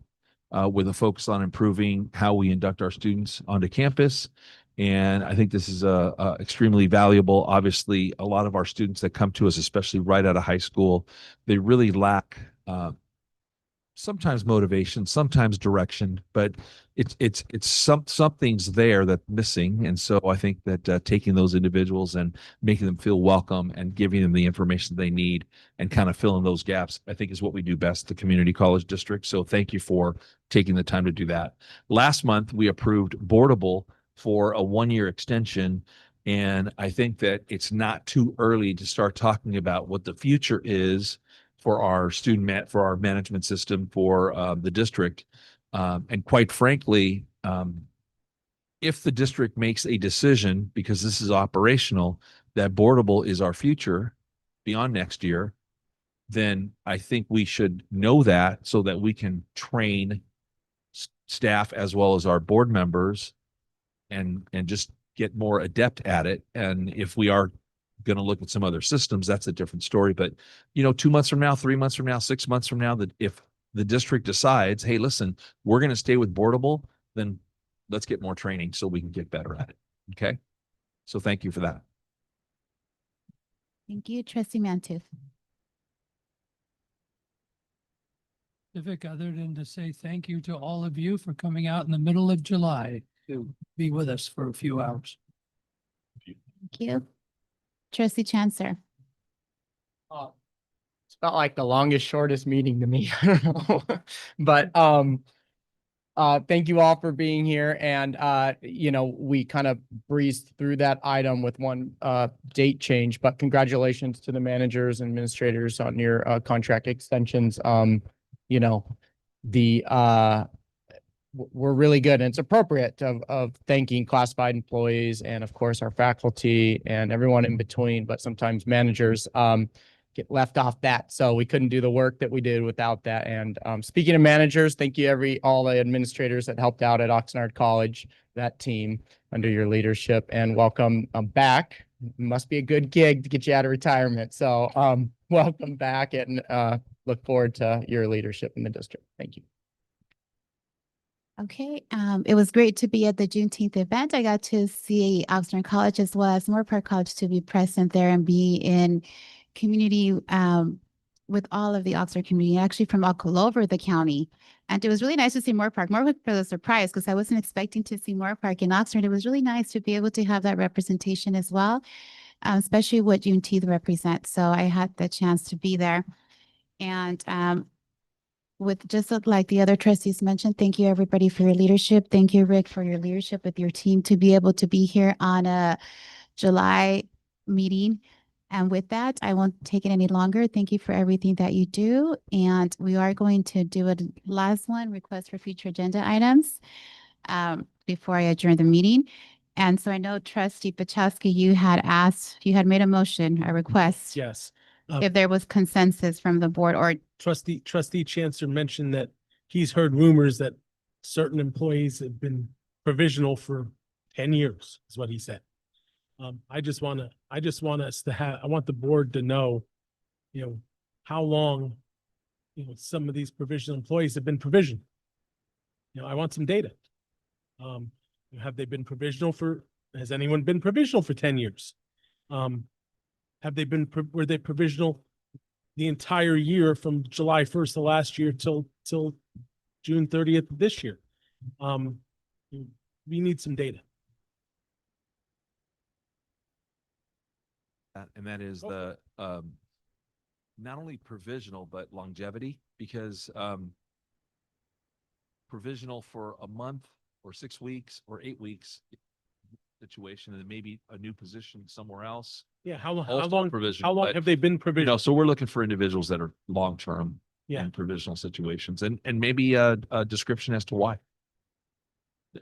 with a focus on improving how we induct our students onto campus. And I think this is extremely valuable. Obviously, a lot of our students that come to us, especially right out of high school, they really lack sometimes motivation, sometimes direction, but it's something's there that's missing. And so I think that taking those individuals and making them feel welcome and giving them the information they need and kind of filling those gaps, I think is what we do best, the community college district. So thank you for taking the time to do that. Last month, we approved Boardable for a 1-year extension. And I think that it's not too early to start talking about what the future is for our for our management system, for the district. And quite frankly, if the district makes a decision, because this is operational, that Boardable is our future beyond next year, then I think we should know that so that we can train staff as well as our board members and just get more adept at it. And if we are going to look at some other systems, that's a different story. But 2 months from now, 3 months from now, 6 months from now, that if the district decides, hey, listen, we're going to stay with Boardable, then let's get more training so we can get better at it. Okay. So thank you for that. Thank you, Trustee Mantuf. Civic, other than to say thank you to all of you for coming out in the middle of July to be with us for a few hours. Thank you. Trustee Chancellor. It's felt like the longest, shortest meeting to me. I don't know. But thank you all for being here. And we kind of breezed through that item with one date change, but congratulations to the managers and administrators on your contract extensions. We're really good, and it's appropriate of thanking classified employees and of course our faculty and everyone in between, but sometimes managers get left off that. So we couldn't do the work that we did without that. And speaking of managers, thank you all the administrators that helped out at Oxnard College, that team under your leadership, and welcome back. Must be a good gig to get you out of retirement. So welcome back, and look forward to your leadership in the district. Thank you. Okay, it was great to be at the Juneteenth event. I got to see Oxnard College as well as Moore Park College to be present there and be in community with all of the Oxnard community, actually from all over the county. And it was really nice to see Moore Park. Moore Park was a surprise because I wasn't expecting to see Moore Park in Oxnard. It was really nice to be able to have that representation as well, especially what Juneteenth represents. So I had the chance to be there. And with just like the other trustees mentioned, thank you everybody for your leadership. Thank you, Rick, for your leadership with your team to be able to be here on a July meeting. And with that, I won't take it any longer. Thank you for everything that you do. And we are going to do a last one, request for future agenda items before I adjourn the meeting. And so I know Trustee Pachowski, you had made a motion, a request. Yes. If there was consensus from the board or Trustee Chancellor mentioned that he's heard rumors that certain employees have been provisional for 10 years, is what he said. I just want us to have, I want the board to know, how long, some of these provisional employees have been provisioned. I want some data. Have they been provisional has anyone been provisional for 10 years? Were they provisional the entire year from July 1st of last year till June 30th of this year? We need some data. And that is the, not only provisional, but longevity, because, provisional for a month or 6 weeks or 8 weeks situation, and maybe a new position somewhere else. Yeah, how long but, have they been provisional? so we're looking for individuals that are long-term Yeah. in provisional situations, and maybe a description as to why.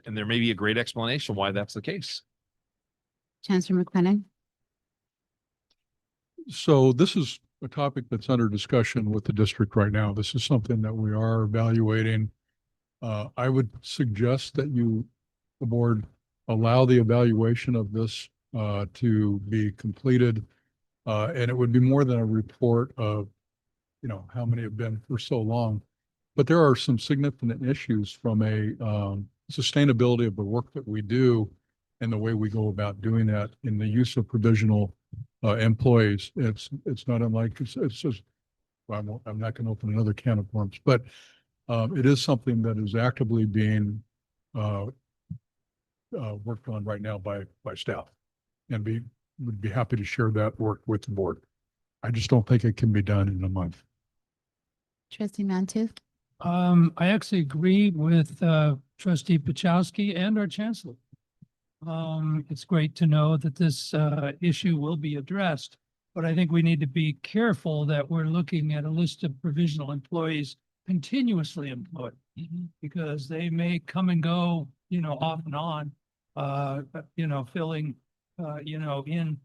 And there may be a great explanation why that's the case. Chancellor McLennan. So this is a topic that's under discussion with the district right now. This is something that we are evaluating. I would suggest that the board, allow the evaluation of this to be completed. And it would be more than a report of, how many have been for so long. But there are some significant issues from a sustainability of the work that we do and the way we go about doing that in the use of provisional employees. It's not unlike, it's just, I'm not going to open another can of worms, but it is something that is actively being worked on right now by staff, and would be happy to share that work with the board. I just don't think it can be done in a month. Trustee Mantooth. I actually agree with Trustee Pachowski and our Chancellor. It's great to know that this issue will be addressed, but I think we need to be careful that we're looking at a list of provisional employees continuously employed, because they may come and go, off and on, filling, in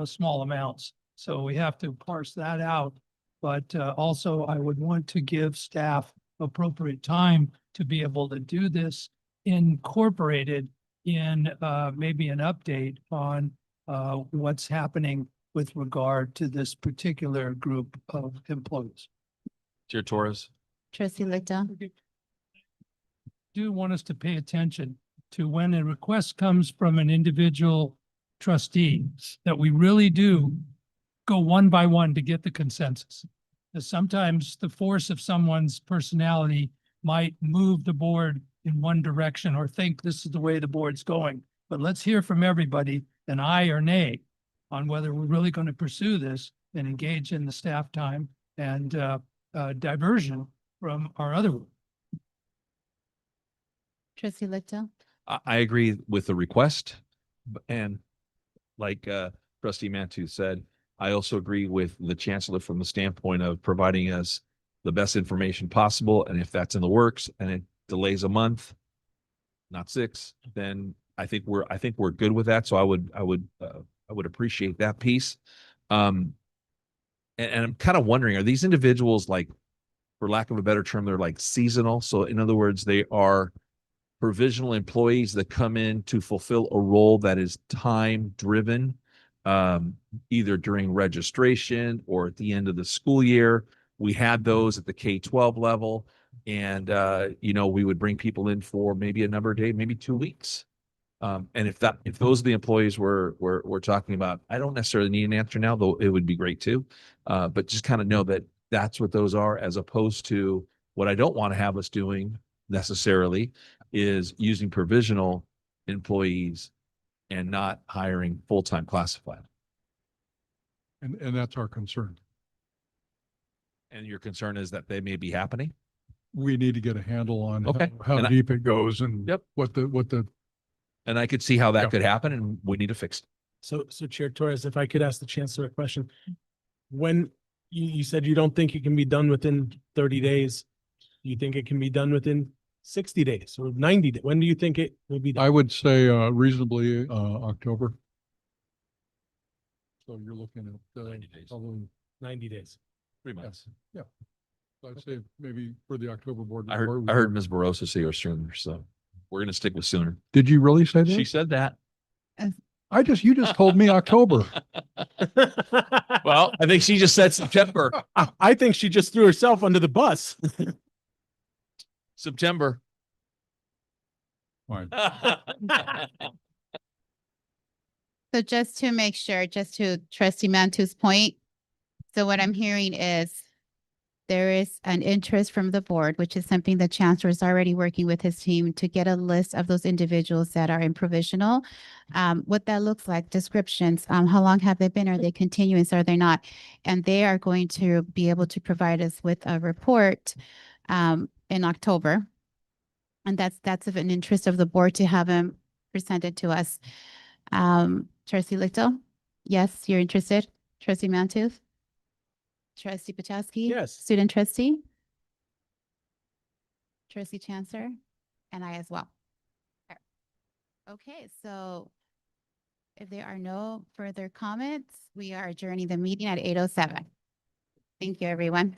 small amounts. So we have to parse that out. But also I would want to give staff appropriate time to be able to do this, incorporated in maybe an update on what's happening with regard to this particular group of employees. Chair Torres. Trustee Lickdown. Do want us to pay attention to when a request comes from an individual trustee, that we really do go one by one to get the consensus. Because sometimes the force of someone's personality might move the board in one direction or think this is the way the board's going. But let's hear from everybody, an aye or nay, on whether we're really going to pursue this and engage in the staff time and diversion from our other work. Trustee Lickdown. I agree with the request, and like Trustee Mantooth said, I also agree with the Chancellor from the standpoint of providing us the best information possible. And if that's in the works and it delays a month, not 6, then I think we're good with that. So I would appreciate that piece. And I'm kind of wondering, are these individuals, like, for lack of a better term, they're like seasonal? So in other words, they are provisional employees that come in to fulfill a role that is time driven, either during registration or at the end of the school year, we had those at the K-12 level. And, we would bring people in for maybe a number of days, maybe 2 weeks. And if those are the employees we're talking about, I don't necessarily need an answer now, though it would be great too. But just kind of know that that's what those are, as opposed to what I don't want to have us doing necessarily is using provisional employees and not hiring full-time classified. And that's our concern. And your concern is that they may be happening? We need to get a handle on Okay. how And deep it goes and Yep. what the, And I could see how that Yeah. could happen, and we need to fix it. So Chair Torres, if I could ask the Chancellor a question. When you said you don't think it can be done within 30 days, do you think it can be done within 60 days or 90 days? When do you think it will be done? I would say reasonably October. So you're looking at 90 days. probably 90 days. 3 months. Yeah. So I'd say maybe for the October board. I report, heard, we I heard can- Ms. Barosa say or sooner, so we're gonna stick with sooner. Did you really say She that? said that. You just told me October. Well, I think she just said September. I think she just threw herself under the bus. September. Fine. So just to make sure, just to Trustee Mantu's point, so what I'm hearing is there is an interest from the board, which is something the chancellor is already working with his team to get a list of those individuals that are in provisional. What that looks like, descriptions, how long have they been? Are they continuous? Are they not? And they are going to be able to provide us with a report in October. And that's of an interest of the board to have them presented to us. Trustee Lichtel? Yes, you're interested? Trustee Mantu? Trustee Pachowski? Yes. Student trustee? Trustee Chancellor? And I as well. Okay, so if there are no further comments, we are adjourning the meeting at 8:07. Thank you, everyone.